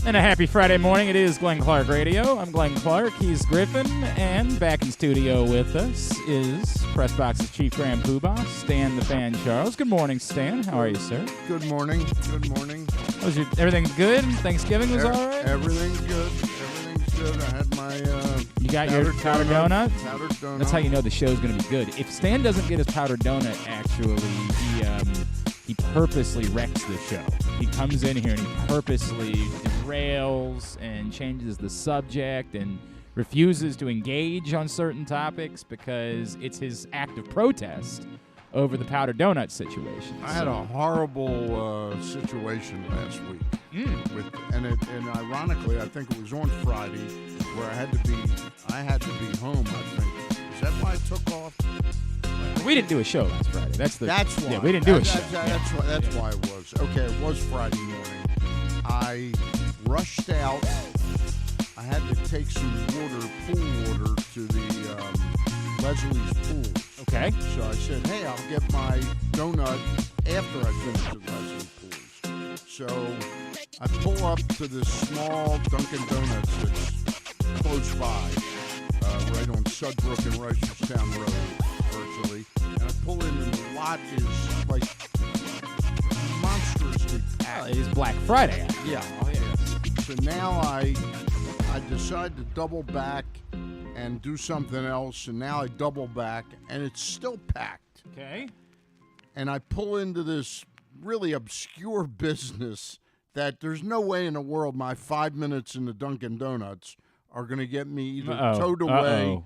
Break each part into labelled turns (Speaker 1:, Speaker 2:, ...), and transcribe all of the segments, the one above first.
Speaker 1: And a happy Friday morning. It is Glenn Clark Radio. I'm Glenn Clark. He's Griffin. And back in studio with us is PressBox's chief-grand-pooh-bah, Stan the Fan Charles. Good morning, Stan. How are you, sir?
Speaker 2: Good morning. Good morning.
Speaker 1: Was everything good? Thanksgiving was all right?
Speaker 2: Everything's good. Everything's good. I had my
Speaker 1: You got your powdered donut?
Speaker 2: Powdered donut.
Speaker 1: That's how you know the show's going to be good. If Stan doesn't get his powdered donut, actually, he purposely wrecks the show. He comes in here and he purposely derails and changes the subject and refuses to engage on certain topics because it's his act of protest over the powdered donut situation.
Speaker 2: I had a horrible situation last week. And ironically, I think it was on Friday where I had to be home, I think. Is that why I took off?
Speaker 1: We didn't do a show last Friday. That's why.
Speaker 2: Yeah,
Speaker 1: we didn't do a show.
Speaker 2: That's why it was. Okay, it was Friday morning. I rushed out. I had to take some pool water to the Leslie's pool.
Speaker 1: Okay.
Speaker 2: So I said, hey, I'll get my donut after I finish at Leslie's pools. So I pull up to this small Dunkin' Donuts that's close by, right on Sudbrook and Reisterstown Road, virtually. And I pull in, and the lot is like monstrously packed.
Speaker 1: It is Black Friday.
Speaker 2: Yeah. Oh, yeah. So now I decide to double back and do something else, and now I double back, and it's still packed.
Speaker 1: Okay.
Speaker 2: And I pull into this really obscure business that there's no way in the world my 5 minutes in the Dunkin' Donuts are going to get me either towed away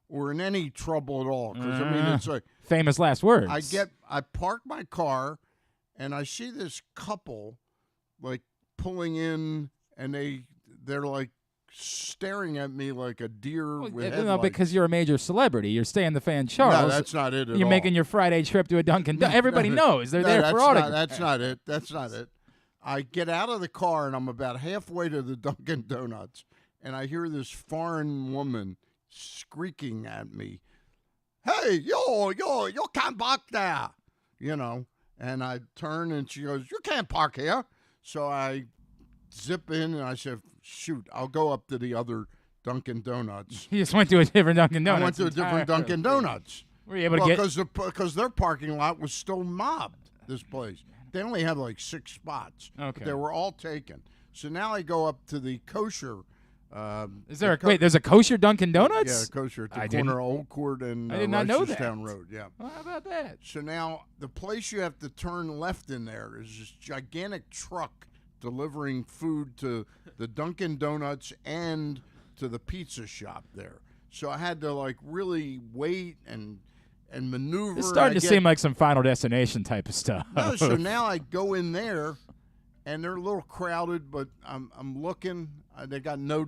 Speaker 2: or in any trouble at all. Because, I mean, it's like...
Speaker 1: Famous last words.
Speaker 2: I park my car, and I see this couple, like, pulling in, and they're like, staring at me like a deer with headlights.
Speaker 1: No, because you're a major celebrity. You're Stan the Fan Charles.
Speaker 2: No, that's not it at all.
Speaker 1: You're making your Friday trip to a Dunkin' Donuts. Everybody knows. They're there for autographs.
Speaker 2: That's not it. That's not it. I get out of the car, and I'm about halfway to the Dunkin' Donuts, and I hear this foreign woman squeaking at me, hey, you can't park there, and I turn, and she goes, you can't park here. So I zip in, and I said, shoot, I'll go up to the other Dunkin' Donuts.
Speaker 1: You just went to a different Dunkin' Donuts.
Speaker 2: I went to a different Dunkin' Donuts.
Speaker 1: Were you able to get...
Speaker 2: Because their parking lot was still mobbed, this place. They only have like 6 spots.
Speaker 1: Okay.
Speaker 2: They were all taken. So now I go up to the kosher.
Speaker 1: There's a kosher Dunkin' Donuts?
Speaker 2: Yeah, kosher at the corner of Old Court and
Speaker 1: I did not know that.
Speaker 2: Road. Yeah.
Speaker 1: Well, how about that?
Speaker 2: So now the place you have to turn left in there is this gigantic truck delivering food to the Dunkin' Donuts and to the pizza shop there. So I had to like really wait and maneuver.
Speaker 1: It's starting to seem like some Final Destination type of stuff.
Speaker 2: No, so now I go in there, and they're a little crowded, but I'm looking. They got no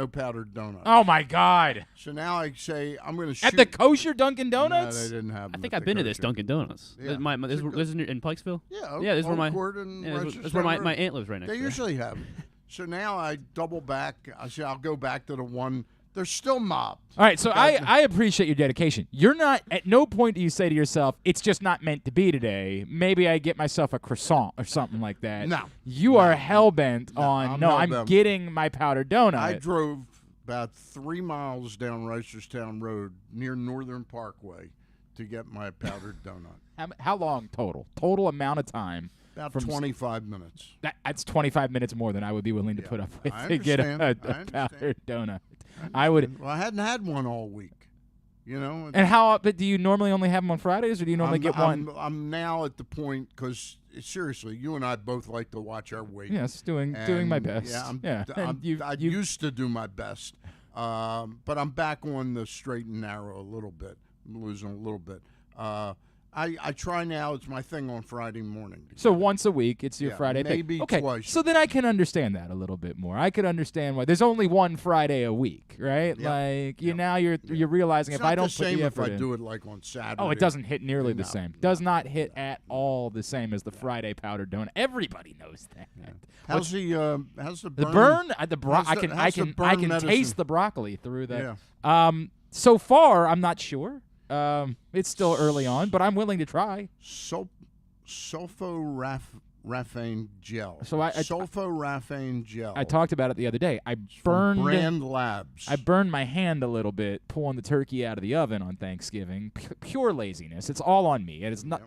Speaker 2: powdered donuts.
Speaker 1: Oh my God!
Speaker 2: So now I say I'm going to shoot
Speaker 1: at the kosher Dunkin' Donuts.
Speaker 2: No, they didn't have them.
Speaker 3: I think I've been to this Dunkin' Donuts.
Speaker 2: Yeah.
Speaker 3: This is in Pikesville.
Speaker 2: Yeah,
Speaker 3: this is where my
Speaker 2: my
Speaker 3: aunt lives right next.
Speaker 2: They usually have them. So now I double back. I say I'll go back to the one. They're still mobbed.
Speaker 1: All right, so I appreciate your dedication. You're not, at no point do you say to yourself, it's just not meant to be today. Maybe I get myself a croissant or something like that.
Speaker 2: No.
Speaker 1: You are hell-bent on, I'm getting my powdered donut.
Speaker 2: I drove about 3 miles down Reisterstown Road near Northern Parkway to get my powdered donut.
Speaker 1: How long total? Total amount of time?
Speaker 2: About 25 minutes.
Speaker 1: That's 25 minutes more than I would be willing to put up with to get a powdered donut. I would.
Speaker 2: Well, I hadn't had one all week, And
Speaker 1: how? But do you normally only have them on Fridays, or do you normally get one?
Speaker 2: I'm now at the point because seriously, you and I both like to watch our weight.
Speaker 1: Yes, doing my best.
Speaker 2: Yeah, I used to do my best, but I'm back on the straight and narrow a little bit. I'm losing a little bit. I try now. It's my thing on Friday morning.
Speaker 1: So once a week, it's your Friday thing.
Speaker 2: Maybe
Speaker 1: okay,
Speaker 2: twice.
Speaker 1: So then I can understand that a little bit more. I could understand why there's only one Friday a week, right?
Speaker 2: Yep.
Speaker 1: Like you're realizing
Speaker 2: it's
Speaker 1: if I don't
Speaker 2: put the effort
Speaker 1: if
Speaker 2: I do it like on Saturday.
Speaker 1: Oh, it doesn't hit nearly the same. Does not hit at all the same as the Friday powdered donut. Everybody knows that.
Speaker 2: Yeah. How's the burn?
Speaker 1: The burn? I can
Speaker 2: medicine?
Speaker 1: taste the broccoli through that.
Speaker 2: Yeah.
Speaker 1: So far, I'm not sure. It's still early on, but I'm willing to try.
Speaker 2: Sulforaphanol sulforaphane gel.
Speaker 1: So
Speaker 2: sulforaphane gel.
Speaker 1: I talked about it the other day.
Speaker 2: from Brand Labs.
Speaker 1: I burned my hand a little bit pulling the turkey out of the oven on Thanksgiving. Pure laziness. It's all on me. It is not.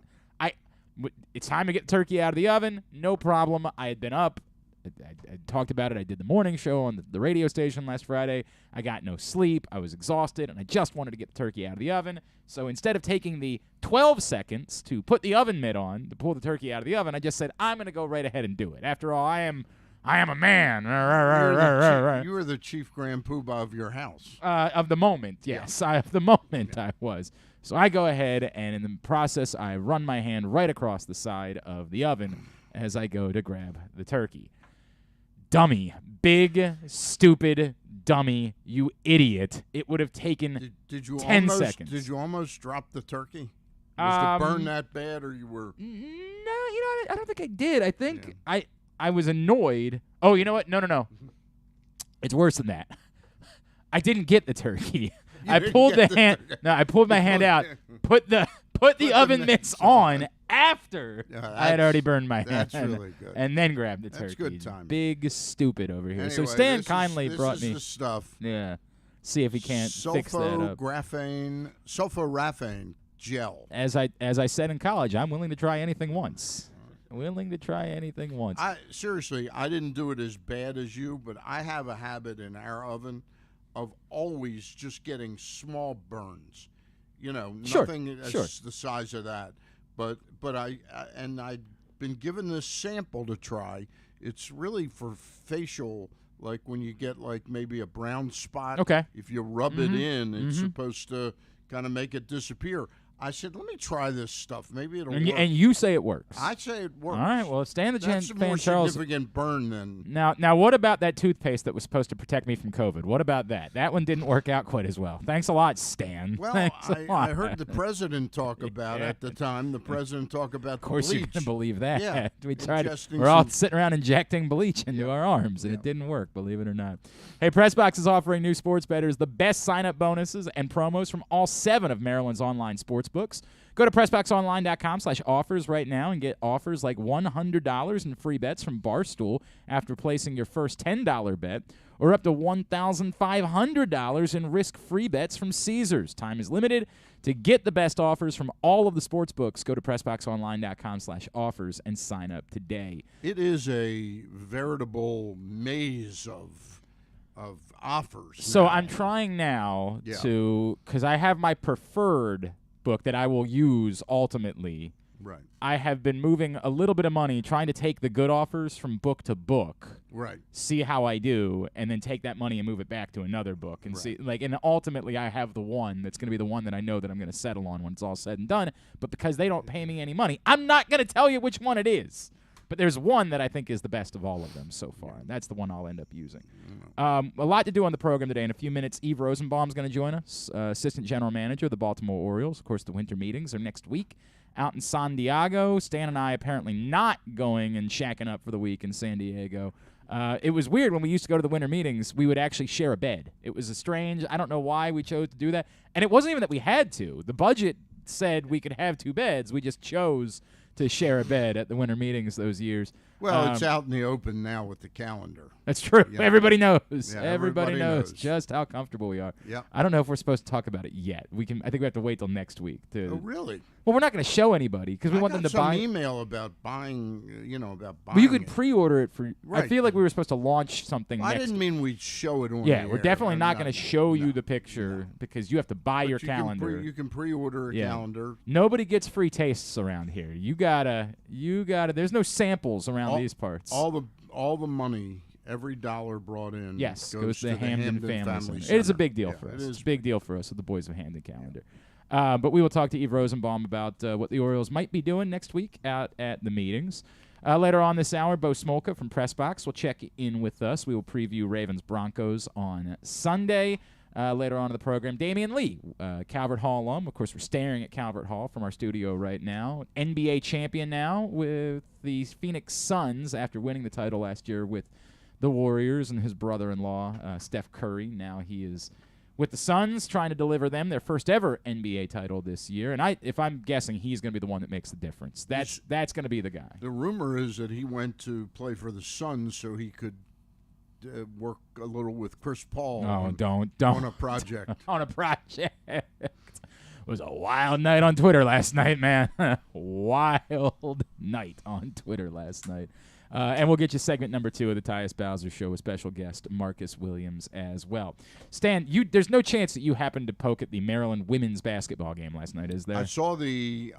Speaker 1: It's time to get the turkey out of the oven. No problem. I had been up. I talked about it. I did the morning show on the radio station last Friday. I got no sleep. I was exhausted, and I just wanted to get the turkey out of the oven. So instead of taking the 12 seconds to put the oven mitt on to pull the turkey out of the oven, I just said, I'm going to go right ahead and do it. After all, I am a man.
Speaker 2: You were the chief-grand-pooh-bah of your house.
Speaker 1: Of the moment, yes.
Speaker 2: Yeah.
Speaker 1: Of the moment I was. So I go ahead, and in the process, I run my hand right across the side of the oven as I go to grab the turkey. Dummy. Big, stupid dummy. You idiot. It would have taken
Speaker 2: did you
Speaker 1: 10 seconds.
Speaker 2: Did you almost drop the turkey? Was the burn that bad, or you were?
Speaker 1: No, I don't think I did. I think I was annoyed. Oh, you know what? No. It's worse than that. I didn't get the turkey. I pulled I pulled my hand out, put the oven mitts on after I had already burned my hand.
Speaker 2: That's really good.
Speaker 1: And then grabbed the turkey.
Speaker 2: That's good timing.
Speaker 1: Big stupid over here.
Speaker 2: Anyway,
Speaker 1: so Stan
Speaker 2: this
Speaker 1: kindly
Speaker 2: is
Speaker 1: brought me
Speaker 2: the stuff.
Speaker 1: Yeah. See if he can't fix that up.
Speaker 2: Sulforaphane gel.
Speaker 1: As I said in college, I'm willing to try anything once.
Speaker 2: Seriously, I didn't do it as bad as you, but I have a habit in our oven of always just getting small burns. Nothing as the size of that. But I'd been given this sample to try. It's really for facial, like when you get like maybe a brown spot.
Speaker 1: Okay.
Speaker 2: If you rub it in, it's supposed to kind of make it disappear. I said, let me try this stuff. Maybe it'll work.
Speaker 1: And you say it works.
Speaker 2: I say it works.
Speaker 1: All right. Well, Stan the
Speaker 2: That's a
Speaker 1: fan
Speaker 2: more
Speaker 1: Charles.
Speaker 2: significant burn than.
Speaker 1: Now, what about that toothpaste that was supposed to protect me from COVID? What about that? That one didn't work out quite as well. Thanks a lot, Stan.
Speaker 2: Well, I heard the president talk about at the time. The president talk about
Speaker 1: Of course,
Speaker 2: bleach.
Speaker 1: you're going to believe that.
Speaker 2: Yeah.
Speaker 1: We're all sitting around injecting bleach into our arms, and it didn't work, believe it or not. Hey, PressBox is offering new sports bettors the best sign-up bonuses and promos from all 7 of Maryland's online sports books. Go to PressBoxOnline.com/offers right now and get offers like $100 in free bets from Barstool after placing your first $10 bet, or up to $1,500 in risk-free bets from Caesars. Time is limited. To get the best offers from all of the sports books, go to PressBoxOnline.com/offers and sign up today.
Speaker 2: It is a veritable maze of offers.
Speaker 1: So
Speaker 2: now.
Speaker 1: I'm trying now because I have my preferred book that I will use ultimately.
Speaker 2: Right.
Speaker 1: I have been moving a little bit of money trying to take the good offers from book to book.
Speaker 2: Right.
Speaker 1: See how I do, and then take that money and move it back to another book and see and ultimately I have the one that's going to be the one that I know that I'm going to settle on when it's all said and done, but because they don't pay me any money, I'm not going to tell you which one it is. But there's one that I think is the best of all of them so far. That's the one I'll end up using. A lot to do on the program today. In a few minutes, Eve Rosenbaum is going to join us, Assistant General Manager of the Baltimore Orioles. Of course, the winter meetings are next week out in San Diego. Stan and I apparently not going and shacking up for the week in San Diego. It was weird when we used to go to the winter meetings. We would actually share a bed. It was strange. I don't know why we chose to do that. And it wasn't even that we had to. The budget said we could have 2 beds. We just chose to share a bed at the winter meetings those years.
Speaker 2: Well, it's out in the open now with the calendar.
Speaker 1: That's true.
Speaker 2: Yeah.
Speaker 1: Everybody knows.
Speaker 2: Yeah,
Speaker 1: everybody knows
Speaker 2: knows
Speaker 1: just how comfortable we are.
Speaker 2: Yeah.
Speaker 1: I don't know if we're supposed to talk about it yet. I think we have to wait till next week to.
Speaker 2: Oh, really?
Speaker 1: Well, we're not going to show anybody because we want them to buy.
Speaker 2: I got some email about buying.
Speaker 1: Well, you could pre-order it for.
Speaker 2: Right.
Speaker 1: I feel like we were supposed to launch something.
Speaker 2: I
Speaker 1: next
Speaker 2: didn't mean we'd show it on.
Speaker 1: Yeah,
Speaker 2: the
Speaker 1: we're
Speaker 2: air.
Speaker 1: definitely not
Speaker 2: No,
Speaker 1: going to show you
Speaker 2: no,
Speaker 1: the picture
Speaker 2: no.
Speaker 1: because you have to buy
Speaker 2: But
Speaker 1: your calendar.
Speaker 2: You can pre-order a calendar.
Speaker 1: Nobody gets free tastes around here. You gotta. There's no samples around these parts.
Speaker 2: All the money, every dollar brought in,
Speaker 1: goes to the
Speaker 2: the
Speaker 1: Hamden Family Center.
Speaker 2: Center.
Speaker 1: It is a big deal for us.
Speaker 2: It is
Speaker 1: It's a big deal for us with the boys of Hamden Calendar. But we will talk to Eve Rosenbaum about what the Orioles might be doing next week out at the meetings. Later on this hour, Bo Smolka from PressBox will check in with us. We will preview Ravens-Broncos on Sunday. Later on in the program, Damion Lee, Calvert Hall alum. Of course, we're staring at Calvert Hall from our studio right now. NBA champion now with the Phoenix Suns after winning the title last year with the Warriors, and his brother-in-law, Steph Curry. Now he is with the Suns trying to deliver them their first ever NBA title this year. And if I'm guessing, he's going to be the one that makes the difference. That's going to be the guy.
Speaker 2: The rumor is that he went to play for the Suns so he could work a little with Chris Paul.
Speaker 1: Don't
Speaker 2: on a project.
Speaker 1: On a project. It was a wild night on Twitter last night, man. Wild night on Twitter last night. And we'll get you segment number 2 of the Tyus Bowser Show with special guest Marcus Williams as well. Stan, there's no chance that you happened to poke at the Maryland women's basketball game last night, is there?
Speaker 2: I saw the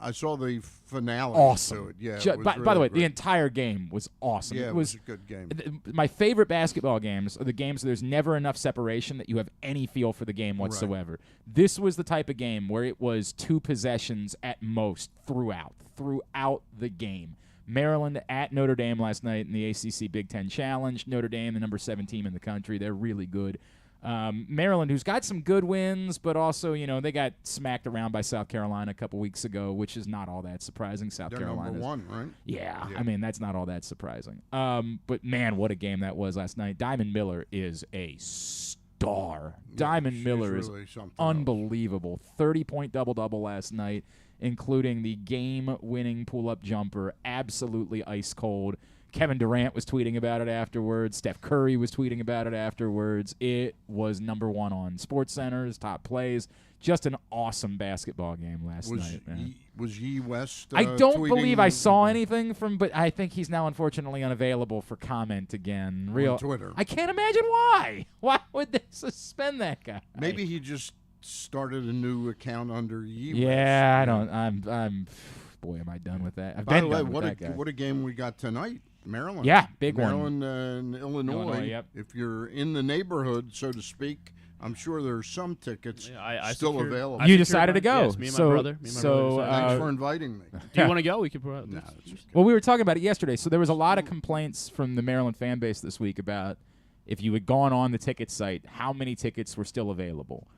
Speaker 2: finale.
Speaker 1: Awesome.
Speaker 2: To it. Yeah.
Speaker 1: By the way, the entire game was awesome.
Speaker 2: Yeah, it was a good game.
Speaker 1: My favorite basketball games are the games where there's never enough separation that you have any feel for the game whatsoever. Right. This was the type of game where it was 2 possessions at most throughout the game. Maryland at Notre Dame last night in the ACC Big Ten Challenge. Notre Dame, the number 7 team in the country. They're really good. Maryland, who's got some good wins, but also, they got smacked around by South Carolina a couple weeks ago, which is not all that surprising. They're
Speaker 2: number 1, right?
Speaker 1: Yeah, I mean, that's not all that surprising. But, man, what a game that was last night. Diamond Miller is a star. Diamond Miller is
Speaker 2: really
Speaker 1: unbelievable. 30-point double-double last night, including the game-winning pull-up jumper, absolutely ice-cold. Kevin Durant was tweeting about it afterwards. Steph Curry was tweeting about it afterwards. It was number 1 on SportsCenter's top plays. Just an awesome basketball game last night, man.
Speaker 2: Was Ye West
Speaker 1: I don't believe I saw anything but I think he's now unfortunately unavailable for comment again.
Speaker 2: On Twitter.
Speaker 1: I can't imagine why. Why would they suspend that guy?
Speaker 2: Maybe he just started a new account under Ye West.
Speaker 1: Yeah, I don't. I'm. Boy, am I done with that.
Speaker 2: By the way, what a game we got tonight. Maryland.
Speaker 1: Yeah, big
Speaker 2: Maryland
Speaker 1: one.
Speaker 2: and Illinois.
Speaker 1: Yep.
Speaker 2: If you're in the neighborhood, so to speak, I'm sure there's some tickets still available.
Speaker 1: You decided to go.
Speaker 3: Yes, me and my brother.
Speaker 2: Thanks for inviting me.
Speaker 3: Do you want to go? We could.
Speaker 1: Well, we were talking about it yesterday. So there was a lot of complaints from the Maryland fan base this week about if you had gone on the ticket site, how many tickets were still available.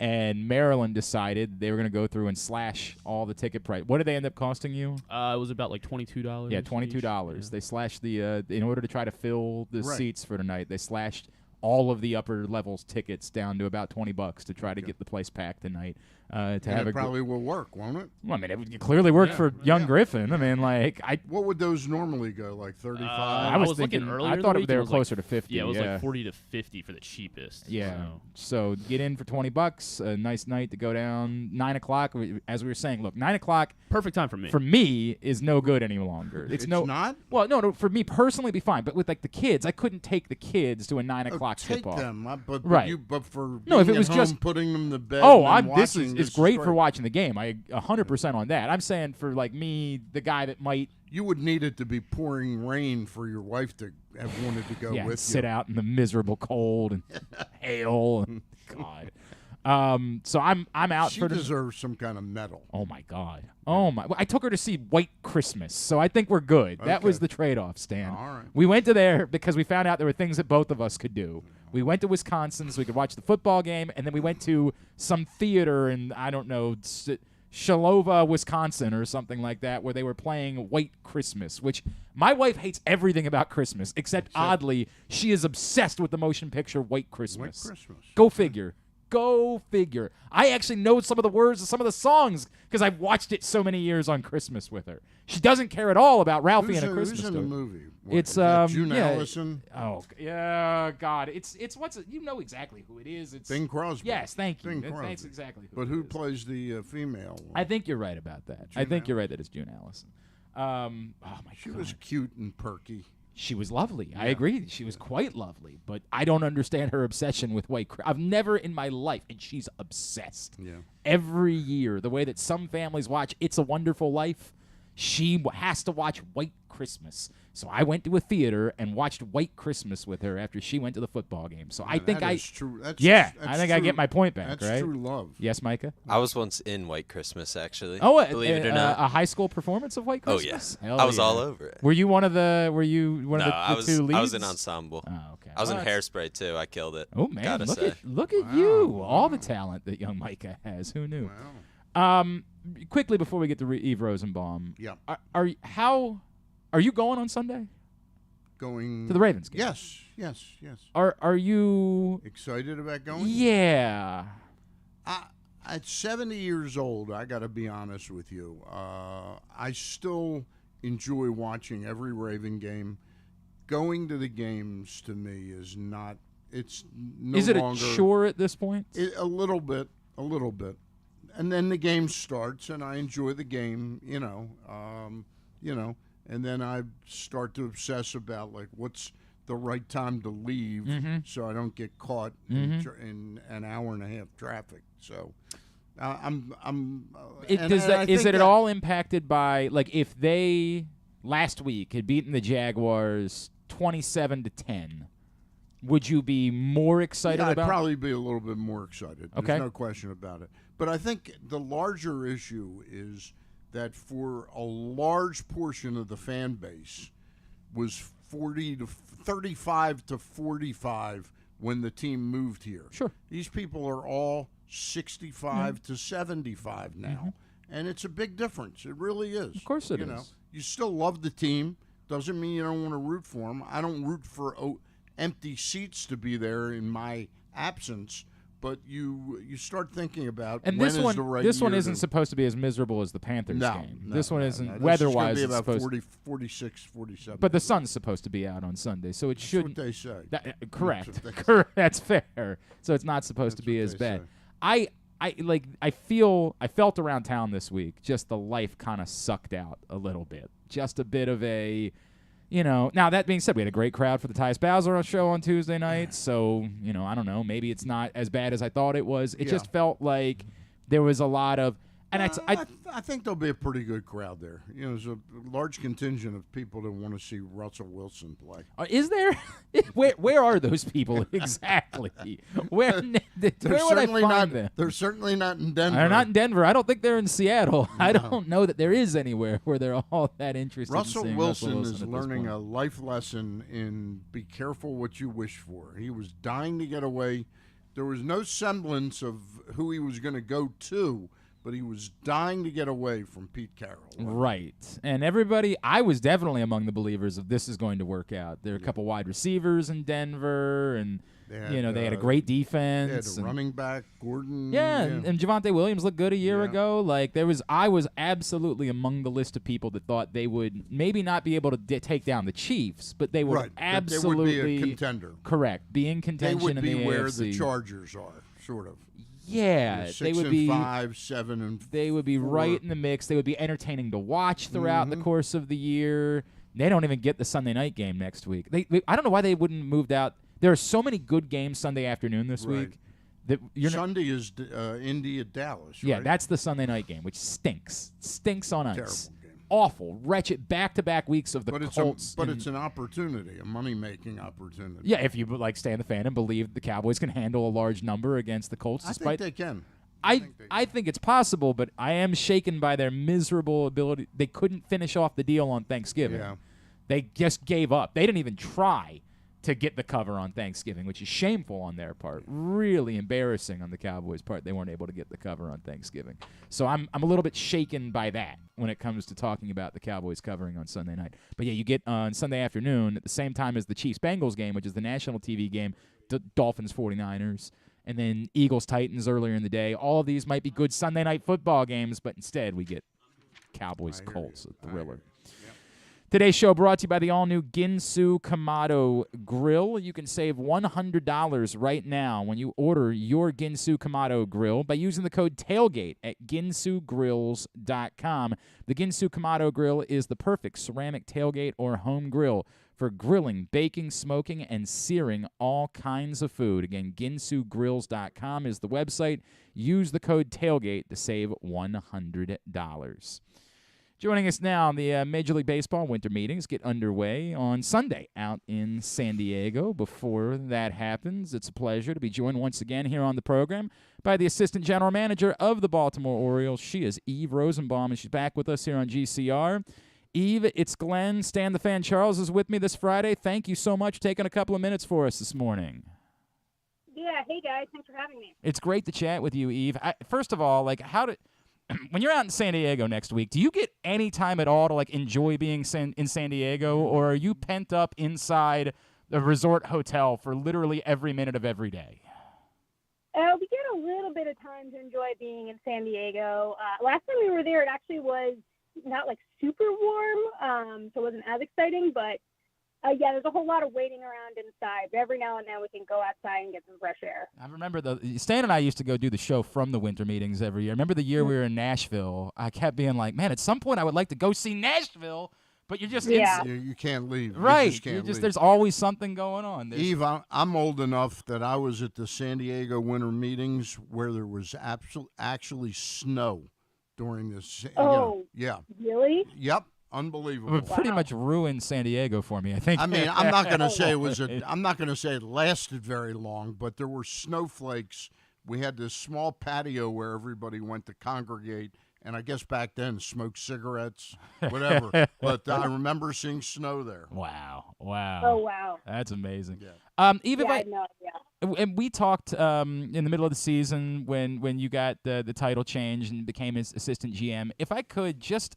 Speaker 1: And Maryland decided they were going to go through and slash all the ticket price. What did they end up costing you?
Speaker 3: It was about like $22.
Speaker 1: Yeah, $22. Yeah. They slashed the in order to try to fill the seats for tonight. They slashed all of the upper levels tickets down to about $20 to try to get the place packed tonight.
Speaker 2: It probably will work, won't it?
Speaker 1: Well, I mean, it clearly worked for young Griffin. I mean,
Speaker 2: what would those normally go, like 35?
Speaker 1: I was thinking earlier. I thought they were closer to 50.
Speaker 3: Yeah, it was like 40 to 50 for the cheapest.
Speaker 1: Yeah. So get in for $20. A nice night to go down. 9 o'clock, as we were saying. Look, 9 o'clock.
Speaker 3: Perfect time for me.
Speaker 1: For me, is no good any longer.
Speaker 2: It's not.
Speaker 1: Well, no. For me personally, it'd be fine. But with the kids, I couldn't take the kids to a 9 o'clock tip-off.
Speaker 2: Take them, but for
Speaker 1: if it was
Speaker 2: home,
Speaker 1: just
Speaker 2: putting them to bed.
Speaker 1: This is great for watching the game. I 100% on that. I'm saying for me, the guy that might.
Speaker 2: You would need it to be pouring rain for your wife to have wanted to go with you.
Speaker 1: Sit out in the miserable cold and hail and God. So I'm out
Speaker 2: she
Speaker 1: for.
Speaker 2: She deserves some kind of medal.
Speaker 1: Oh my God. Oh my! I took her to see White Christmas, so I think we're good. That was the trade-off, Stan.
Speaker 2: All right.
Speaker 1: We went to there because we found out there were things that both of us could do. We went to Wisconsin so we could watch the football game, and then we went to some theater in, I don't know, Shalova, Wisconsin or something like that, where they were playing White Christmas, which my wife hates everything about Christmas, except oddly, she is obsessed with the motion picture White Christmas.
Speaker 2: White Christmas.
Speaker 1: Go figure. Go figure. I actually know some of the words of some of the songs because I've watched it so many years on Christmas with her. She doesn't care at all about Ralphie and a Christmas
Speaker 2: Who's in
Speaker 1: Story.
Speaker 2: the movie?
Speaker 1: It's
Speaker 2: June Allison.
Speaker 1: Oh yeah, God! It's you know exactly who it is. It's
Speaker 2: Bing Crosby.
Speaker 1: Yes, thank you.
Speaker 2: Bing Crosby.
Speaker 1: That's exactly who.
Speaker 2: But who plays the female one?
Speaker 1: I think you're right about that. I think you're right that it's June Allison. Oh my God!
Speaker 2: She was cute and perky.
Speaker 1: She was lovely. Yeah. I agree. She was quite lovely, but I don't understand her obsession with White Christmas. I've never in my life, and she's obsessed.
Speaker 2: Yeah.
Speaker 1: Every year, the way that some families watch It's a Wonderful Life, she has to watch White Christmas. So I went to a theater and watched White Christmas with her after she went to the football game. So I think
Speaker 2: that is true.
Speaker 1: I think I get my point back,
Speaker 2: that's
Speaker 1: right?
Speaker 2: That's true love.
Speaker 1: Yes, Micah?
Speaker 4: I was once in White Christmas, actually.
Speaker 1: Oh,
Speaker 4: believe it or not.
Speaker 1: A high school performance of White
Speaker 4: Oh,
Speaker 1: Christmas?
Speaker 4: yeah.
Speaker 1: Hell
Speaker 4: I was
Speaker 1: yeah.
Speaker 4: all over it.
Speaker 1: Were you one of the two leads?
Speaker 4: I was in ensemble.
Speaker 1: Oh, okay.
Speaker 4: I was in Hairspray, too. I killed it.
Speaker 1: Oh, man.
Speaker 4: Gotta say.
Speaker 1: Look at you. All the talent that young Micah has. Who knew?
Speaker 2: Wow.
Speaker 1: Quickly before we get to Eve Rosenbaum.
Speaker 2: Yeah.
Speaker 1: Are you going on Sunday?
Speaker 2: going
Speaker 1: to the Ravens game.
Speaker 2: Yes.
Speaker 1: Are you
Speaker 2: Excited about going?
Speaker 1: Yeah.
Speaker 2: At 70 years old, I got to be honest with you. I still enjoy watching every Raven game. Going to the games to me is not. It's no
Speaker 1: Is it
Speaker 2: longer
Speaker 1: a chore at this point?
Speaker 2: a little bit, and then the game starts, and I enjoy the game. And then I start to obsess about like what's the right time to leave, so I don't get caught in an hour and a half traffic. So
Speaker 1: Is it at all impacted by, like, if they last week had beaten the Jaguars 27-10? Would you be more excited
Speaker 2: I'd
Speaker 1: about?
Speaker 2: I'd probably be a little bit more excited.
Speaker 1: Okay.
Speaker 2: There's no question about it. But I think the larger issue is that for a large portion of the fan base was 35 to 45 when the team moved here.
Speaker 1: Sure.
Speaker 2: These people are all 65 to 75 now, and it's a big difference. It really is.
Speaker 1: Of course it is.
Speaker 2: You still love the team. Doesn't mean you don't want to root for them. I don't root for empty seats to be there in my absence. But you start thinking about
Speaker 1: and
Speaker 2: when
Speaker 1: this
Speaker 2: is
Speaker 1: one,
Speaker 2: the right
Speaker 1: this one
Speaker 2: year
Speaker 1: isn't supposed to be as miserable as the Panthers game.
Speaker 2: No,
Speaker 1: this one isn't
Speaker 2: no.
Speaker 1: weather-wise.
Speaker 2: This is
Speaker 1: It's
Speaker 2: gonna be
Speaker 1: supposed
Speaker 2: about 46, 47.
Speaker 1: but the sun's supposed to be out on Sunday, so it
Speaker 2: That's
Speaker 1: shouldn't.
Speaker 2: what they say.
Speaker 1: Correct.
Speaker 2: That's what they say.
Speaker 1: Correct. That's fair. So it's not supposed to
Speaker 2: That's
Speaker 1: be
Speaker 2: what
Speaker 1: as
Speaker 2: they
Speaker 1: bad.
Speaker 2: say.
Speaker 1: I felt around town this week, just the life kind of sucked out a little bit. Just a bit of a, now that being said, we had a great crowd for the Tyus Bowser show on Tuesday night. So, I don't know, maybe it's not as bad as I thought it was. It just felt like there was a lot of, and
Speaker 2: I think there'll be a pretty good crowd there. There's a large contingent of people that want to see Russell Wilson play.
Speaker 1: Is there? Where are those people exactly? Where would I find them?
Speaker 2: They're certainly not in Denver.
Speaker 1: They're not in Denver. I don't think they're in Seattle. No. I don't know that there is anywhere where they're all that interested
Speaker 2: Russell
Speaker 1: in seeing
Speaker 2: Wilson
Speaker 1: Russell
Speaker 2: is
Speaker 1: Wilson
Speaker 2: learning a life lesson in be careful what you wish for. He was dying to get away. There was no semblance of who he was going to go to, but he was dying to get away from Pete Carroll.
Speaker 1: Right. And I was definitely among the believers of this is going to work out. There are a couple wide receivers in Denver, and they had a great defense.
Speaker 2: They had a running back, Gordon.
Speaker 1: And Javonte Williams looked good a year ago. Like I was absolutely among the list of people that thought they would maybe not be able to take down the Chiefs, but they would absolutely
Speaker 2: they would be a contender.
Speaker 1: Correct. Be in contention.
Speaker 2: They would be
Speaker 1: in the
Speaker 2: where
Speaker 1: AFC.
Speaker 2: the Chargers are, sort of.
Speaker 1: Yeah,
Speaker 2: 6-5, 7-4.
Speaker 1: They would be right in the mix. They would be entertaining to watch throughout the course of the year. They don't even get the Sunday night game next week. I don't know why they wouldn't moved out. There are so many good games Sunday afternoon this week.
Speaker 2: Sunday is Indy at Dallas. Right?
Speaker 1: Yeah, that's the Sunday night game, which stinks. Stinks on ice.
Speaker 2: Terrible game.
Speaker 1: Awful, wretched, back-to-back weeks of the Colts.
Speaker 2: It's an opportunity, a money-making opportunity.
Speaker 1: Yeah, if you stay in the fan and believe the Cowboys can handle a large number against the Colts.
Speaker 2: I think they can.
Speaker 1: I think it's possible, but I am shaken by their miserable ability. They couldn't finish off the deal on Thanksgiving.
Speaker 2: Yeah.
Speaker 1: They just gave up. They didn't even try to get the cover on Thanksgiving, which is shameful on their part. Really embarrassing on the Cowboys' part. They weren't able to get the cover on Thanksgiving. So I'm a little bit shaken by that when it comes to talking about the Cowboys covering on Sunday night. But yeah, you get on Sunday afternoon at the same time as the Chiefs-Bengals game, which is the national TV game, Dolphins-49ers, and then Eagles-Titans earlier in the day. All of these might be good Sunday night football games, but instead we get Cowboys-Colts, a thriller. Today's show brought to you by the all-new Ginsu Kamado Grill. You can save $100 right now when you order your Ginsu Kamado Grill by using the code TAILGATE at ginsugrills.com. The Ginsu Kamado Grill is the perfect ceramic tailgate or home grill for grilling, baking, smoking, and searing all kinds of food. Again, ginsugrills.com is the website. Use the code TAILGATE to save $100. Joining us now, the Major League Baseball winter meetings get underway on Sunday out in San Diego. Before that happens, it's a pleasure to be joined once again here on the program by the Assistant General Manager of the Baltimore Orioles. She is Eve Rosenbaum, and she's back with us here on GCR. Eve, it's Glenn. Stan the Fan Charles is with me this Friday. Thank you so much for taking a couple of minutes for us this morning.
Speaker 5: Yeah, hey guys, thanks for having me.
Speaker 1: It's great to chat with you, Eve. First of all, when you're out in San Diego next week, do you get any time at all to like enjoy being in San Diego, or are you pent up inside the resort hotel for literally every minute of every day?
Speaker 5: We get a little bit of time to enjoy being in San Diego. Last time we were there, it actually was not like super warm, so it wasn't as exciting, but yeah, there's a whole lot of waiting around inside. But every now and then we can go outside and get some fresh air.
Speaker 1: I remember Stan and I used to go do the show from the winter meetings every year. I remember the year we were in Nashville. I kept being like, man, at some point I would like to go see Nashville, but you're just
Speaker 2: you can't leave.
Speaker 1: Right.
Speaker 2: You just can't leave.
Speaker 1: There's always something going on.
Speaker 2: Eve, I'm old enough that I was at the San Diego winter meetings where there was actually snow during this.
Speaker 5: Oh,
Speaker 2: yeah.
Speaker 5: Really?
Speaker 2: Yep. Unbelievable.
Speaker 1: It pretty much ruined San Diego for me, I think.
Speaker 2: I mean, I'm not going to say I'm not going to say it lasted very long, but there were snowflakes. We had this small patio where everybody went to congregate, and I guess back then smoke cigarettes, whatever. But I remember seeing snow there.
Speaker 1: Wow.
Speaker 5: Oh, wow.
Speaker 1: That's amazing.
Speaker 2: Yeah.
Speaker 1: Even
Speaker 5: I know, yeah.
Speaker 1: And we talked in the middle of the season when you got the title change and became his assistant GM. If I could just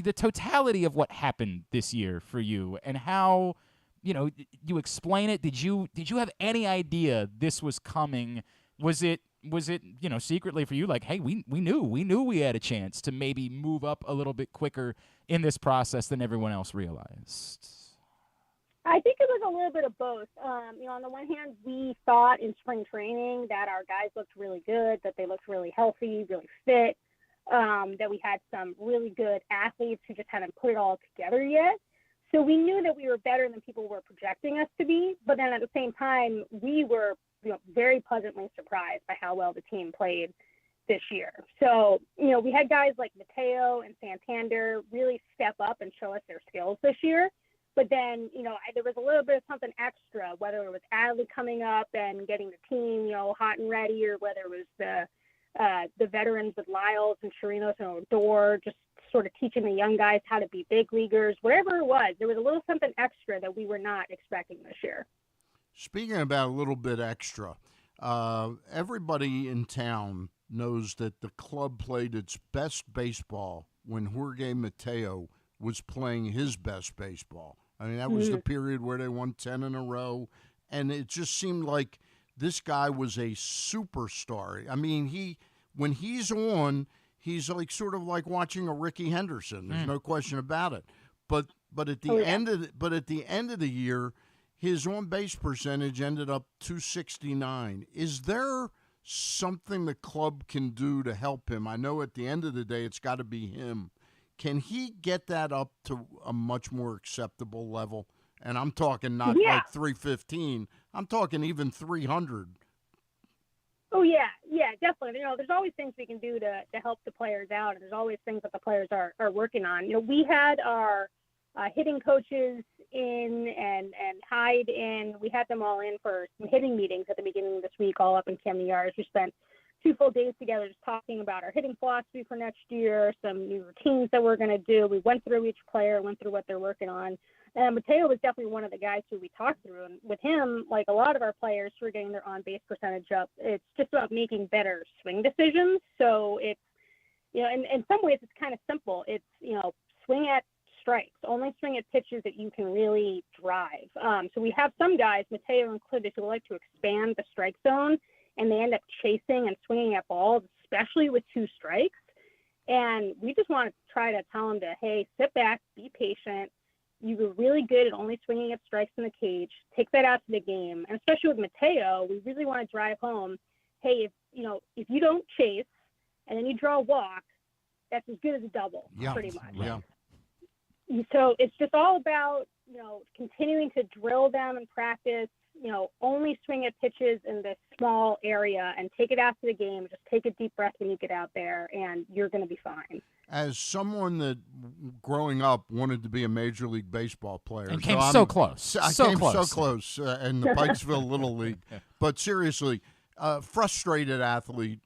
Speaker 1: the totality of what happened this year for you and how you explain it. Did you have any idea this was coming? Was it secretly for you like, hey, we knew we had a chance to maybe move up a little bit quicker in this process than everyone else realized?
Speaker 5: I think it was a little bit of both. On the one hand, we thought in spring training that our guys looked really good, that they looked really healthy, really fit, that we had some really good athletes who just hadn't put it all together yet. So we knew that we were better than people were projecting us to be. But then at the same time, we were very pleasantly surprised by how well the team played this year. So, we had guys like Mateo and Santander really step up and show us their skills this year. But then, there was a little bit of something extra, whether it was Adley coming up and getting the team, hot and ready, or whether it was the veterans with Lyles and Chirinos and Odor, just sort of teaching the young guys how to be big leaguers, whatever it was, there was a little something extra that we were not expecting this year.
Speaker 2: Speaking about a little bit extra, everybody in town knows that the club played its best baseball when Jorge Mateo was playing his best baseball. I mean, that was the period where they won 10 in a row, and it just seemed like this guy was a superstar. I mean, when he's on, he's like sort of like watching a Ricky Henderson. There's no question about it. But at the end of the year, his on-base percentage ended up 269. Is there something the club can do to help him? I know at the end of the day, it's got to be him. Can he get that up to a much more acceptable level? And I'm talking not like 315. I'm talking even 300.
Speaker 5: Oh, yeah, definitely. There's always things we can do to help the players out, and there's always things that the players are working on. We had our hitting coaches in and Hyde in. We had them all in for some hitting meetings at the beginning of this week, all up in Camden Yards. We spent 2 full days together just talking about our hitting philosophy for next year, some new routines that we're going to do. We went through each player, went through what they're working on. And Mateo was definitely one of the guys who we talked through. And with him, like a lot of our players who are getting their on-base percentage up, it's just about making better swing decisions. So it's, in some ways it's kind of simple. It's, swing at strikes, only swing at pitches that you can really drive. So we have some guys, Mateo included, who like to expand the strike zone, and they end up chasing and swinging at balls, especially with 2 strikes. And we just want to try to tell them to, hey, sit back, be patient. You were really good at only swinging at strikes in the cage. Take that out to the game. And especially with Mateo, we really want to drive home, hey, if you don't chase and then you draw a walk, that's as good as a double, pretty much.
Speaker 2: Yeah.
Speaker 5: So it's just all about, continuing to drill them and practice, only swing at pitches in this small area and take it out to the game. Just take a deep breath when you get out there, and you're going to be fine.
Speaker 2: As someone that growing up wanted to be a Major League Baseball player.
Speaker 1: And came so close.
Speaker 2: I came so close in the Pikesville Little League. But seriously, frustrated athlete,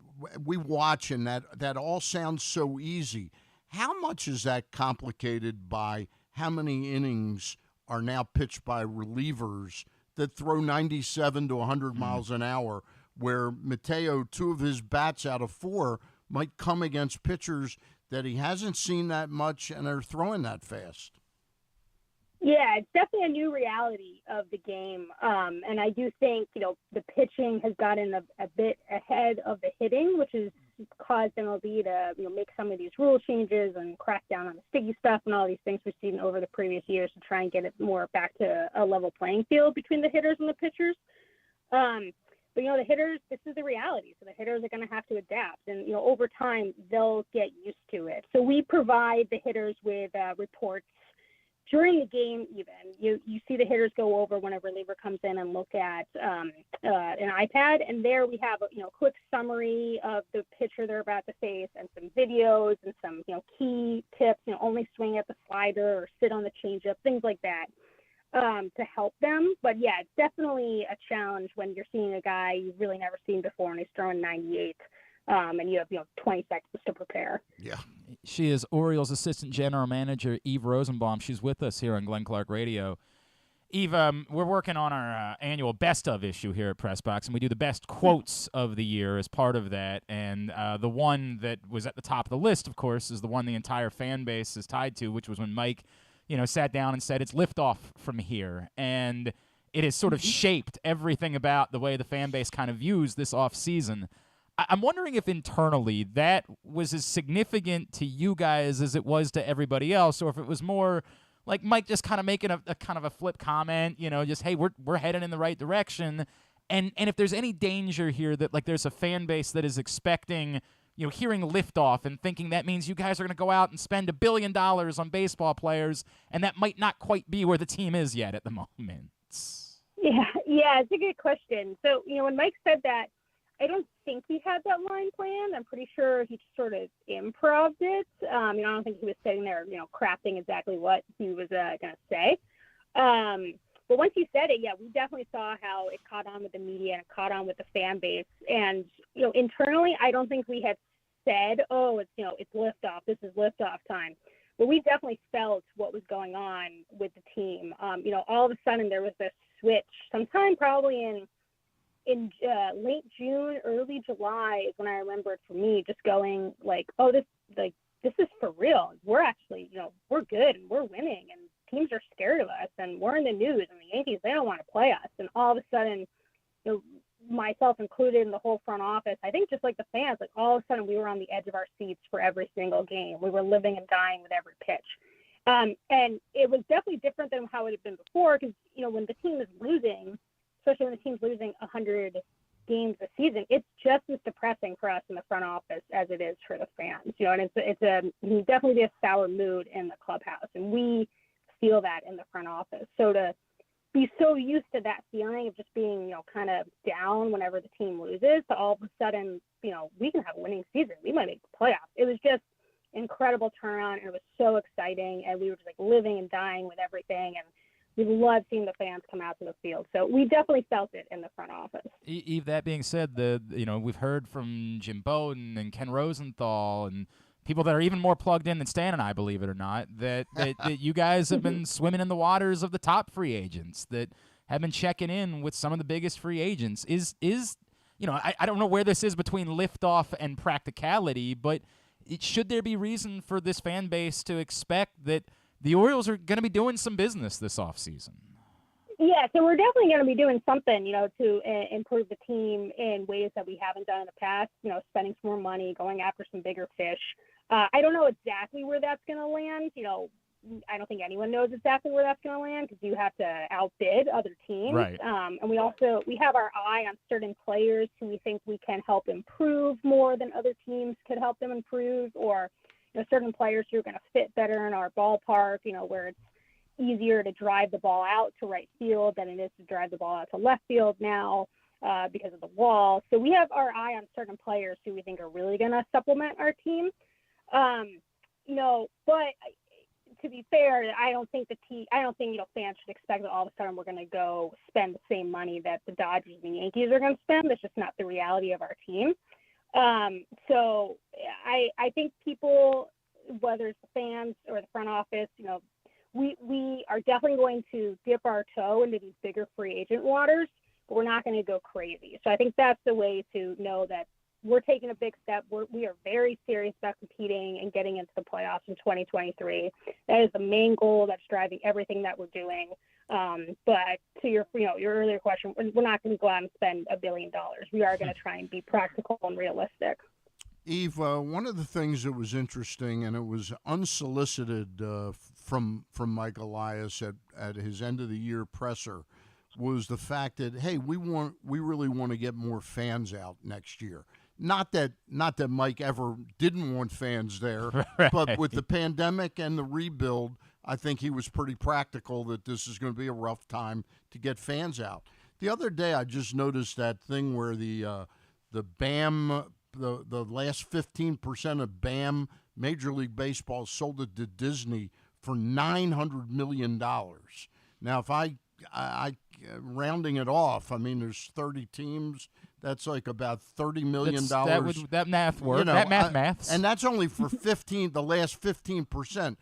Speaker 2: we watch, and that all sounds so easy. How much is that complicated by how many innings are now pitched by relievers that throw 97 to 100 miles an hour, where Mateo, 2 of his bats out of 4 might come against pitchers that he hasn't seen that much and are throwing that fast.
Speaker 5: Yeah, it's definitely a new reality of the game. And I do think, the pitching has gotten a bit ahead of the hitting, which has caused MLB to, make some of these rule changes and crack down on the sticky stuff and all these things we've seen over the previous years to try and get it more back to a level playing field between the hitters and the pitchers. But, the hitters, this is the reality. So the hitters are going to have to adapt. And, over time, they'll get used to it. So we provide the hitters with reports during the game. Even you see the hitters go over when a reliever comes in and look at an iPad, and there we have a quick summary of the pitcher they're about to face and some videos and some key tips. Only swing at the slider or sit on the changeup, things like that, to help them. But yeah, it's definitely a challenge when you're seeing a guy you've really never seen before and he's throwing 98. And you have 20 seconds to prepare.
Speaker 2: Yeah.
Speaker 1: She is Orioles Assistant General Manager Eve Rosenbaum. She's with us here on Glenn Clark Radio. Eve, we're working on our annual Best Of issue here at PressBox, and we do the best quotes of the year as part of that. And the one that was at the top of the list, of course, is the one the entire fan base is tied to, which was when Mike, sat down and said, "It's liftoff from here." And it has sort of shaped everything about the way the fan base kind of views this offseason. I'm wondering if internally that was as significant to you guys as it was to everybody else, or if it was more like Mike just kind of making a kind of a flip comment, just, hey, we're heading in the right direction. And if there's any danger here that like there's a fan base that is expecting, hearing liftoff and thinking that means you guys are going to go out and spend $1 billion on baseball players, and that might not quite be where the team is yet at the moment.
Speaker 5: Yeah, it's a good question. So, when Mike said that, I don't think he had that line planned. I'm pretty sure he just sort of improv'd it. I don't think he was sitting there, crafting exactly what he was going to say. But once he said it, yeah, we definitely saw how it caught on with the media and it caught on with the fan base. And, internally, I don't think we had said, oh, it's liftoff. This is liftoff time. But we definitely felt what was going on with the team. All of a sudden there was this switch sometime probably in late June, early July is when I remember it for me, just going like, oh, this is for real. We're actually, we're good and we're winning and teams are scared of us and we're in the news and the Yankees, they don't want to play us. And all of a sudden, myself included in the whole front office, I think just like the fans, like all of a sudden we were on the edge of our seats for every single game. We were living and dying with every pitch. And it was definitely different than how it had been before because, when the team is losing, especially when the team's losing 100 games a season, it's just as depressing for us in the front office as it is for the fans. And it's definitely a sour mood in the clubhouse, and we feel that in the front office. So to be so used to that feeling of just being, kind of down whenever the team loses, to all of a sudden, we can have a winning season. We might make the playoffs. It was just incredible turnaround, and it was so exciting, and we were just like living and dying with everything, and we love seeing the fans come out to the field. So we definitely felt it in the front office.
Speaker 1: Eve, that being said, we've heard from Jim Bowden and Ken Rosenthal and people that are even more plugged in than Stan and I, believe it or not, that you guys have been swimming in the waters of the top free agents, that have been checking in with some of the biggest free agents. I don't know where this is between liftoff and practicality, but should there be reason for this fan base to expect that the Orioles are going to be doing some business this offseason?
Speaker 5: Yeah, so we're definitely going to be doing something, to improve the team in ways that we haven't done in the past, spending some more money, going after some bigger fish. I don't know exactly where that's going to land. I don't think anyone knows exactly where that's going to land because you have to outbid other teams.
Speaker 1: Right.
Speaker 5: And we have our eye on certain players who we think we can help improve more than other teams could help them improve, or certain players who are going to fit better in our ballpark, where it's easier to drive the ball out to right field than it is to drive the ball out to left field now because of the wall. So we have our eye on certain players who we think are really going to supplement our team. But to be fair, I don't think fans should expect that all of a sudden we're going to go spend the same money that the Dodgers and the Yankees are going to spend. That's just not the reality of our team. So I think people, whether it's the fans or the front office, we are definitely going to dip our toe into these bigger free agent waters, but we're not going to go crazy. So I think that's the way to know that we're taking a big step. We are very serious about competing and getting into the playoffs in 2023. That is the main goal that's driving everything that we're doing. But to your earlier question, we're not going to go out and spend $1 billion. We are going to try and be practical and realistic.
Speaker 2: Eve, one of the things that was interesting, and it was unsolicited from Mike Elias at his end of the year presser, was the fact that, hey, we really want to get more fans out next year. Not that Mike ever didn't want fans there,
Speaker 1: Right.
Speaker 2: but with the pandemic and the rebuild, I think he was pretty practical that this is going to be a rough time to get fans out. The other day, I just noticed that thing where the BAM, the last 15% of BAM, Major League Baseball, sold it to Disney for $900 million. Now, if I rounding it off, I mean, there's 30 teams. That's like about $30 million.
Speaker 1: That math works.
Speaker 2: You know,
Speaker 1: that maths.
Speaker 2: And that's only for the last 15%.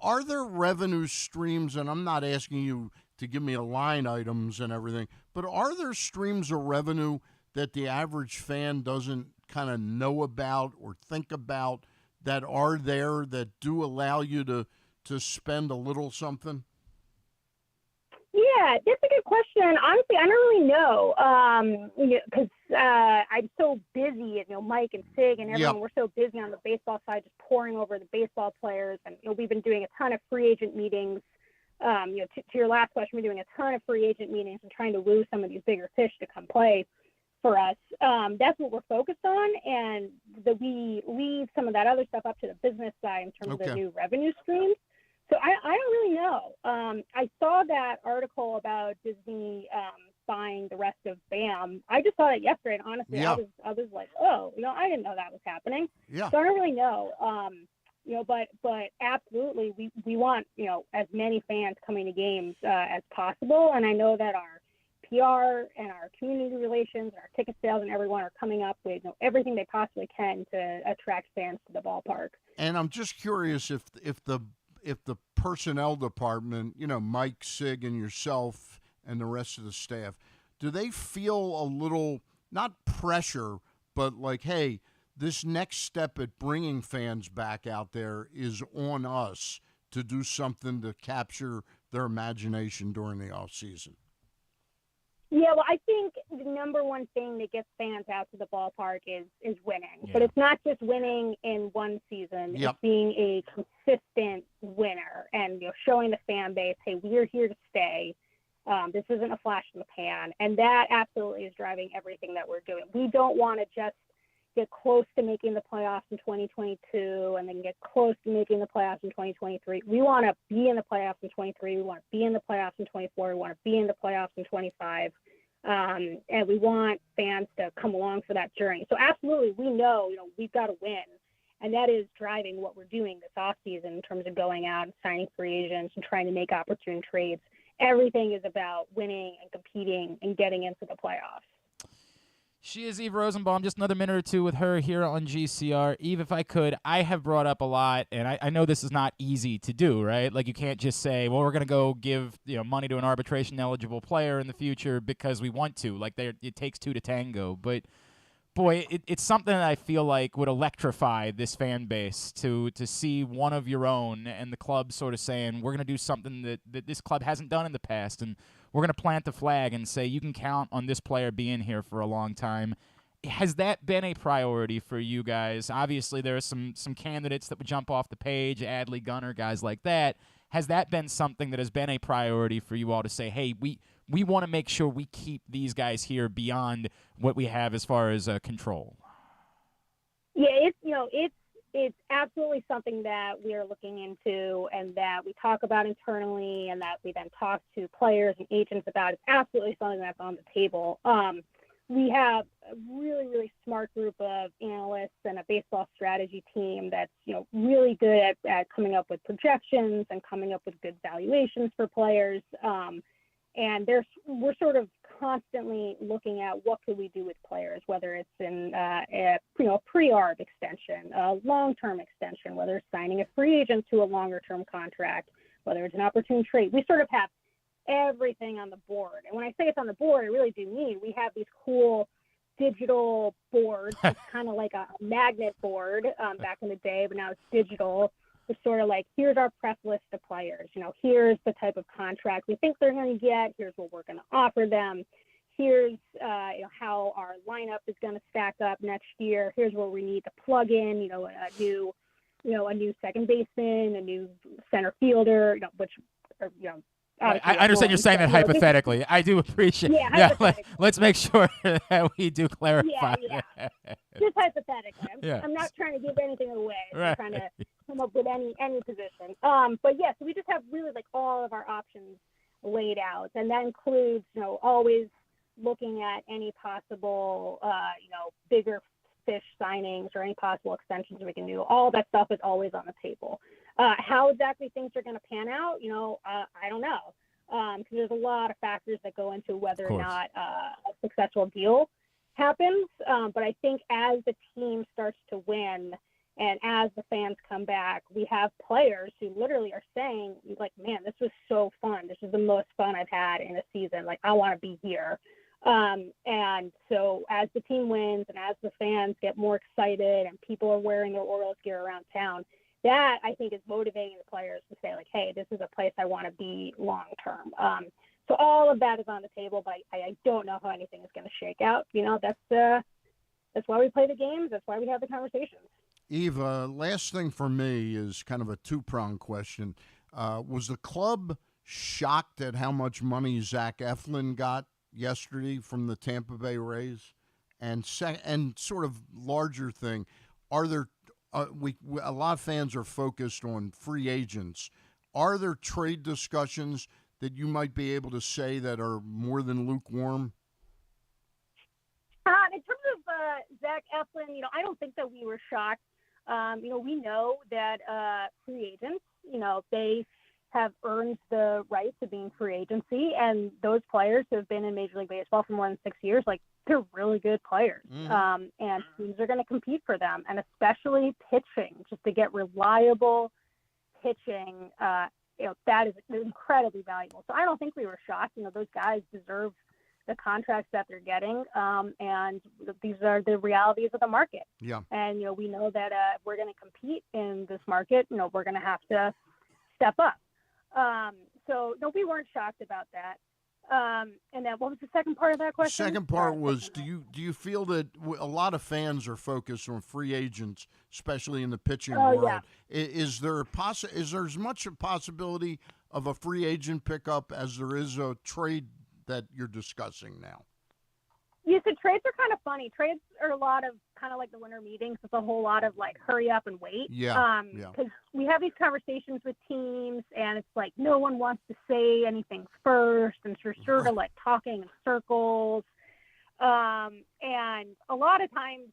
Speaker 2: Are there revenue streams, and I'm not asking you to give me a line items and everything, but are there streams of revenue that the average fan doesn't kind of know about or think about that are there that do allow you to spend a little something?
Speaker 5: Yeah, that's a good question. Honestly, I don't really know because I'm so busy. Mike and Sig and everyone, we're so busy on the baseball side, just pouring over the baseball players. And we've been doing a ton of free agent meetings. To your last question, we're doing a ton of free agent meetings and trying to woo some of these bigger fish to come play for us. That's what we're focused on, and we leave some of that other stuff up to the business side in terms of the new revenue streams. So I don't really know. I saw that article about Disney buying the rest of BAM. I just saw it yesterday, and honestly, I was like, oh, I didn't know that was happening. Yeah. So I don't really know. But absolutely, we want as many fans coming to games as possible, and I know that our PR and our community relations and our ticket sales and everyone are coming up with everything they possibly can to attract fans to the ballpark.
Speaker 2: And I'm just curious if the personnel department, Mike, Sig, and yourself and the rest of the staff, do they feel a little, not pressure, but like, hey, this next step at bringing fans back out there is on us to do something to capture their imagination during the off season?
Speaker 5: Yeah, well, I think the number one thing that gets fans out to the ballpark is winning. Yeah. But it's not just winning in one season. Yep. It's being a consistent winner and showing the fan base, hey, we're here to stay. This isn't a flash in the pan. And that absolutely is driving everything that we're doing. We don't want to just get close to making the playoffs in 2022 and then get close to making the playoffs in 2023. We want to be in the playoffs in 23. We want to be in the playoffs in 24. We want to be in the playoffs in 25. And we want fans to come along for that journey. So absolutely, we know, we've got to win. And that is driving what we're doing this offseason in terms of going out and signing free agents and trying to make opportune trades. Everything is about winning and competing and getting into the playoffs.
Speaker 1: She is Eve Rosenbaum. Just another minute or two with her here on GCR. Eve, if I could, I have brought up a lot, and I know this is not easy to do, right? Like, you can't just say, well, we're going to go give money to an arbitration-eligible player in the future because we want to. Like, it takes two to tango. But, boy, it's something that I feel like would electrify this fan base to see one of your own and the club sort of saying, we're going to do something that this club hasn't done in the past, and we're going to plant the flag and say you can count on this player being here for a long time. Has that been a priority for you guys? Obviously, there are some candidates that would jump off the page, Adley, Gunner, guys like that. Has that been something that has been a priority for you all to say, hey, we want to make sure we keep these guys here beyond what we have as far as control?
Speaker 5: Yeah, it's absolutely something that we are looking into and that we talk about internally and that we then talk to players and agents about. It's absolutely something that's on the table. We have a really, really smart group of analysts and a baseball strategy team that's, really good at coming up with projections and coming up with good valuations for players. And we're sort of constantly looking at what could we do with players, whether it's in a pre-arb extension, a long-term extension, whether it's signing a free agent to a longer-term contract, whether it's an opportune trade. We sort of have everything on the board. And when I say it's on the board, I really do mean we have these cool digital boards. It's kind of like a magnet board back in the day, but now it's digital. It's sort of like, here's our press list of players. Here's the type of contract we think they're going to get. Here's what we're going to offer them. Here's how our lineup is going to stack up next year. Here's where we need to plug in, a new second baseman, a new center fielder,
Speaker 1: I understand you're saying that hypothetically. I do appreciate.
Speaker 5: Yeah,
Speaker 1: let's make sure that we do clarify.
Speaker 5: Yeah. Just hypothetically. I'm not trying to give anything away. I'm trying to come up with any position. But yeah, so we just have really like all of our options laid out, and that includes always looking at any possible bigger fish signings or any possible extensions we can do. All that stuff is always on the table. How exactly things are going to pan out, I don't know, because there's a lot of factors that go into whether or not a successful deal happens. But I think as the team starts to win and as the fans come back, we have players who literally are saying, like, man, this was so fun. This is the most fun I've had in a season. Like, I want to be here. And so as the team wins and as the fans get more excited and people are wearing their Orioles gear around town, that I think is motivating the players to say, like, hey, this is a place I want to be long term. So all of that is on the table, but I don't know how anything is going to shake out. That's why we play the games. That's why we have the conversations.
Speaker 2: Eva, last thing for me is kind of a two-pronged question. Was the club shocked at how much money Zach Eflin got yesterday from the Tampa Bay Rays? And sort of larger thing, are there a lot of fans are focused on free agents. Are there trade discussions that you might be able to say that are more than lukewarm?
Speaker 5: In terms of Zach Eflin, I don't think that we were shocked. We know that free agents, they have earned the right to being free agency, and those players who have been in Major League Baseball for more than 6 years, like, they're really good players. And teams are going to compete for them, and especially pitching, just to get reliable pitching, that is incredibly valuable. So I don't think we were shocked. Those guys deserve the contracts that they're getting, and these are the realities of the market.
Speaker 2: Yeah.
Speaker 5: And, we know that if we're going to compete in this market, we're going to have to step up. So no, we weren't shocked about that. And then what was the second part of that question?
Speaker 2: Second part was, do you feel that a lot of fans are focused on free agents, especially in the pitching world?
Speaker 5: Yeah.
Speaker 2: Is there as much a possibility of a free agent pickup as there is a trade that you're discussing now?
Speaker 5: Yeah, so trades are kind of funny. Trades are a lot of kind of like the winter meetings. It's a whole lot of like hurry up and wait. Because we have these conversations with teams, and it's like no one wants to say anything first, and you're sort of like talking in circles. And a lot of times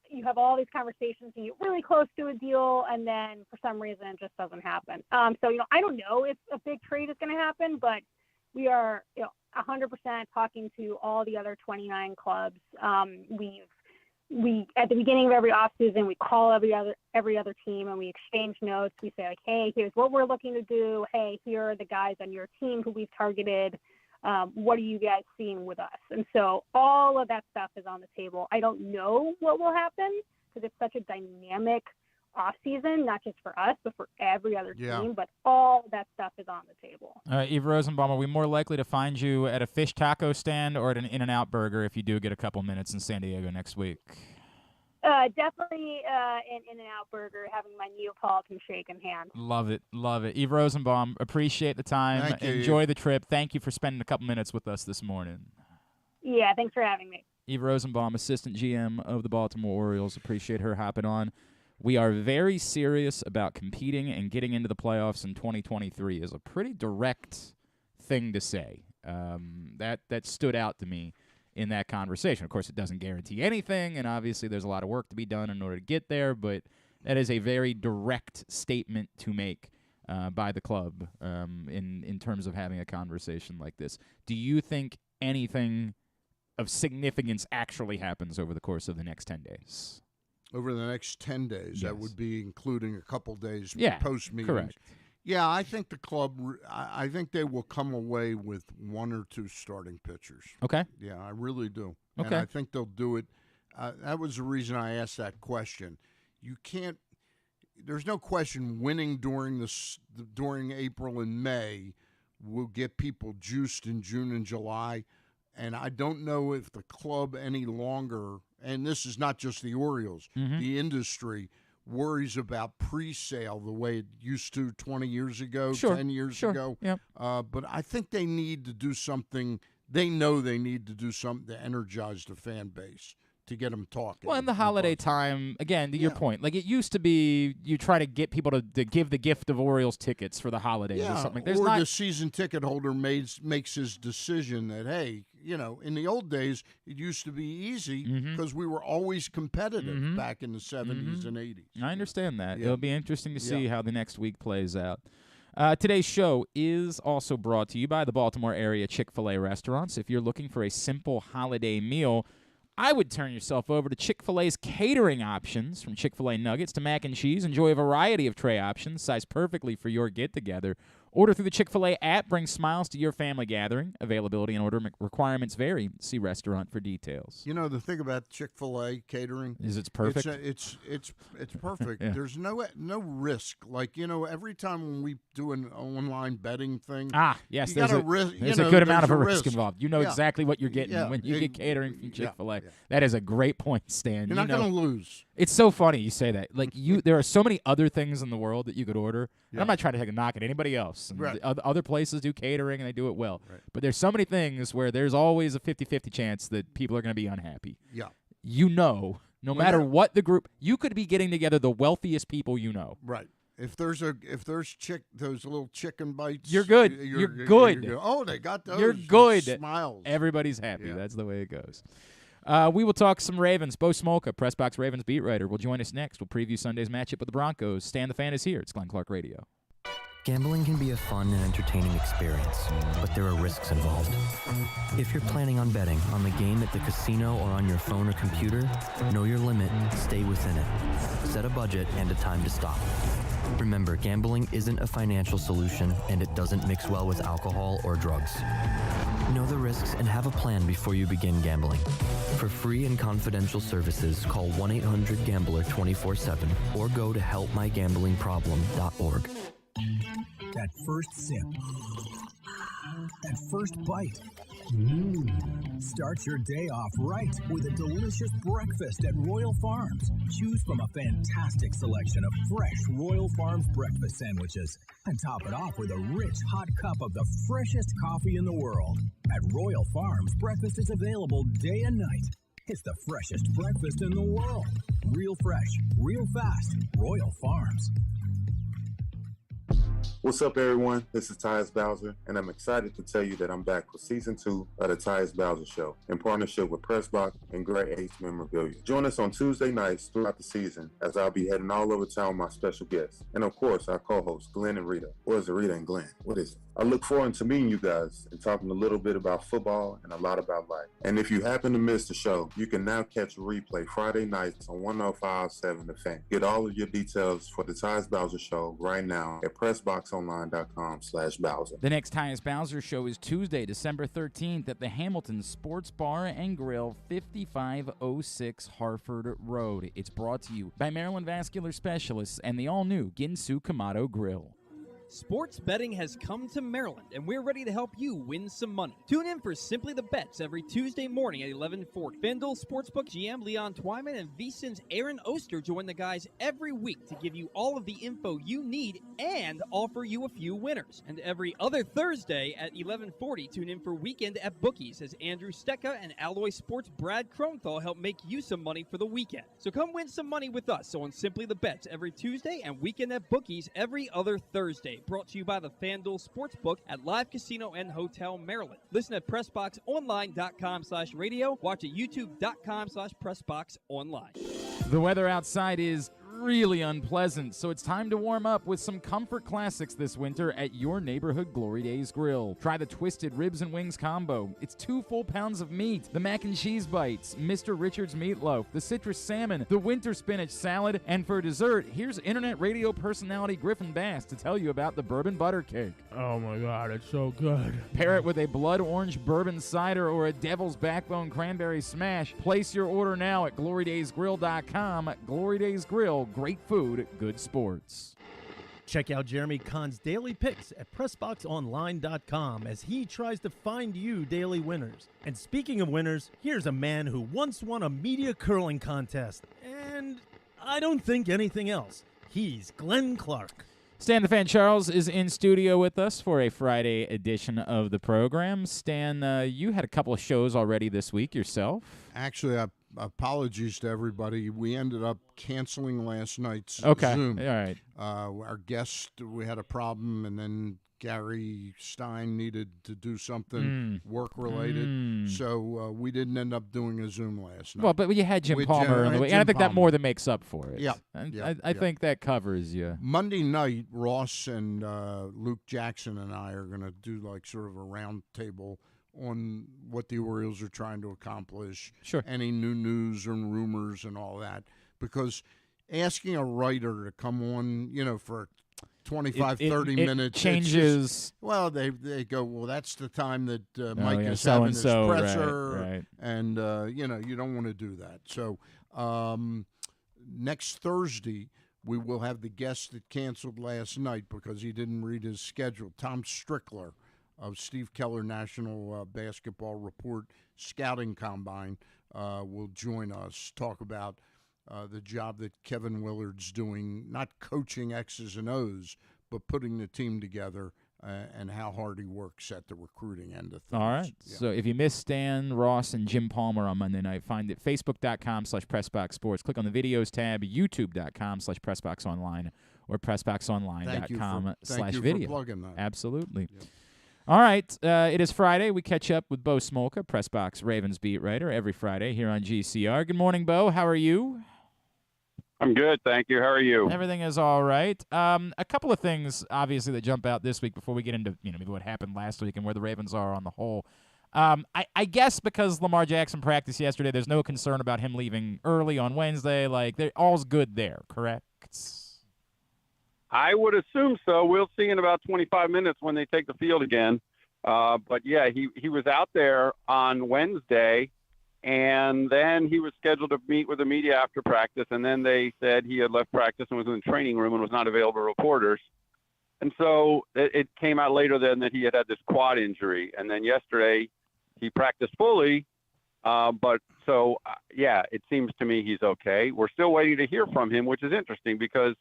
Speaker 5: you have all these conversations and you get really close to a deal, and then for some reason it just doesn't happen. So I don't know if a big trade is going to happen, but we are 100% talking to all the other 29 clubs. We at the beginning of every offseason, we call every other team and we exchange notes. We say, like, hey, here's what we're looking to do. Hey, here are the guys on your team who we've targeted. What are you guys seeing with us? And so all of that stuff is on the table. I don't know what will happen because it's such a dynamic offseason, not just for us, but for every other team. But all that stuff is on the table.
Speaker 1: Eve Rosenbaum, are we more likely to find you at a fish taco stand or at an In-N-Out burger if you do get a couple minutes in San Diego next week?
Speaker 5: Definitely an In-N-Out burger, having my Neapolitan shake in hand.
Speaker 1: Love it. Love it. Eve Rosenbaum, appreciate the time.
Speaker 2: Thank you.
Speaker 1: Enjoy the trip. Thank you for spending a couple minutes with us this morning.
Speaker 5: Yeah, thanks for having me.
Speaker 1: Eve Rosenbaum, Assistant GM of the Baltimore Orioles. Appreciate her hopping on. We are very serious about competing and getting into the playoffs in 2023 is a pretty direct thing to say. That stood out to me in that conversation. Of course, it doesn't guarantee anything, and obviously there's a lot of work to be done in order to get there, but that is a very direct statement to make by the club in terms of having a conversation like this. Do you think anything of significance actually happens over the course of the next 10 days?
Speaker 2: Over the next 10 days,
Speaker 1: Yes.
Speaker 2: that would be including a couple days post-meeting.
Speaker 1: Correct.
Speaker 2: Yeah, I think the club. I think they will come away with 1 or 2 starting pitchers.
Speaker 1: Okay.
Speaker 2: Yeah, I really do.
Speaker 1: Okay.
Speaker 2: And I think they'll do it. That was the reason I asked that question. You can't. There's no question winning during April and May will get people juiced in June and July. And I don't know if the club any longer, and this is not just the Orioles, the industry worries about pre-sale the way it used to 20 years ago, 10 years ago.
Speaker 1: Yep.
Speaker 2: But I think they need to do something. They know they need to do something to energize the fan base, to get them talking.
Speaker 1: Well, in the holiday time, again, to your point, like it used to be, you try to get people to give the gift of Orioles tickets for the holidays or something.
Speaker 2: The season ticket holder makes his decision that, hey, in the old days, it used to be easy because we were always competitive back in the 70s and 80s.
Speaker 1: I understand that. It'll be interesting to see how the next week plays out. Today's show is also brought to you by the Baltimore area Chick-fil-A restaurants. If you're looking for a simple holiday meal, I would turn yourself over to Chick-fil-A's catering options, from Chick-fil-A nuggets to mac and cheese. Enjoy a variety of tray options sized perfectly for your get-together. Order through the Chick-fil-A app. Bring smiles to your family gathering. Availability and order requirements vary. See restaurant for details.
Speaker 2: The thing about Chick-fil-A catering
Speaker 1: is it's perfect.
Speaker 2: It's perfect.
Speaker 1: Yeah.
Speaker 2: There's no risk. Like every time when we do an online betting thing,
Speaker 1: yes,
Speaker 2: there's a risk.
Speaker 1: There's a good amount of a risk involved. You know exactly what you're getting
Speaker 2: Yeah.
Speaker 1: when you get catering from Chick-fil-A.
Speaker 2: Yeah.
Speaker 1: That is a great point, Stan.
Speaker 2: You're not going to lose.
Speaker 1: It's so funny you say that. Like there are so many other things in the world that you could order. And I'm not trying to take a knock at anybody else.
Speaker 2: Right.
Speaker 1: Other places do catering and they do it well.
Speaker 2: Right.
Speaker 1: But there's so many things where there's always a 50-50 chance that people are going to be unhappy.
Speaker 2: Yeah.
Speaker 1: No matter what the group, you could be getting together the wealthiest people you know.
Speaker 2: Right. If there's those little chicken bites,
Speaker 1: you're good. You're good.
Speaker 2: Oh, they got those.
Speaker 1: You're good.
Speaker 2: Smiles.
Speaker 1: Everybody's happy. Yeah. That's the way it goes. We will talk some Ravens. Bo Smolka, PressBox Ravens beat writer, will join us next. We'll preview Sunday's matchup with the Broncos. Stan the Fan is here. It's Glenn Clark Radio.
Speaker 6: Gambling can be a fun and entertaining experience, but there are risks involved. If you're planning on betting on the game at the casino or on your phone or computer, know your limit, stay within it. Set a budget and a time to stop. Remember, gambling isn't a financial solution, and it doesn't mix well with alcohol or drugs. Know the risks and have a plan before you begin gambling. For free and confidential services, call 1-800-GAMBLER 24/7 or go to helpmygamblingproblem.org.
Speaker 7: That first sip. That first bite. Start your day off right with a delicious breakfast at Royal Farms. Choose from a fantastic selection of fresh Royal Farms breakfast sandwiches and top it off with a rich hot cup of the freshest coffee in the world. At Royal Farms, breakfast is available day and night. It's the freshest breakfast in the world. Real fresh, real fast. Royal Farms.
Speaker 8: What's up, everyone? This is Tyus Bowser, and I'm excited to tell you that I'm back for Season 2 of the Tyus Bowser Show in partnership with PressBox and Great Ace Memorabilia. Join us on Tuesday nights throughout the season as I'll be heading all over town with my special guests, and of course, our co-hosts, Glenn and Rita. Or is it Rita and Glenn? What is it? I look forward to meeting you guys and talking a little bit about football and a lot about life. And if you happen to miss the show, you can now catch a replay Friday nights on 105.7 The Fan. Get all of your details for the Tyus Bowser Show right now at PressBoxOnline.com/Bowser.
Speaker 1: The next Tyus Bowser Show is Tuesday, December 13th at the Hamilton Sports Bar and Grill, 5506 Harford Road. It's brought to you by Maryland Vascular Specialists and the all-new Ginsu Kamado Grill.
Speaker 9: Sports betting has come to Maryland, and we're ready to help you win some money. Tune in for Simply the Bets every Tuesday morning at 11:40. FanDuel Sportsbook GM Leon Twyman and VSiN's Aaron Oster join the guys every week to give you all of the info you need and offer you a few winners. And every other Thursday at 11:40, tune in for Weekend at Bookies as Andrew Stecca and Alloy Sports' Brad Kronthal help make you some money for the weekend. So come win some money with us on Simply the Bets every Tuesday and Weekend at Bookies every other Thursday. Brought to you by the FanDuel Sportsbook at Live Casino and Hotel Maryland. Listen at PressBoxOnline.com/radio. Watch at YouTube.com/PressBoxOnline.
Speaker 1: The weather outside is really unpleasant, so it's time to warm up with some comfort classics this winter at your neighborhood Glory Days Grill. Try the Twisted Ribs and Wings combo. It's 2 full pounds of meat, the mac and cheese bites, Mr. Richards meatloaf, the citrus salmon, the winter spinach salad, and for dessert, here's internet radio personality Griffin to tell you about the bourbon butter cake.
Speaker 3: Oh my God, it's so good.
Speaker 1: Pair it with a blood orange bourbon cider or a devil's backbone cranberry smash. Place your order now at glorydaysgrill.com. Glory Days Grill, great food, good sports.
Speaker 10: Check out Jeremy Kahn's daily picks at PressBoxOnline.com as he tries to find you daily winners. And speaking of winners, here's a man who once won a media curling contest, and I don't think anything else. He's Glenn Clark.
Speaker 1: Stan the Fan Charles is in studio with us for a Friday edition of the program. Stan, you had a couple of shows already this week yourself.
Speaker 2: Actually, apologies to everybody. We ended up canceling last night's Zoom.
Speaker 1: All right.
Speaker 2: Our guest, we had a problem, and then Gary Stein needed to do something work-related, so we didn't end up doing a Zoom last night.
Speaker 1: Well, but you had Jim Palmer in the week, and I think that more than makes up for it.
Speaker 2: Yeah.
Speaker 1: I think that covers you.
Speaker 2: Monday night, Ross and Luke Jackson and I are going to do like sort of a round table on what the Orioles are trying to accomplish, any new news and rumors and all that, because asking a writer to come on, for 25, 30 minutes.
Speaker 1: It changes.
Speaker 2: They go, well, that's the time that Micah's having his presser.
Speaker 1: Right.
Speaker 2: And, you don't want to do that. So next Thursday, we will have the guest that canceled last night because he didn't read his schedule, Tom Strickler of Steve Keller National Basketball Report Scouting Combine will join us, talk about the job that Kevin Willard's doing, not coaching X's and O's, but putting the team together and how hard he works at the recruiting end of things.
Speaker 1: All right. Yeah. So if you missed Stan, Ross, and Jim Palmer on Monday night, find it facebook.com/PressBoxSports. Click on the videos tab, youtube.com/PressBoxOnline, or PressBoxOnline.com/video.
Speaker 2: Thank you for plugging that.
Speaker 1: Absolutely.
Speaker 2: Yep.
Speaker 1: All right, it is Friday. We catch up with Bo Smolka, PressBox Ravens beat writer, every Friday here on GCR. Good morning, Bo. How are you?
Speaker 11: I'm good, thank you. How are you?
Speaker 1: Everything is all right. A couple of things, obviously, that jump out this week before we get into maybe what happened last week and where the Ravens are on the whole. I guess because Lamar Jackson practiced yesterday, there's no concern about him leaving early on Wednesday. Like, all's good there, correct?
Speaker 11: I would assume so. We'll see in about 25 minutes when they take the field again. But, yeah, he was out there on Wednesday, and then he was scheduled to meet with the media after practice, and then they said he had left practice and was in the training room and was not available to reporters. And so it came out later then that he had this quad injury. And then yesterday he practiced fully. It seems to me he's okay. We're still waiting to hear from him, which is interesting because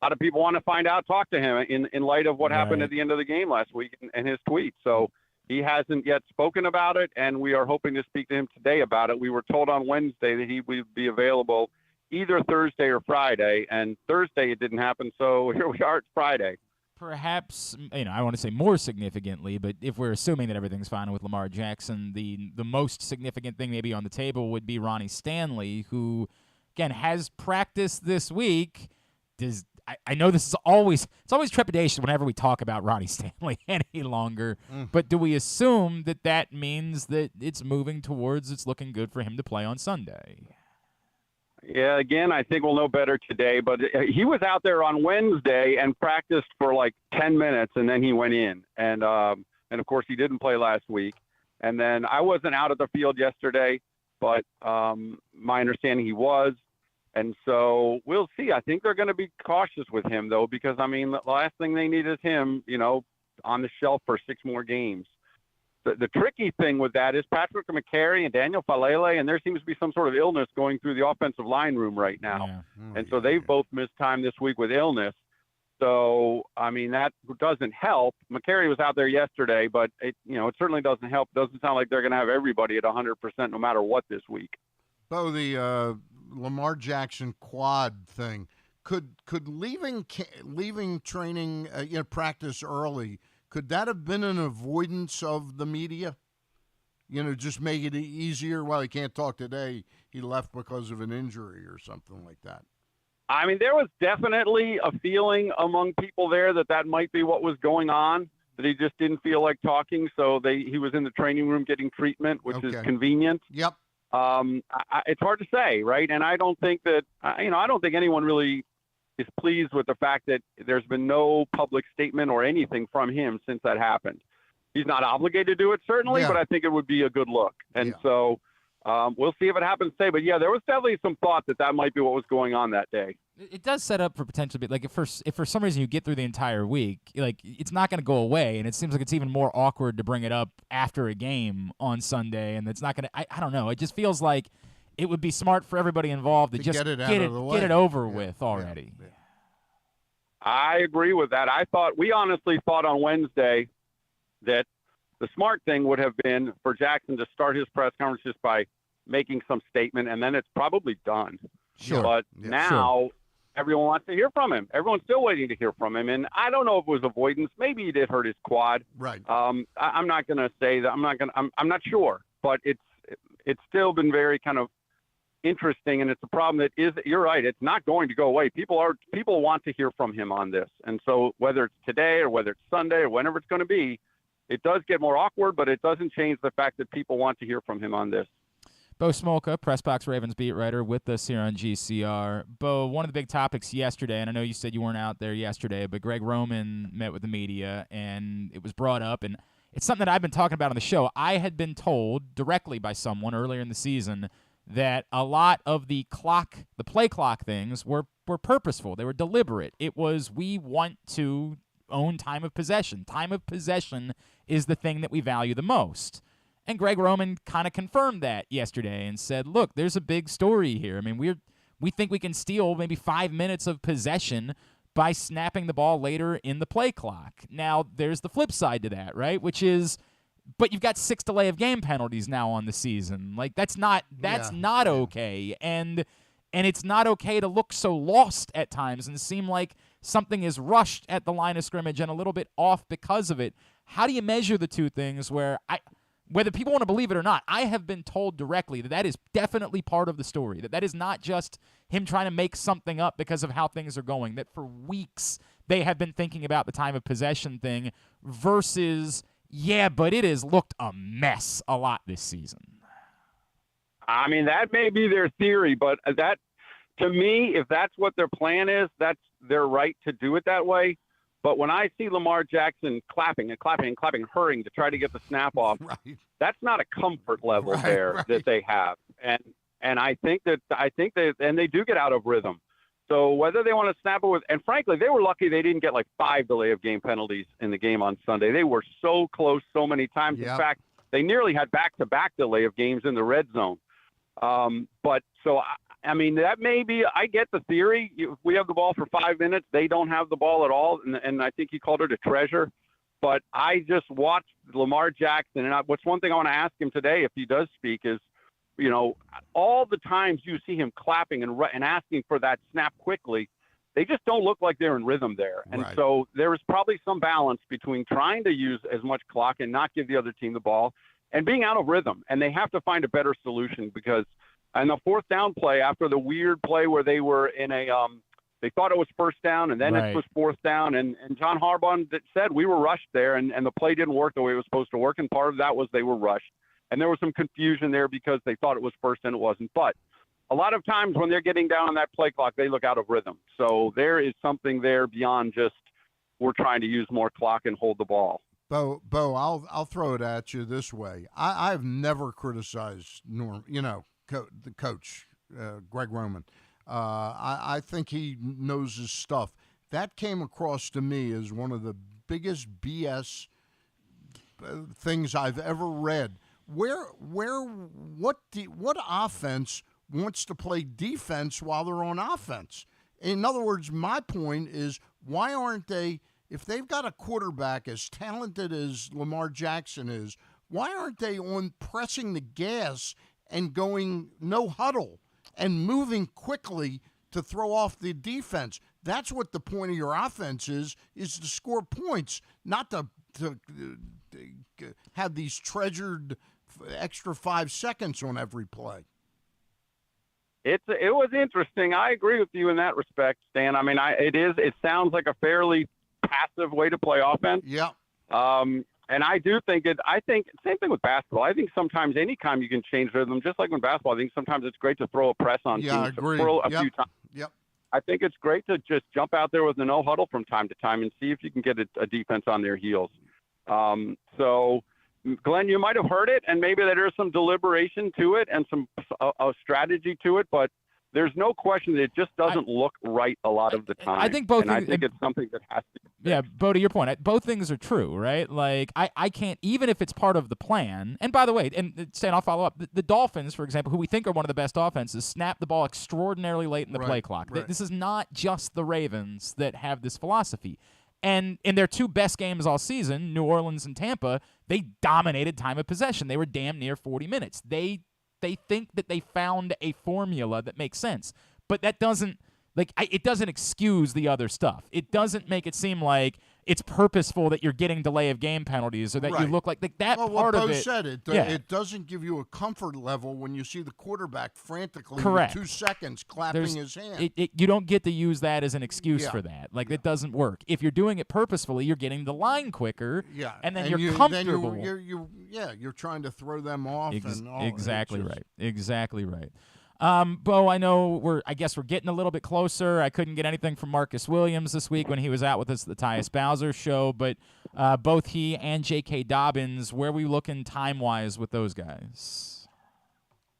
Speaker 11: a lot of people want to find out, talk to him in light of what happened at the end of the game last week and his tweet. So he hasn't yet spoken about it, and we are hoping to speak to him today about it. We were told on Wednesday that he would be available either Thursday or Friday, and Thursday it didn't happen, so here we are, it's Friday.
Speaker 1: Perhaps, I want to say more significantly, but if we're assuming that everything's fine with Lamar Jackson, the most significant thing maybe on the table would be Ronnie Stanley, who, again, has practiced this week. I know this is always trepidation whenever we talk about Ronnie Stanley any longer, but do we assume that means that it's moving towards it's looking good for him to play on Sunday?
Speaker 11: Yeah, again, I think we'll know better today, but he was out there on Wednesday and practiced for like 10 minutes, and then he went in. And of course, he didn't play last week. And then I wasn't out at the field yesterday, but my understanding he was. And so we'll see. I think they're going to be cautious with him, though, because, the last thing they need is him, on the shelf for 6 more games. The tricky thing with that is Patrick McCary and Daniel Falele, and there seems to be some sort of illness going through the offensive line room right now. Yeah. And so they've both missed time this week with illness. So, that doesn't help. McCary was out there yesterday, but it certainly doesn't help. It doesn't sound like they're going to have everybody at 100% no matter what this week.
Speaker 2: So the Lamar Jackson quad thing, could leaving training, practice early, could that have been an avoidance of the media? Just make it easier. Well, he can't talk today. He left because of an injury or something like that.
Speaker 11: I mean, there was definitely a feeling among people there that might be what was going on, that he just didn't feel like talking. So he was in the training room getting treatment, which is convenient.
Speaker 2: Yep.
Speaker 11: It's hard to say, right? And I don't think that, I don't think anyone really is pleased with the fact that there's been no public statement or anything from him since that happened. He's not obligated to do it, certainly, but I think it would be a good look. And so we'll see if it happens today. But, yeah, there was definitely some thought that might be what was going on that day.
Speaker 1: It does set up for potentially, like, if for some reason you get through the entire week, like, it's not going to go away, and it seems like it's even more awkward to bring it up after a game on Sunday, and it's not going to – I don't know. It just feels like it would be smart for everybody involved to just get it over with already.
Speaker 2: Yeah.
Speaker 11: I agree with that. We honestly thought on Wednesday that the smart thing would have been for Jackson to start his press conference just by making some statement, and then it's probably done.
Speaker 2: Sure.
Speaker 11: But now everyone wants to hear from him. Everyone's still waiting to hear from him, and I don't know if it was avoidance. Maybe he did hurt his quad.
Speaker 2: Right.
Speaker 11: I'm not going to say that. I'm not sure, but it's still been very kind of interesting, and it's a problem that is. You're right. It's not going to go away. People want to hear from him on this, and so whether it's today or whether it's Sunday or whenever it's going to be, it does get more awkward, but it doesn't change the fact that people want to hear from him on this.
Speaker 1: Bo Smolka, PressBox Ravens beat writer with us here on GCR. Bo, one of the big topics yesterday, and I know you said you weren't out there yesterday, but Greg Roman met with the media, and it was brought up, and it's something that I've been talking about on the show. I had been told directly by someone earlier in the season that a lot of the play clock things were purposeful. They were deliberate. It was, we want to own time of possession. Time of possession is the thing that we value the most. And Greg Roman kind of confirmed that yesterday and said, look, there's a big story here. I mean, we think we can steal maybe 5 minutes of possession by snapping the ball later in the play clock. Now, there's the flip side to that, right? Which is, but you've got 6 delay of game penalties now on the season. Like, that's not okay. And it's not okay to look so lost at times and seem like something is rushed at the line of scrimmage and a little bit off because of it. How do you measure the two things where whether people want to believe it or not, I have been told directly that is definitely part of the story, that is not just him trying to make something up because of how things are going, that for weeks they have been thinking about the time of possession thing versus, but it has looked a mess a lot this season.
Speaker 11: I mean, that may be their theory, but that, to me, if that's what their plan is, that's their right to do it that way. But when I see Lamar Jackson clapping and clapping and clapping, hurrying to try to get the snap off, that's not a comfort level that they have. And I think they do get out of rhythm. So whether they want to snap it with, and frankly, they were lucky they didn't get like 5 delay of game penalties in the game on Sunday. They were so close so many times. In fact, they nearly had back-to-back delay of games in the red zone. I mean, that may be, I get the theory. If we have the ball for 5 minutes, they don't have the ball at all. And I think he called it a treasure. But I just watched Lamar Jackson. And what's one thing I want to ask him today, if he does speak, is, all the times you see him clapping and asking for that snap quickly, they just don't look like they're in rhythm there. And so there is probably some balance between trying to use as much clock and not give the other team the ball and being out of rhythm. And they have to find a better solution because and the fourth down play after the weird play where they were in they thought it was first down and then it was fourth down. And John Harbaugh said we were rushed there and the play didn't work the way it was supposed to work. And part of that was they were rushed. And there was some confusion there because they thought it was first and it wasn't. But a lot of times when they're getting down on that play clock, they look out of rhythm. So there is something there beyond just we're trying to use more clock and hold the ball.
Speaker 2: Bo, I'll throw it at you this way. I've never criticized the coach, Greg Roman. I think he knows his stuff. That came across to me as one of the biggest BS things I've ever read. What offense wants to play defense while they're on offense? In other words, my point is, why aren't they, if they've got a quarterback as talented as Lamar Jackson is, why aren't they on pressing the gas and going no huddle and moving quickly to throw off the defense? That's what the point of your offense is to score points, not to have these treasured extra 5 seconds on every play.
Speaker 11: it was interesting. I agree with you in that respect, Stan. I mean, it sounds like a fairly passive way to play offense.
Speaker 2: Yeah.
Speaker 11: And I do think same thing with basketball. I think sometimes anytime you can change rhythm, just like in basketball, I think sometimes it's great to throw a press on teams.
Speaker 2: I agree.
Speaker 11: A few times.
Speaker 2: Yep.
Speaker 11: I think it's great to just jump out there with a no huddle from time to time and see if you can get a defense on their heels. So, Glenn, you might have heard it, and maybe there's some deliberation to it and some a strategy to it, but there's no question that it just doesn't look right a lot of the time.
Speaker 1: I think both.
Speaker 11: And I think it's something that has to be fixed.
Speaker 1: Yeah, Bo, to your point, both things are true, right? Like, I can't, even if it's part of the plan, and by the way, and Stan, I'll follow up, the Dolphins, for example, who we think are one of the best offenses, snap the ball extraordinarily late in the play clock.
Speaker 2: Right.
Speaker 1: This is not just the Ravens that have this philosophy. And in their two best games all season, New Orleans and Tampa, they dominated time of possession. They were damn near 40 minutes. They think that they found a formula that makes sense, but that doesn't it doesn't excuse the other stuff. It doesn't make it seem like it's purposeful that you're getting delay of game penalties or that you look like that
Speaker 2: well,
Speaker 1: part
Speaker 2: what
Speaker 1: of
Speaker 2: Bo
Speaker 1: it.
Speaker 2: said, it doesn't give you a comfort level when you see the quarterback frantically with 2 seconds clapping his hand.
Speaker 1: You don't get to use that as an excuse for that. Like, that doesn't work. If you're doing it purposefully, you're getting the line quicker, and then you're comfortable.
Speaker 2: You're trying to throw them off.
Speaker 1: Exactly right. Bo, I know I guess we're getting a little bit closer. I couldn't get anything from Marcus Williams this week when he was out with us at the Tyus Bowser show, but both he and J.K. Dobbins, where are we looking time-wise with those guys?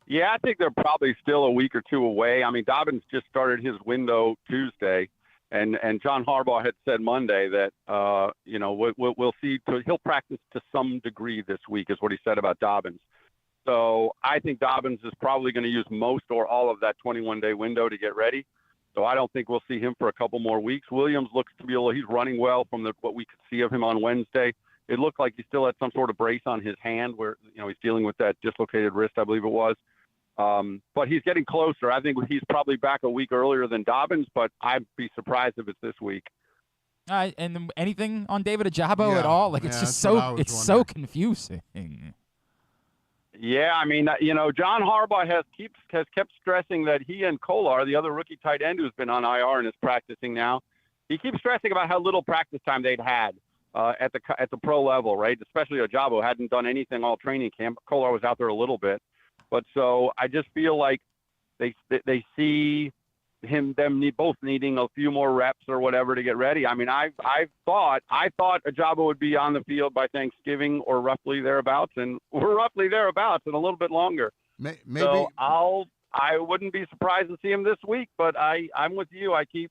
Speaker 11: Yeah, I think they're probably still a week or two away. I mean, Dobbins just started his window Tuesday, and John Harbaugh had said Monday that, we'll see. He'll practice to some degree this week is what he said about Dobbins. So I think Dobbins is probably going to use most or all of that 21-day window to get ready. So I don't think we'll see him for a couple more weeks. Williams looks to be he's running well from what we could see of him on Wednesday. It looked like he still had some sort of brace on his hand where, he's dealing with that dislocated wrist, I believe it was. But he's getting closer. I think he's probably back a week earlier than Dobbins, but I'd be surprised if it's this week.
Speaker 1: And anything on David Ojabo at all? Like, it's just so confusing.
Speaker 11: Yeah, I mean, John Harbaugh has kept stressing that he and Kolar, the other rookie tight end who's been on IR and is practicing now, he keeps stressing about how little practice time they'd had at the pro level, right? Especially Ojabo hadn't done anything all training camp. Kolar was out there a little bit, but so I just feel like they see them both needing a few more reps or whatever to get ready. I mean, I thought Ojabo would be on the field by Thanksgiving or roughly thereabouts, and we're roughly thereabouts and a little bit longer.
Speaker 2: Maybe.
Speaker 11: So I wouldn't be surprised to see him this week, but I'm with you. I keep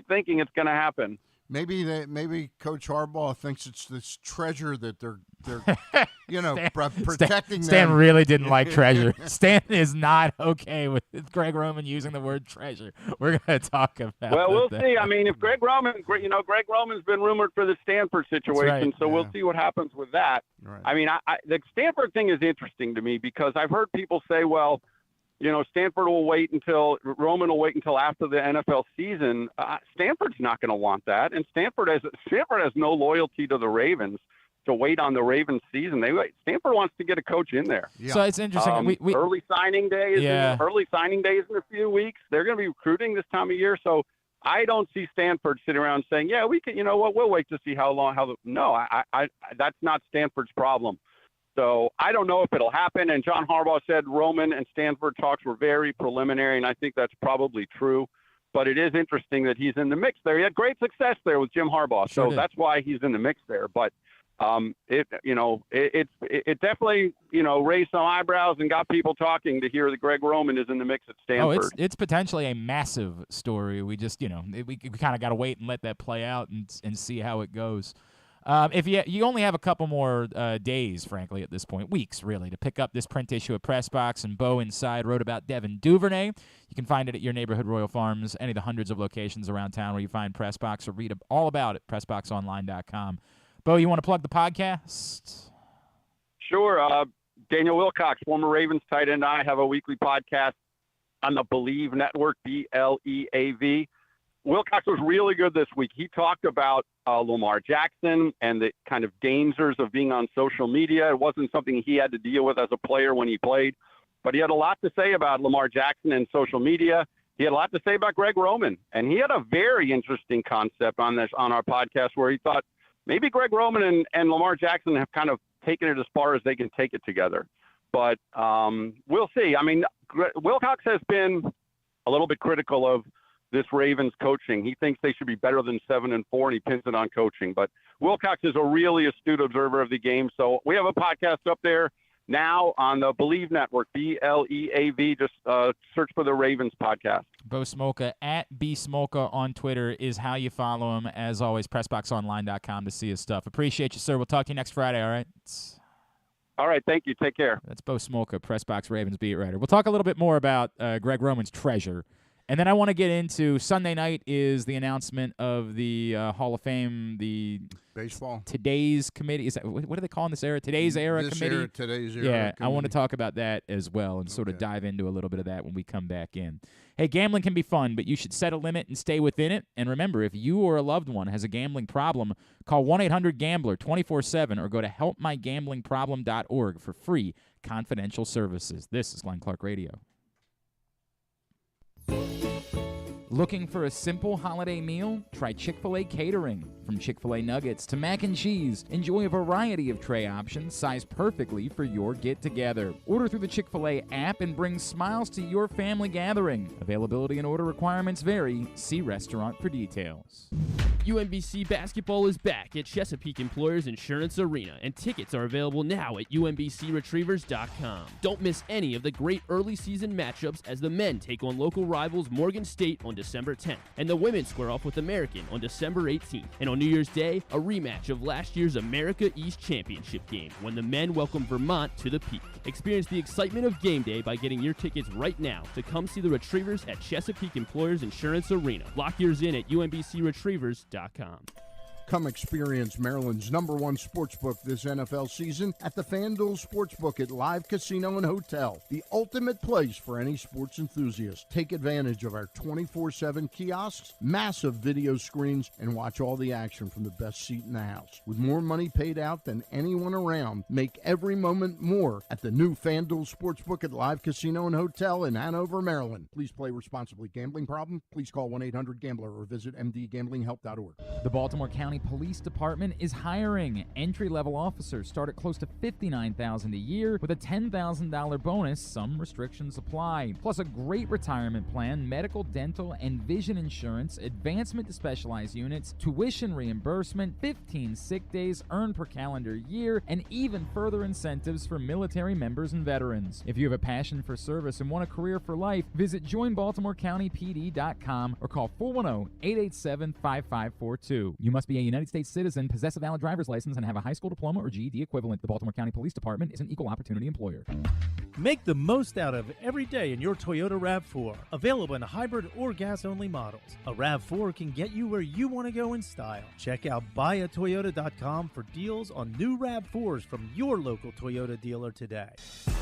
Speaker 11: thinking it's going to happen.
Speaker 2: Maybe Coach Harbaugh thinks it's this treasure that they're protecting them.
Speaker 1: Stan really didn't like treasure. Stan is not okay with Greg Roman using the word treasure. We're going to talk about.
Speaker 11: Well, we'll see. I mean, if Greg Roman's been rumored for the Stanford situation, so we'll see what happens with that.
Speaker 2: Right.
Speaker 11: I mean, the Stanford thing is interesting to me because I've heard people say, well, Stanford will wait until Roman will wait until after the NFL season. Stanford's not going to want that, and Stanford has no loyalty to the Ravens to wait on the Ravens season. Stanford wants to get a coach in there.
Speaker 1: Yeah. So it's interesting.
Speaker 11: Early signing day is in a few weeks. They're going to be recruiting this time of year, so I don't see Stanford sitting around saying, "Yeah, we can." You know what? We'll wait to see how long. No, that's not Stanford's problem. So I don't know if it'll happen. And John Harbaugh said Roman and Stanford talks were very preliminary, and I think that's probably true. But it is interesting that he's in the mix there. He had great success there with Jim Harbaugh, so that's why he's in the mix there. But it definitely raised some eyebrows and got people talking to hear that Greg Roman is in the mix at Stanford.
Speaker 1: It's potentially a massive story. We just we kind of got to wait and let that play out and see how it goes. If you only have a couple more days, frankly, at this point, weeks really, to pick up this print issue of PressBox, and Bo inside wrote about Devin Duvernay. You can find it at your neighborhood Royal Farms, any of the hundreds of locations around town where you find PressBox, or read all about it, PressBoxOnline.com. Bo, you want to plug the podcast?
Speaker 11: Sure. Daniel Wilcox, former Ravens tight end, and I have a weekly podcast on the Believe Network, BLEAV. Wilcox was really good this week. He talked about Lamar Jackson and the kind of dangers of being on social media. It wasn't something he had to deal with as a player when he played. but he had a lot to say about Lamar Jackson and social media. He had a lot to say about Greg Roman, and he had a very interesting concept on our podcast where he thought maybe Greg Roman and Lamar Jackson have kind of taken it as far as they can take it together. But we'll see. I mean, Wilcox has been a little bit critical of this Ravens coaching. He thinks they should be better than 7-4, and he pins it on coaching. But Wilcox is a really astute observer of the game. So we have a podcast up there now on the Believe Network, BLEAV. Just search for the Ravens podcast.
Speaker 1: Bo Smolka at @BSmolka on Twitter is how you follow him. As always, PressBoxOnline.com to see his stuff. Appreciate you, sir. We'll talk to you next Friday, all right?
Speaker 11: All right, thank you. Take care.
Speaker 1: That's Bo Smolka, PressBox Ravens beat writer. We'll talk a little bit more about Greg Roman's treasure. And then I want to get into Sunday night is the announcement of the Hall of Fame, the
Speaker 2: baseball
Speaker 1: Today's Committee. Is that what are they calling this era? Today's Era Committee.
Speaker 2: Today's Era.
Speaker 1: Yeah,
Speaker 2: committee.
Speaker 1: I want to talk about that as well and sort of dive into a little bit of that when we come back in. Hey, gambling can be fun, but you should set a limit and stay within it. And remember, if you or a loved one has a gambling problem, call 1-800-GAMBLER 24/7 or go to helpmygamblingproblem.org for free confidential services. This is Glenn Clark Radio. Looking for a simple holiday meal? Try Chick-fil-A catering. From Chick-fil-A nuggets to mac and cheese, enjoy a variety of tray options sized perfectly for your get-together. Order through the Chick-fil-A app and bring smiles to your family gathering. Availability and order requirements vary. See restaurant for details.
Speaker 12: UMBC basketball is back at Chesapeake Employers Insurance Arena, and tickets are available now at umbcretrievers.com. Don't miss any of the great early season matchups as the men take on local rivals Morgan State on December 10th, and the women square off with American on December 18th. And on New Year's Day, a rematch of last year's America East Championship game when the men welcome Vermont to the Peak. Experience the excitement of game day by getting your tickets right now to come see the Retrievers at Chesapeake Employers Insurance Arena. Lock yours in at umbcretrievers.com.
Speaker 2: Come experience Maryland's #1 sportsbook this NFL season at the FanDuel Sportsbook at Live Casino and Hotel, the ultimate place for any sports enthusiast. Take advantage of our 24/7 kiosks, massive video screens, and watch all the action from the best seat in the house. With more money paid out than anyone around, make every moment more at the new FanDuel Sportsbook at Live Casino and Hotel in Hanover, Maryland. Please play responsibly. Gambling problem? Please call 1-800-GAMBLER or visit mdgamblinghelp.org.
Speaker 1: The Baltimore County Police Department is hiring. Entry-level officers start at close to $59,000 a year with a $10,000 bonus. Some restrictions apply. Plus a great retirement plan, medical, dental, and vision insurance, advancement to specialized units, tuition reimbursement, 15 sick days earned per calendar year, and even further incentives for military members and veterans. If you have a passion for service and want a career for life, visit joinbaltimorecountypd.com or call 410-887-5542. You must be a United States citizen, possess a valid driver's license, and have a high school diploma or GED equivalent. The Baltimore County Police Department is an equal opportunity employer.
Speaker 10: Make the most out of every day in your Toyota RAV4. Available in hybrid or gas-only models. A RAV4 can get you where you want to go in style. Check out buyatoyota.com for deals on new RAV4s from your local Toyota dealer today.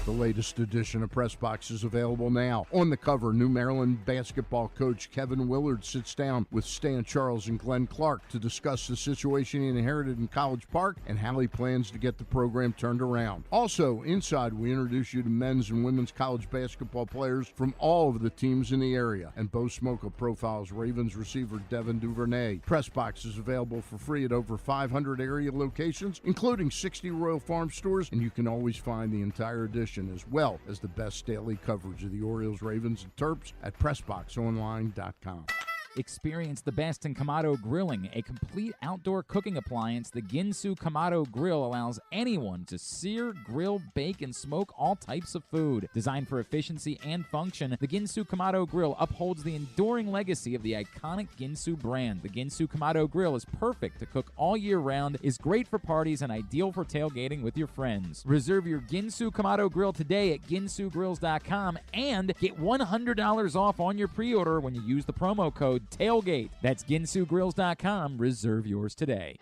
Speaker 2: The latest edition of PressBox is available now. On the cover, New Maryland basketball coach Kevin Willard sits down with Stan Charles and Glenn Clark to discuss the situation he inherited in College Park and how he plans to get the program turned around. Also, inside, we introduce you to men's and women's college basketball players from all of the teams in the area. And Bo Smolka profiles Ravens receiver Devin Duvernay. PressBox is available for free at over 500 area locations, including 60 Royal Farm stores, and you can always find the entire edition as well as the best daily coverage of the Orioles, Ravens, and Terps at PressBoxOnline.com.
Speaker 1: Experience the best in Kamado Grilling, a complete outdoor cooking appliance. The Ginsu Kamado Grill allows anyone to sear, grill, bake, and smoke all types of food. Designed for efficiency and function, the Ginsu Kamado Grill upholds the enduring legacy of the iconic Ginsu brand. The Ginsu Kamado Grill is perfect to cook all year round, is great for parties, and ideal for tailgating with your friends. Reserve your Ginsu Kamado Grill today at ginsugrills.com and get $100 off on your pre-order when you use the promo code TAILGATE. That's ginsugrills.com. Reserve yours today.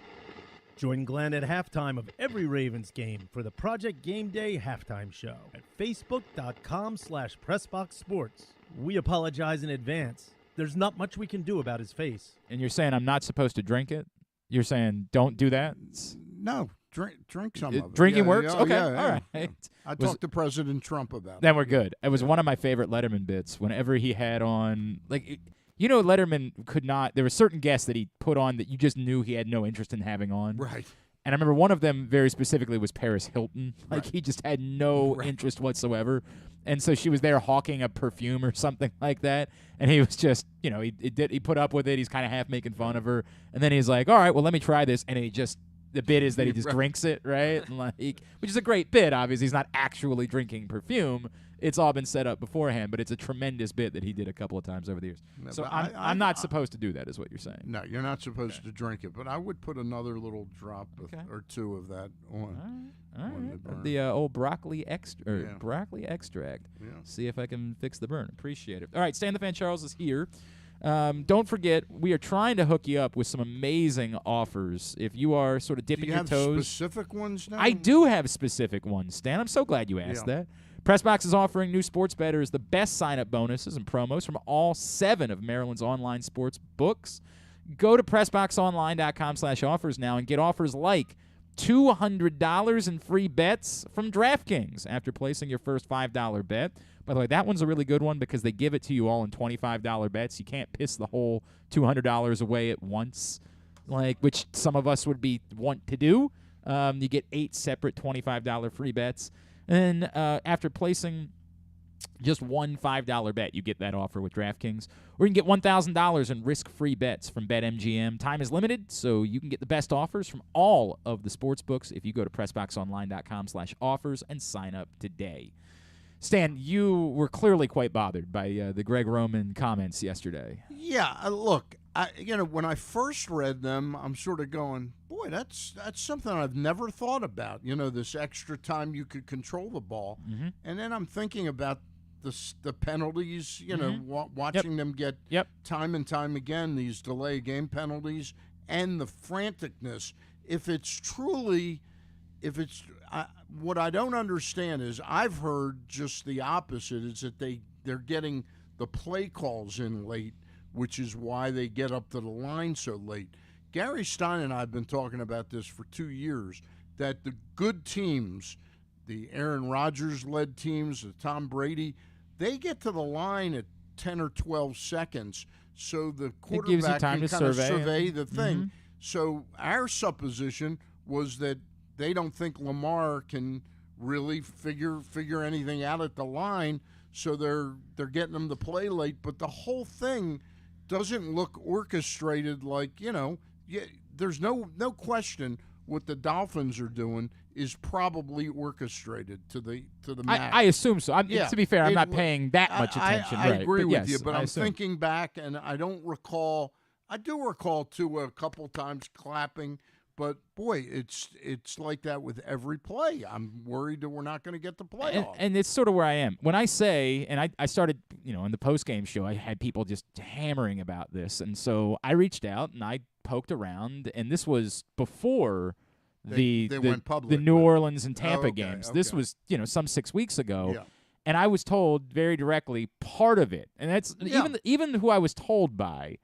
Speaker 10: Join Glenn at halftime of every Ravens game for the Project Game Day halftime show at facebook.com/PressBoxSports. We apologize in advance. There's not much we can do about his face.
Speaker 1: And you're saying I'm not supposed to drink it? You're saying don't do that?
Speaker 2: No. Drink some of it.
Speaker 1: Drinking works?
Speaker 2: Yeah,
Speaker 1: okay,
Speaker 2: yeah,
Speaker 1: all
Speaker 2: yeah.
Speaker 1: right.
Speaker 2: I talked to President Trump about
Speaker 1: Then
Speaker 2: it.
Speaker 1: we're good. It was one of my favorite Letterman bits. Whenever he had on, like, Letterman could not. There were certain guests that he put on that you just knew he had no interest in having on.
Speaker 2: Right.
Speaker 1: And I remember one of them very specifically was Paris Hilton. Like, he just had no interest whatsoever. And so she was there hawking a perfume or something like that. And he was just, he put up with it. He's kind of half making fun of her. And then he's like, all right, well, let me try this. And the bit is that he just drinks it, right? And which is a great bit, obviously. He's not actually drinking perfume. It's all been set up beforehand, but it's a tremendous bit that he did a couple of times over the years.
Speaker 2: No,
Speaker 1: so
Speaker 2: but
Speaker 1: I'm not supposed to do that, is what you're saying.
Speaker 2: No, you're not supposed to drink it, but I would put another little drop or two of that on.
Speaker 1: All right.
Speaker 2: The burn.
Speaker 1: The old broccoli broccoli extract.
Speaker 2: Yeah.
Speaker 1: See if I can fix the burn. Appreciate it. All right, Stan the Fan Charles is here. Don't forget, we are trying to hook you up with some amazing offers. If you are sort of dipping your toes.
Speaker 2: Do you have specific ones now?
Speaker 1: I do have specific ones, Stan. I'm so glad you asked that. PressBox is offering new sports bettors the best sign-up bonuses and promos from all 7 of Maryland's online sports books. Go to PressBoxOnline.com/offers now and get offers like $200 in free bets from DraftKings after placing your first $5 bet. By the way, that one's a really good one because they give it to you all in $25 bets. You can't piss the whole $200 away at once, which some of us would want to do. You get 8 separate $25 free bets. And after placing just one $5 bet, you get that offer with DraftKings. Or you can get $1,000 in risk-free bets from BetMGM. Time is limited, so you can get the best offers from all of the sports books if you go to PressBoxOnline.com/offers and sign up today. Stan, you were clearly quite bothered by the Greg Roman comments yesterday.
Speaker 2: Yeah, look, when I first read them, I'm sort of going, boy, that's something I've never thought about. This extra time you could control the ball, and then I'm thinking about the penalties. Watching them get time and time again these delay game penalties and the franticness. What I don't understand is I've heard just the opposite, is that they're getting the play calls in late, which is why they get up to the line so late. Gary Stein and I have been talking about this for 2 years, that the good teams, the Aaron Rodgers-led teams, the Tom Brady, they get to the line at 10 or 12 seconds, so the quarterback can kind of survey the thing. So our supposition was that they don't think Lamar can really figure anything out at the line, so they're getting them to play late. But the whole thing doesn't look orchestrated there's no question what the Dolphins are doing is probably orchestrated to the max.
Speaker 1: I assume so. To be fair, I'm not paying that much attention.
Speaker 2: I agree with you, but I'm
Speaker 1: assume.
Speaker 2: thinking back, and I don't recall. I do recall, too, a couple times clapping. But, boy, it's like that with every play. I'm worried that we're not going to get the playoff.
Speaker 1: And it's sort of where I am. When I say, and I started, in the post-game show, I had people just hammering about this. And so I reached out and I poked around. And this was before
Speaker 2: they went public,
Speaker 1: the New Orleans and Tampa games. This was, some 6 weeks ago.
Speaker 2: Yeah.
Speaker 1: And I was told very directly part of it. And that's even who I was told by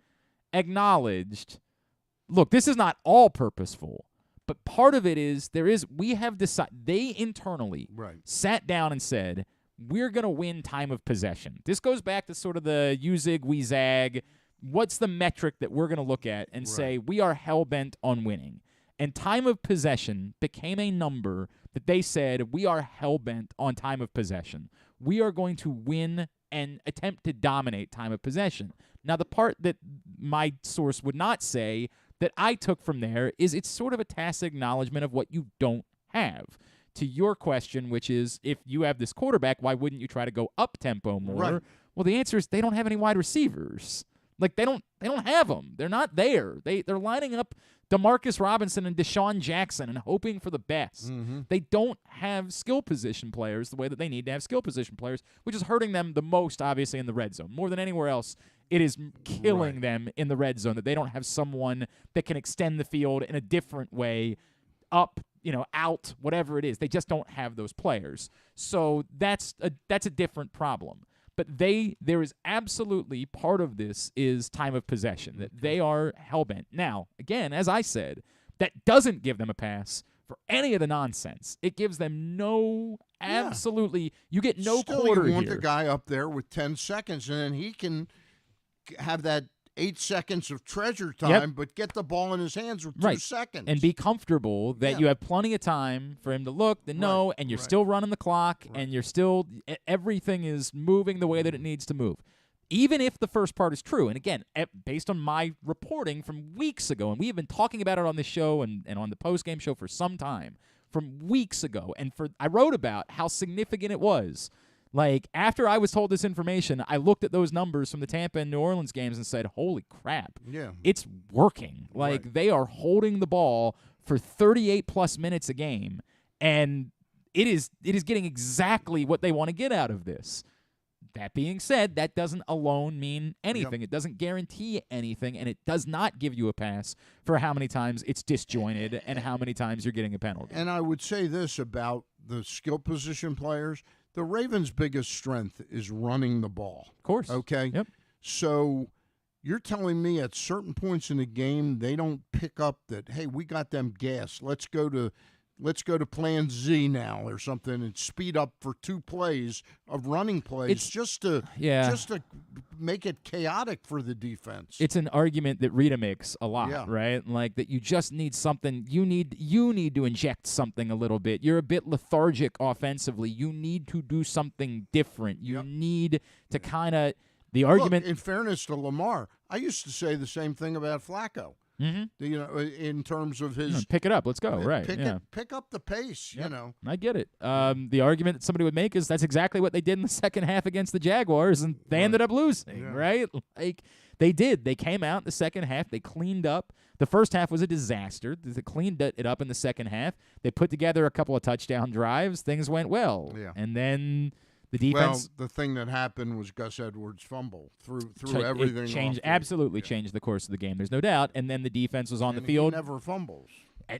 Speaker 1: acknowledged, look, this is not all purposeful, but part of it is we have decided, they internally sat down and said, we're going to win time of possession. This goes back to sort of the you zig, we zag. What's the metric that we're going to look at and say we are hell-bent on winning? And time of possession became a number that they said we are hell-bent on time of possession. We are going to win and attempt to dominate time of possession. Now, the part that my source would not say that I took from there is it's sort of a tacit acknowledgement of what you don't have. To your question, which is, if you have this quarterback, why wouldn't you try to go up-tempo more?
Speaker 2: Right.
Speaker 1: Well, the answer is they don't have any wide receivers. Like, they don't have them. They're not there. They're lining up DeMarcus Robinson and Deshaun Jackson and hoping for the best. They don't have skill position players the way that they need to have skill position players, which is hurting them the most, obviously, in the red zone. More than anywhere else, it is killing them in the red zone that they don't have someone that can extend the field in a different way, up, out, whatever it is. They just don't have those players. So that's a different problem. But there is absolutely part of this is time of possession, that they are hell-bent. Now, again, as I said, that doesn't give them a pass for any of the nonsense. It gives them absolutely, you get no
Speaker 2: Still,
Speaker 1: quarter
Speaker 2: you want
Speaker 1: here.
Speaker 2: the guy up there with 10 seconds, and then he can have that 8 seconds of treasure time, but get the ball in his hands with 2 seconds.
Speaker 1: And be comfortable that you have plenty of time for him to look, to know, and you're still running the clock, and you're still, everything is moving the way that it needs to move. Even if the first part is true. And again, based on my reporting from weeks ago, and we have been talking about it on this show and on the post-game show for some time, from weeks ago, and I wrote about how significant it was. Like, after I was told this information, I looked at those numbers from the Tampa and New Orleans games and said, holy crap, it's working. Like, they are holding the ball for 38-plus minutes a game, and it is getting exactly what they want to get out of this. That being said, that doesn't alone mean anything. It doesn't guarantee anything, and it does not give you a pass for how many times it's disjointed and how many times you're getting a penalty.
Speaker 2: And I would say this about the skill position players. The Ravens' biggest strength is running the ball.
Speaker 1: Of course.
Speaker 2: Okay?
Speaker 1: Yep.
Speaker 2: So you're telling me at certain points in the game they don't pick up that, hey, we got them gas. Let's go to plan Z now or something and speed up for 2 plays of running plays just to make it chaotic for the defense.
Speaker 1: It's an argument that Rita makes a lot, right? Like that you just need something. You need to inject something a little bit. You're a bit lethargic offensively. You need to do something different. You need to kind of the argument.
Speaker 2: Look, in fairness to Lamar, I used to say the same thing about Flacco.
Speaker 1: Mm-hmm.
Speaker 2: You know, in terms of his
Speaker 1: pick it up, let's go. Right,
Speaker 2: pick up the pace. You know,
Speaker 1: I get it. The argument that somebody would make is that's exactly what they did in the second half against the Jaguars, and they ended up losing. Right, like they did. They came out in the second half. They cleaned up. The first half was a disaster. They cleaned it up in the second half. They put together a couple of touchdown drives. Things went well, and then. The defense.
Speaker 2: Well, the thing that happened was Gus Edwards' fumble threw everything.
Speaker 1: Changed the course of the game. There's no doubt. And then the defense was on the field.
Speaker 2: He never fumbles.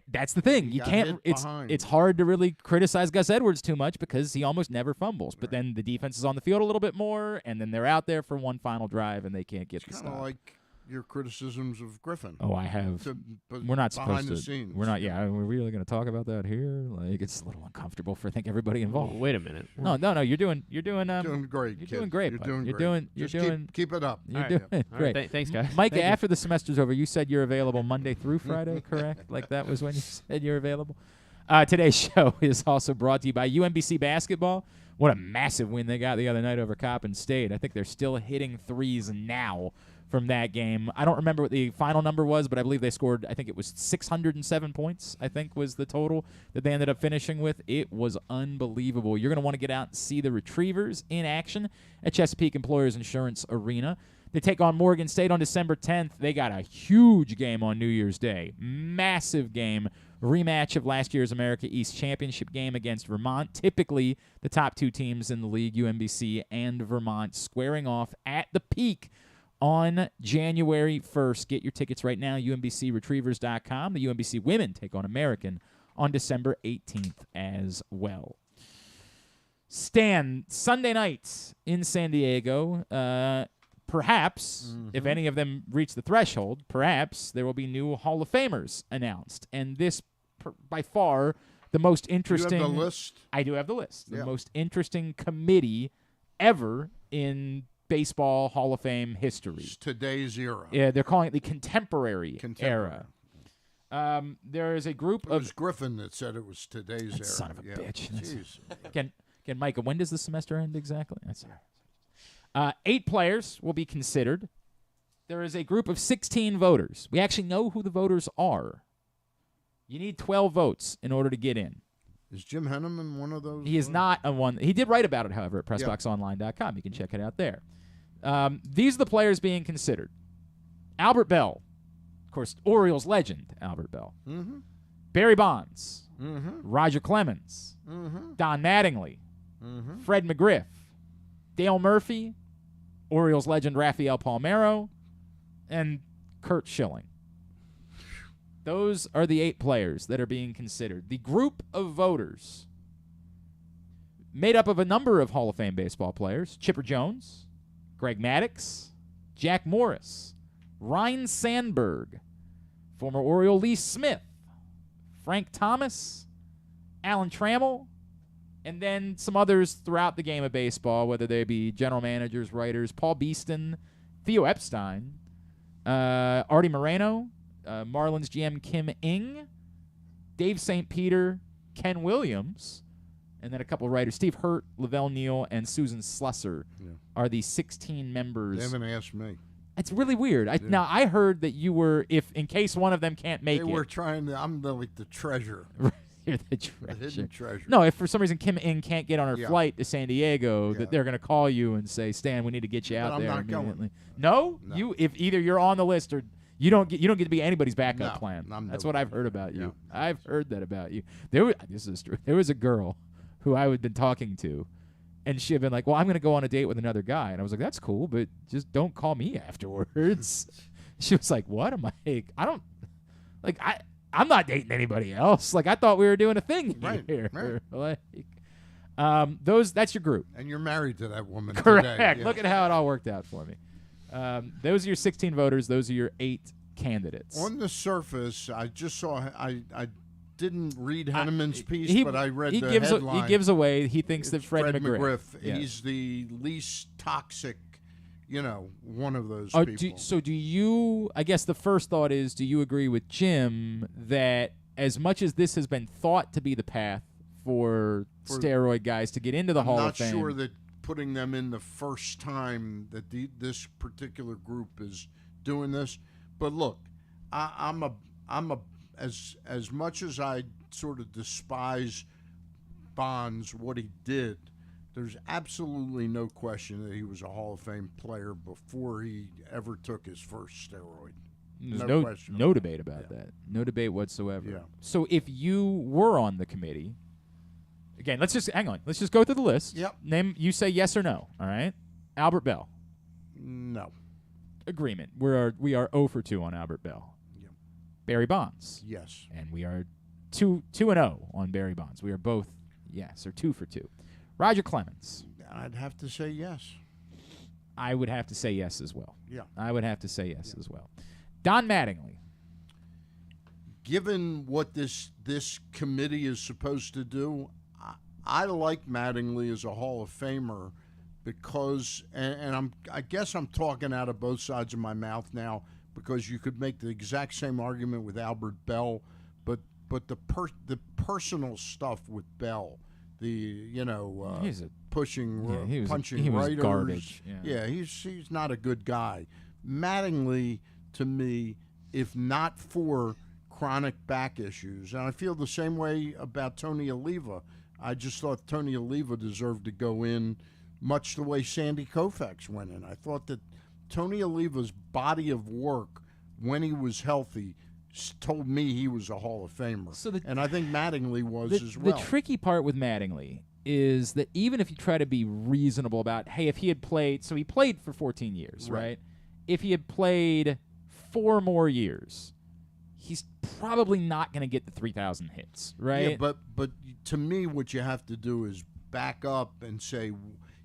Speaker 1: That's the thing. You can't. It's hard to really criticize Gus Edwards too much because he almost never fumbles. But then the defense is on the field a little bit more, and then they're out there for one final drive, and they can't get the stop.
Speaker 2: Kind of like your criticisms of Griffin.
Speaker 1: Oh, I have. We're not supposed to.
Speaker 2: Scenes.
Speaker 1: We're not. Yeah, are we really going to talk about that here? Like, it's a little uncomfortable for I think everybody involved.
Speaker 12: Wait a minute.
Speaker 1: No. You're doing
Speaker 2: great.
Speaker 1: You're doing great. You're doing.
Speaker 2: Keep it up.
Speaker 1: You're doing great.
Speaker 12: Right, thanks, guys.
Speaker 1: Micah, after the semester's over, you said you're available Monday through Friday, correct? Like that was when you said you're available. Today's show is also brought to you by UMBC basketball. What a massive win they got the other night over Coppin State. I think they're still hitting threes now from that game. I don't remember what the final number was, but I believe they scored, I think it was 607 points, I think was the total that they ended up finishing with. It was unbelievable. You're going to want to get out and see the Retrievers in action at Chesapeake Employers Insurance Arena. They take on Morgan State on December 10th. They got a huge game on New Year's Day. Massive game. Rematch of last year's America East Championship game against Vermont. Typically, the top 2 teams in the league, UMBC and Vermont, squaring off at the Peak on January 1st. Get your tickets right now, umbcretrievers.com. The UMBC women take on American on December 18th as well. Stan, Sunday night in San Diego, perhaps, if any of them reach the threshold, perhaps there will be new Hall of Famers announced. And this, by far, the most interesting.
Speaker 2: You have the list?
Speaker 1: I do have the list. The most interesting committee ever in baseball Hall of Fame history.
Speaker 2: It's today's era.
Speaker 1: Yeah, they're calling it the contemporary era. There is a group
Speaker 2: of. It was Griffin that said it was today's era.
Speaker 1: Son of a bitch.
Speaker 2: Jeez.
Speaker 1: Again, Micah, when does the semester end exactly? 8 players will be considered. There is a group of 16 voters. We actually know who the voters are. You need 12 votes in order to get in.
Speaker 2: Is Jim Henneman one of those?
Speaker 1: He is not a one. He did write about it, however, at PressBoxOnline.com. You can check it out there. These are the players being considered. Albert Bell. Of course, Orioles legend, Albert Bell.
Speaker 2: Mm-hmm.
Speaker 1: Barry Bonds.
Speaker 2: Mm-hmm.
Speaker 1: Roger Clemens.
Speaker 2: Mm-hmm.
Speaker 1: Don Mattingly.
Speaker 2: Mm-hmm.
Speaker 1: Fred McGriff. Dale Murphy. Orioles legend Rafael Palmeiro. And Kurt Schilling. Those are the 8 players that are being considered. The group of voters made up of a number of Hall of Fame baseball players. Chipper Jones, Greg Maddux, Jack Morris, Ryne Sandberg, former Oriole Lee Smith, Frank Thomas, Alan Trammell, and then some others throughout the game of baseball, whether they be general managers, writers, Paul Beeston, Theo Epstein, Artie Moreno, Marlins GM Kim Ng, Dave St. Peter, Ken Williams, and then a couple of writers, Steve Hurt, Lavelle Neal, and Susan Slusser are the 16 members.
Speaker 2: They haven't asked me.
Speaker 1: It's really weird. Now, I heard that you were, in case one of them can't make it.
Speaker 2: They were trying to, I'm like the treasurer.
Speaker 1: You're the treasure.
Speaker 2: The hidden treasure.
Speaker 1: No, if for some reason Kim In can't get on her flight to San Diego, that they're going to call you and say, Stan, we need to get you out there immediately.
Speaker 2: Going.
Speaker 1: No? If either you're on the list or you don't get to be anybody's backup plan. That's what I've heard about you. I've heard that about you. This is true. There was a girl who I had been talking to, and she had been like, well, I'm going to go on a date with another guy. And I was like, that's cool, but just don't call me afterwards. She was like, what? I'm like, I'm not dating anybody else. Like, I thought we were doing a thing here.
Speaker 2: Right.
Speaker 1: That's your group.
Speaker 2: And you're married to that woman.
Speaker 1: Correct.
Speaker 2: Today. Yeah.
Speaker 1: Look at how it all worked out for me. Those are your 16 voters. Those are your 8 candidates.
Speaker 2: On the surface, I just saw. I didn't read Henneman's piece, but I read the headline.
Speaker 1: He gives away. He thinks that Fred McGriff.
Speaker 2: He's the least toxic. One of those people.
Speaker 1: Do you, I guess the first thought is, do you agree with Jim that as much as this has been thought to be the path for steroid guys to get into the Hall of Fame?
Speaker 2: I'm not sure that putting them in the first time that this particular group is doing this. But look, I'm as much as I sort of despise Bonds, what he did, there's absolutely no question that he was a Hall of Fame player before he ever took his first steroid.
Speaker 1: There's
Speaker 2: question.
Speaker 1: No debate about that. No debate whatsoever.
Speaker 2: Yeah.
Speaker 1: So if you were on the committee, again, let's just hang on. Let's just go through the list.
Speaker 2: Yep.
Speaker 1: Name. You say yes or no. All right. Albert Bell.
Speaker 2: No.
Speaker 1: Agreement. We are 0 for 2 on Albert Bell.
Speaker 2: Yep.
Speaker 1: Barry Bonds.
Speaker 2: Yes.
Speaker 1: And we are 2-0 on Barry Bonds. We are both yes or 2 for 2. Roger Clemens.
Speaker 2: I'd have to say yes.
Speaker 1: I would have to say yes as well.
Speaker 2: Yeah.
Speaker 1: I would have to say yes as well. Don Mattingly.
Speaker 2: Given what this committee is supposed to do, I like Mattingly as a Hall of Famer because, and I guess I'm talking out of both sides of my mouth now, because you could make the exact same argument with Albert Bell, but the personal stuff with Bell.
Speaker 1: He's
Speaker 2: pushing, punching
Speaker 1: he was
Speaker 2: writers.
Speaker 1: Garbage.
Speaker 2: Yeah, he's not a good guy. Mattingly, to me, if not for chronic back issues, and I feel the same way about Tony Oliva. I just thought Tony Oliva deserved to go in much the way Sandy Koufax went in. I thought that Tony Oliva's body of work when he was healthy told me he was a Hall of Famer. And I think Mattingly was as well.
Speaker 1: The tricky part with Mattingly is that even if you try to be reasonable about, hey, if he had played, so he played for 14 years, right? If he had played 4 more years, he's probably not going to get the 3,000 hits, right?
Speaker 2: Yeah, but to me, what you have to do is back up and say,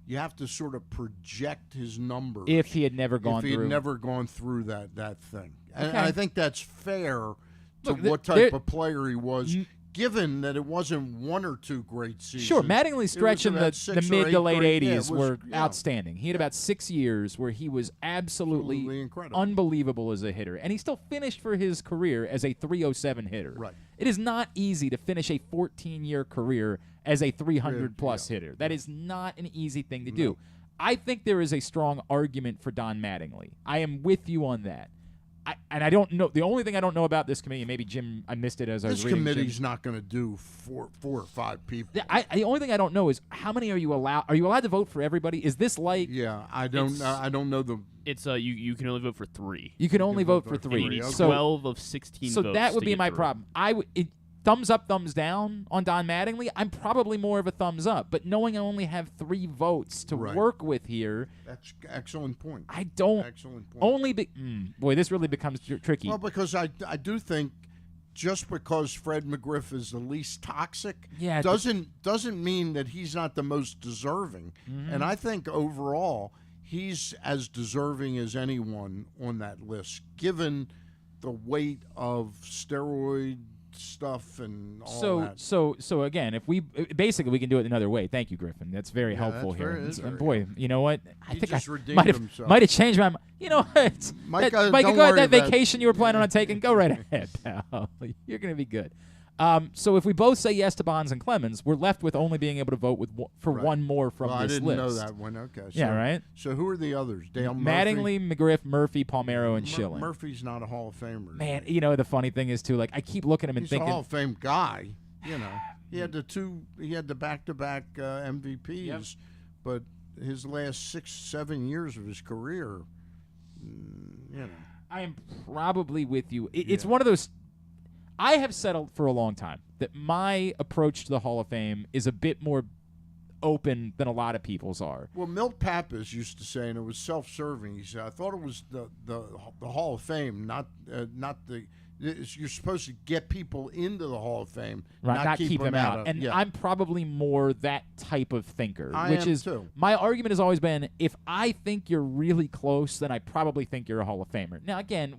Speaker 2: you have to sort of project his numbers.
Speaker 1: If he had never gone through.
Speaker 2: If he had never gone through that thing. And I think that's fair to
Speaker 1: Look,
Speaker 2: what type of player he was, given that it wasn't 1 or 2 great seasons.
Speaker 1: Sure, Mattingly's stretch in the mid to late 80s were
Speaker 2: yeah.
Speaker 1: outstanding. He had about 6 years where he was absolutely unbelievable as a hitter. And he still finished for his career as a 307 hitter.
Speaker 2: Right.
Speaker 1: It is not easy to finish a 14-year career as a 300-plus hitter. That is not an easy thing to do. I think there is a strong argument for Don Mattingly. I am with you on that. I don't know. The only thing I don't know about this committee, maybe Jim, I missed it as I was reading.
Speaker 2: This committee's not going to do four or five people.
Speaker 1: The only thing I don't know is how many are you allowed? Are you allowed to vote for everybody? Is this like?
Speaker 2: Yeah, I don't know the.
Speaker 12: It's you can only vote for 3.
Speaker 1: You can only vote for 3.
Speaker 12: You need 12 of 16
Speaker 1: so
Speaker 12: votes.
Speaker 1: So that would
Speaker 12: to
Speaker 1: be
Speaker 12: get
Speaker 1: my
Speaker 12: through.
Speaker 1: problem. Thumbs up, thumbs down on Don Mattingly. I'm probably more of a thumbs up, but knowing I only have 3 votes to work with here.
Speaker 2: That's excellent point.
Speaker 1: I don't.
Speaker 2: Excellent point.
Speaker 1: Only boy, this really becomes tricky.
Speaker 2: Well, because I do think just because Fred McGriff is the least toxic doesn't mean that he's not the most deserving. Mm-hmm. And I think overall he's as deserving as anyone on that list, given the weight of steroid stuff and all that.
Speaker 1: So again, if we basically we can do it another way. Thank you, Griffin. That's very helpful
Speaker 2: that's
Speaker 1: here.
Speaker 2: very- it's very
Speaker 1: boy, you know what? I
Speaker 2: He
Speaker 1: think
Speaker 2: just
Speaker 1: I
Speaker 2: redeemed himself.
Speaker 1: might have changed my mind. You know what?
Speaker 2: Micah,
Speaker 1: Micah,
Speaker 2: don't
Speaker 1: go ahead.
Speaker 2: worry
Speaker 1: That
Speaker 2: about
Speaker 1: vacation you were planning on taking, go right ahead, pal. You're gonna be good. So if we both say yes to Bonds and Clemens, we're left with only being able to vote with for one more from
Speaker 2: Well,
Speaker 1: this
Speaker 2: I didn't know
Speaker 1: list.
Speaker 2: that one. Okay.
Speaker 1: Yeah, right.
Speaker 2: So who are the others? Dale
Speaker 1: Mattingly, McGriff, Murphy, Palmeiro, and Schilling.
Speaker 2: Murphy's not a Hall of Famer.
Speaker 1: Man, you know the funny thing is too. Like I keep looking at him and
Speaker 2: He's
Speaker 1: thinking,
Speaker 2: a Hall of Fame guy. You know, he had the back-to-back MVPs, but his last 6-7 years of his career, you know.
Speaker 1: I am probably with you. It's one of those. I have said for a long time that my approach to the Hall of Fame is a bit more open than a lot of people's are.
Speaker 2: Well, Milt Pappas used to say, and it was self-serving. He said, "I thought it was the Hall of Fame, not the." You're supposed to get people into the Hall of Fame,
Speaker 1: Right, not keep them out. And
Speaker 2: yeah.
Speaker 1: I'm probably more that type of thinker,
Speaker 2: I
Speaker 1: which
Speaker 2: am
Speaker 1: is
Speaker 2: too.
Speaker 1: my argument has always been: if I think you're really close, then I probably think you're a Hall of Famer. Now, again,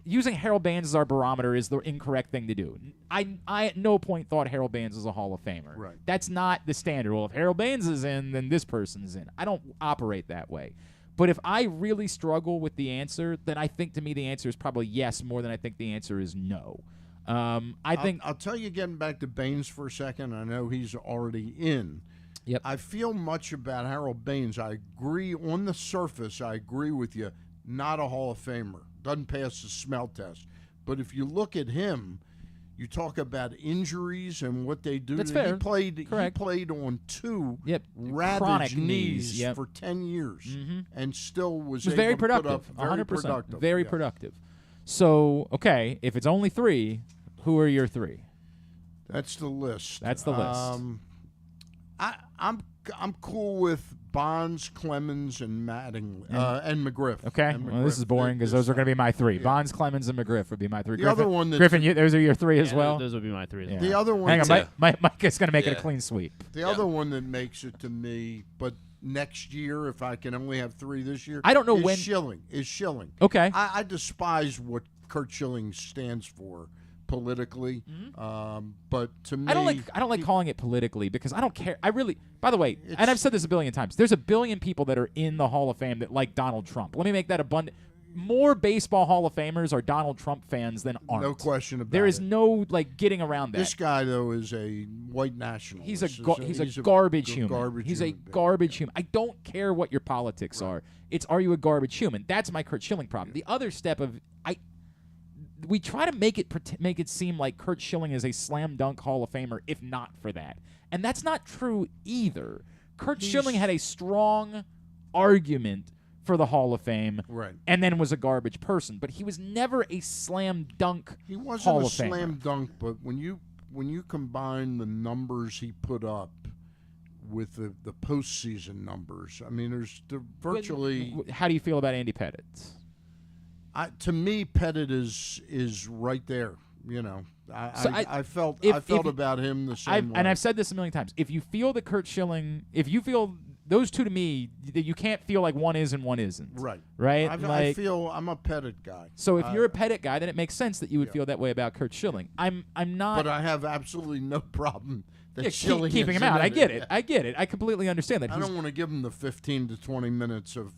Speaker 1: using Harold Baines as our barometer is the incorrect thing to do. I at no point thought Harold Baines was a Hall of Famer.
Speaker 2: Right.
Speaker 1: That's not the standard. Well, if Harold Baines is in, then this person's in. I don't operate that way. But if I really struggle with the answer, then I think to me the answer is probably yes more than I think the answer is no. I'll
Speaker 2: tell you, getting back to Baines for a second, I know he's already in.
Speaker 1: Yep.
Speaker 2: I feel much about Harold Baines. I agree on the surface. I agree with you. Not a Hall of Famer. Doesn't pass the smell test. But if you look at him, you talk about injuries and what they do.
Speaker 1: That's fair.
Speaker 2: He played on two
Speaker 1: Chronic
Speaker 2: ravaged
Speaker 1: knees
Speaker 2: for 10 years and still was
Speaker 1: very
Speaker 2: able
Speaker 1: productive.
Speaker 2: to put up
Speaker 1: 100%.
Speaker 2: productive.
Speaker 1: Very productive. So, okay, if it's only three, who are your three?
Speaker 2: That's the list.
Speaker 1: That's the list.
Speaker 2: I'm cool with Bonds, Clemens, and Mattingly, and McGriff.
Speaker 1: Okay,
Speaker 2: and
Speaker 1: well, this is boring because those are going to be my three. Bonds, Clemens, and McGriff would be my three.
Speaker 2: The
Speaker 1: Griffin,
Speaker 2: other one that's-
Speaker 1: Griffin, those are your three as well?
Speaker 12: Those would be my three as well.
Speaker 2: The other one.
Speaker 1: Hang on,
Speaker 4: too.
Speaker 1: Micah's going to make it a clean sweep.
Speaker 2: The other one that makes it to me, but next year, if I can only have three this year,
Speaker 1: I don't know
Speaker 2: is
Speaker 1: when-
Speaker 2: Schilling.
Speaker 1: Okay.
Speaker 2: I despise what Kurt Schilling stands for politically, but to me,
Speaker 1: I don't like calling it politically because I don't care. I really, by the way, and I've said this a billion times, there's a billion people that are in the Hall of Fame that like Donald Trump. Let me make that abundant. More baseball Hall of Famers are Donald Trump fans than aren't.
Speaker 2: No question about it.
Speaker 1: There is no getting around that.
Speaker 2: This guy though is a white nationalist.
Speaker 1: He's a garbage human. He's a garbage human. I don't care what your politics are. Are you a garbage human? That's my Kurt Schilling problem. The other step of we try to make it seem like Kurt Schilling is a slam dunk Hall of Famer if not for that. And that's not true either. Kurt Schilling had a strong argument for the Hall of Fame and then was a garbage person, but he was never a slam dunk
Speaker 2: He wasn't
Speaker 1: Hall
Speaker 2: a
Speaker 1: of Famer.
Speaker 2: slam dunk, but when you combine the numbers he put up with the postseason numbers, I mean, there's virtually.
Speaker 1: How do you feel about Andy Pettit?
Speaker 2: To me, Pettit is right there. You know, I felt about him the same way.
Speaker 1: And I've said this a million times. If you feel that Kurt Schilling, if you feel those two to me, that you can't feel like one is and one isn't.
Speaker 2: Right.
Speaker 1: Right.
Speaker 2: I feel I'm a Pettit guy.
Speaker 1: So if you're a Pettit guy, then it makes sense that you would feel that way about Kurt Schilling. I'm not.
Speaker 2: But I have absolutely no problem that Schilling
Speaker 1: keeping
Speaker 2: is
Speaker 1: him out.
Speaker 2: in
Speaker 1: I get
Speaker 2: it.
Speaker 1: it. I get it. I completely understand that.
Speaker 2: I don't want to give him the 15 to 20 minutes of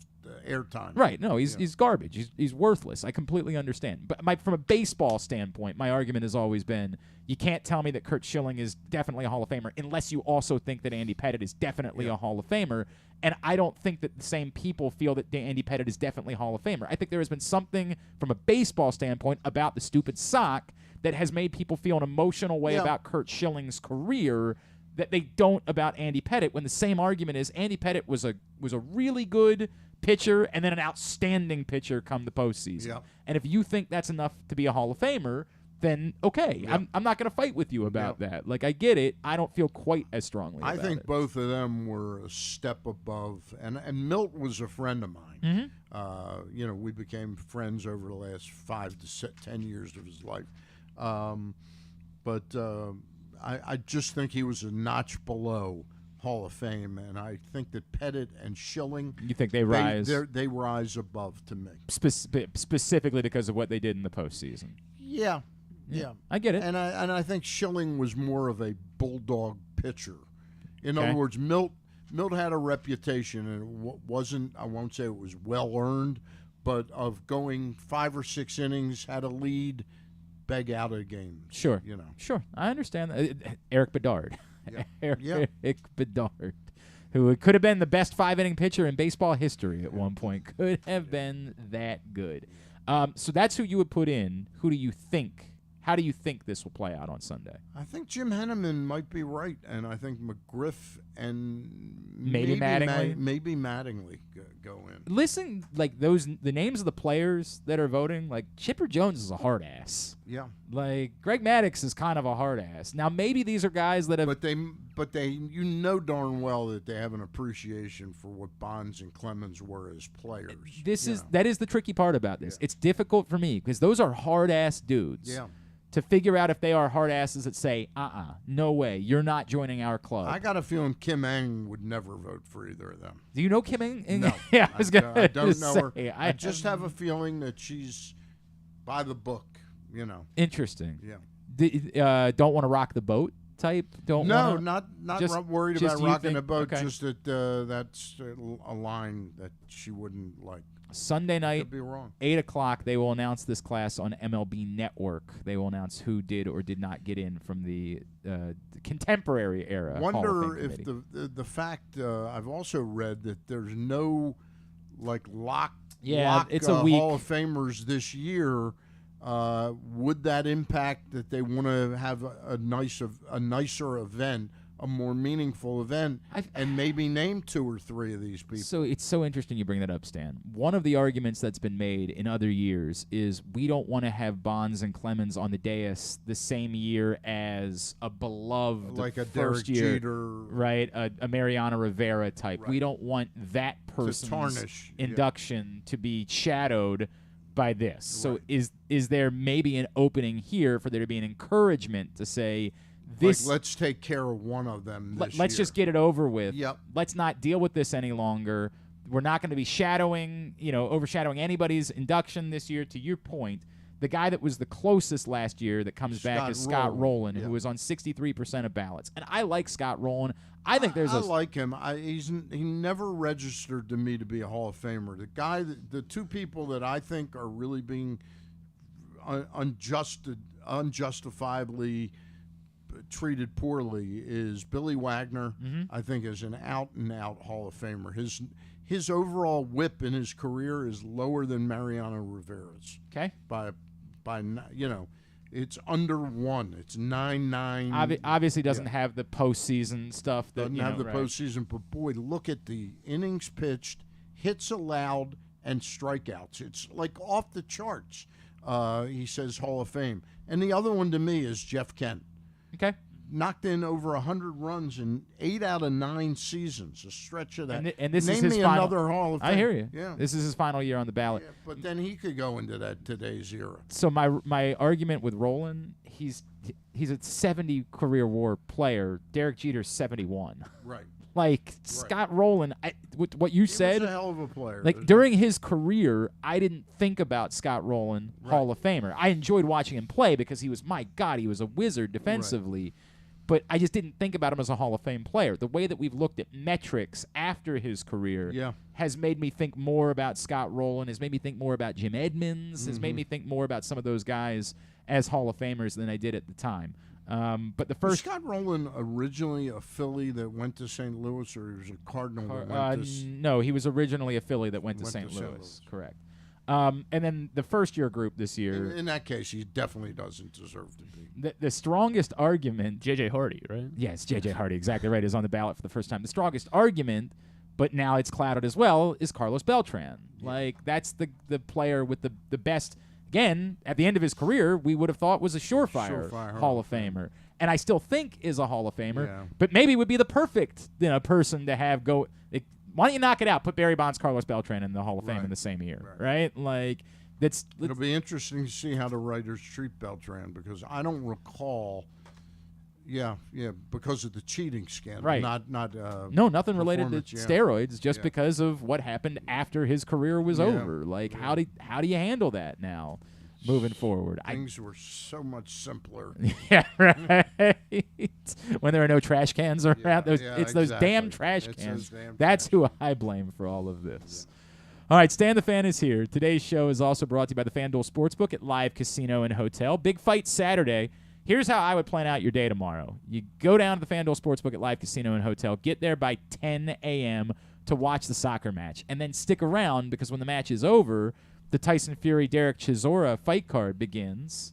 Speaker 2: airtime.
Speaker 1: Right. No, he's garbage. He's worthless. I completely understand. But from a baseball standpoint, my argument has always been you can't tell me that Kurt Schilling is definitely a Hall of Famer unless you also think that Andy Pettit is definitely a Hall of Famer. And I don't think that the same people feel that Andy Pettit is definitely Hall of Famer. I think there has been something from a baseball standpoint about the stupid sock that has made people feel an emotional way about Kurt Schilling's career that they don't about Andy Pettit, when the same argument is Andy Pettit was a really good pitcher and then an outstanding pitcher come the postseason.
Speaker 2: Yep.
Speaker 1: And if you think that's enough to be a Hall of Famer, then okay. Yep. I'm not going to fight with you about that. Like, I get it. I don't feel quite as strongly about it.
Speaker 2: I think both of them were a step above. And Milt was a friend of mine.
Speaker 1: Mm-hmm.
Speaker 2: We became friends over the last 5 to 10 years of his life. But I just think he was a notch below Hall of Fame, and I think that Pettit and Schilling,
Speaker 1: you think they rise?
Speaker 2: They rise above to me.
Speaker 1: Specifically because of what they did in the postseason.
Speaker 2: Yeah. Yeah.
Speaker 1: I get it.
Speaker 2: And I think Schilling was more of a bulldog pitcher. In other words, Milt had a reputation, and it wasn't, I won't say it was well earned, but of going 5 or 6 innings, had a lead, beg out of games.
Speaker 1: Sure.
Speaker 2: You know.
Speaker 1: Sure. I understand. Eric Bedard.
Speaker 2: Yeah.
Speaker 1: Eric Bedard, who could have been the best 5-inning pitcher in baseball history at one point, could have been that good. So that's who you would put in. Who do you think? How do you think this will play out on Sunday?
Speaker 2: I think Jim Henneman might be right, and I think McGriff and
Speaker 1: Maybe Mattingly?
Speaker 2: maybe Mattingly go in.
Speaker 1: Listen, like the names of the players that are voting, like Chipper Jones is a hard ass.
Speaker 2: Yeah.
Speaker 1: Like Greg Maddux is kind of a hard ass. Now maybe these are guys that have,
Speaker 2: but they you know darn well that they have an appreciation for what Bonds and Clemens were as players.
Speaker 1: That is the tricky part about this. It's difficult for me because those are hard ass dudes.
Speaker 2: Yeah.
Speaker 1: To figure out if they are hard asses that say, no way, you're not joining our club.
Speaker 2: I got a feeling Kim Eng would never vote for either of them.
Speaker 1: Do you know Kim Eng?
Speaker 2: No.
Speaker 1: Yeah, I was going to
Speaker 2: I don't know
Speaker 1: say,
Speaker 2: her. I just have a feeling that she's by the book, you know.
Speaker 1: Interesting.
Speaker 2: Yeah.
Speaker 1: Don't want to rock the boat type?
Speaker 2: Not worried about rocking the boat,
Speaker 1: okay.
Speaker 2: just that that's a line that she wouldn't like.
Speaker 1: Sunday night,
Speaker 2: Could be wrong.
Speaker 1: 8 o'clock, they will announce this class on MLB Network. They will announce who did or did not get in from the contemporary era.
Speaker 2: Wonder if the fact I've also read that there's no lock
Speaker 1: it's a week.
Speaker 2: Hall of Famers this year. Would that impact that they want to have a nicer event, a more meaningful event, and maybe name 2 or 3 of these people?
Speaker 1: So it's so interesting you bring that up, Stan. One of the arguments that's been made in other years is we don't want to have Bonds and Clemens on the dais the same year as a beloved
Speaker 2: like a
Speaker 1: first
Speaker 2: Derek
Speaker 1: year,
Speaker 2: Jeter,
Speaker 1: right? A Mariano Rivera type.
Speaker 2: Right.
Speaker 1: We don't want that person's
Speaker 2: tarnish,
Speaker 1: induction to be shadowed by this.
Speaker 2: Right.
Speaker 1: So is there maybe an opening here for there to be an encouragement to say, this,
Speaker 2: let's take care of one of them this
Speaker 1: let's
Speaker 2: year.
Speaker 1: just get it over with.
Speaker 2: Yep.
Speaker 1: Let's not deal with this any longer. We're not going to be overshadowing anybody's induction this year. To your point, the guy that was the closest last year that comes back is Scott Rowland, who was on 63% of ballots. And I like Scott Rowland. I think I
Speaker 2: like him. He never registered to me to be a Hall of Famer. The 2 people that I think are really being unjustifiably treated poorly is Billy Wagner. I think is an out-and-out Hall of Famer. His overall whip in his career is lower than Mariano Rivera's.
Speaker 1: Okay.
Speaker 2: By it's under 1. It's 9.9.
Speaker 1: Obviously doesn't have the postseason stuff.
Speaker 2: Doesn't have the postseason, but boy, look at the innings pitched, hits allowed, and strikeouts. It's like off the charts. He says Hall of Fame. And the other one to me is Jeff Kent.
Speaker 1: Okay.
Speaker 2: Knocked in over 100 runs in 8 out of 9 seasons, a stretch of that.
Speaker 1: And this
Speaker 2: Name
Speaker 1: is his
Speaker 2: me
Speaker 1: final,
Speaker 2: another Hall of Fame.
Speaker 1: I hear you.
Speaker 2: Yeah.
Speaker 1: This is his final year on the ballot.
Speaker 2: Yeah, but then he could go into that today's era.
Speaker 1: So my argument with Rowland, he's a 70 career WAR player. Derek Jeter's 71.
Speaker 2: Right.
Speaker 1: Scott Rowland, what you said.
Speaker 2: He was a hell of a player.
Speaker 1: During his career, I didn't think about Scott Rowland, Hall of Famer. I enjoyed watching him play because he was a wizard defensively. Right. But I just didn't think about him as a Hall of Fame player. The way that we've looked at metrics after his career has made me think more about Scott Rowland, has made me think more about Jim Edmonds, has made me think more about some of those guys as Hall of Famers than I did at the time. But the first...
Speaker 2: Was Scott Rowland originally a Philly that went to St. Louis, or was a Cardinal that went to...
Speaker 1: No, he was originally a Philly that went to St. Louis. Correct. And then the first-year group this year...
Speaker 2: In that case, he definitely doesn't deserve to be.
Speaker 1: The strongest argument...
Speaker 12: J.J. Hardy, right?
Speaker 1: Yes, J.J. Hardy, exactly right, is on the ballot for the first time. The strongest argument, but now it's clouded as well, is Carlos Beltran. That's the player with the best... Again, at the end of his career, we would have thought was a surefire Hall of Famer. And I still think is a Hall of Famer, but maybe would be the perfect person to have go... Why don't you knock it out? Put Barry Bonds, Carlos Beltran in the Hall of Fame in the same year, right? It'll
Speaker 2: be interesting to see how the writers treat Beltran, because I don't recall. Yeah, because of the cheating scandal,
Speaker 1: right? Nothing related to steroids, just because of what happened after his career was over. How do you handle that now? moving forward.
Speaker 2: Things were so much simpler.
Speaker 1: Yeah, right. When there are no trash cans around, it's those damn trash cans. That's who I blame for all of this. Yeah. All right, Stan the Fan is here. Today's show is also brought to you by the FanDuel Sportsbook at Live Casino and Hotel. Big fight Saturday. Here's how I would plan out your day tomorrow. You go down to the FanDuel Sportsbook at Live Casino and Hotel. Get there by 10 a.m. to watch the soccer match. And then stick around because when the match is over, the Tyson Fury-Derek Chisora fight card begins.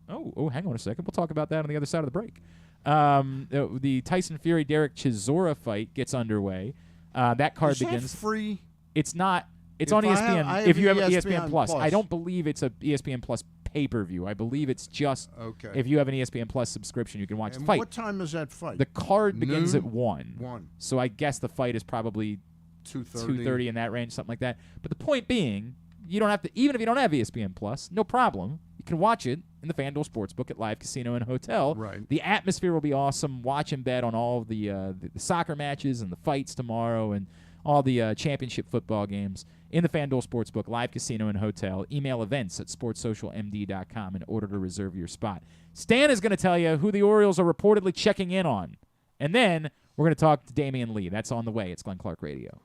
Speaker 1: Oh, hang on a second. We'll talk about that on the other side of the break. The Tyson Fury-Derek Chisora fight gets underway. That card begins.
Speaker 2: Is that free?
Speaker 1: It's not. It's on ESPN. If you have ESPN Plus. I don't believe it's a ESPN Plus pay-per-view. I believe it's just if you have an ESPN Plus subscription, you can watch the fight.
Speaker 2: What time is that fight?
Speaker 1: The card begins at 1.
Speaker 2: 1.
Speaker 1: So I guess the fight is probably 2:30 in that range, something like that. But the point being, you don't have to. Even if you don't have ESPN Plus, no problem. You can watch it in the FanDuel Sportsbook at Live Casino and Hotel.
Speaker 2: Right.
Speaker 1: The atmosphere will be awesome. Watch and bet on all of the soccer matches and the fights tomorrow and all the championship football games in the FanDuel Sportsbook, Live Casino and Hotel. Email events at sportssocialmd.com in order to reserve your spot. Stan is going to tell you who the Orioles are reportedly checking in on. And then we're going to talk to Damion Lee. That's on the way. It's Glenn Clark Radio.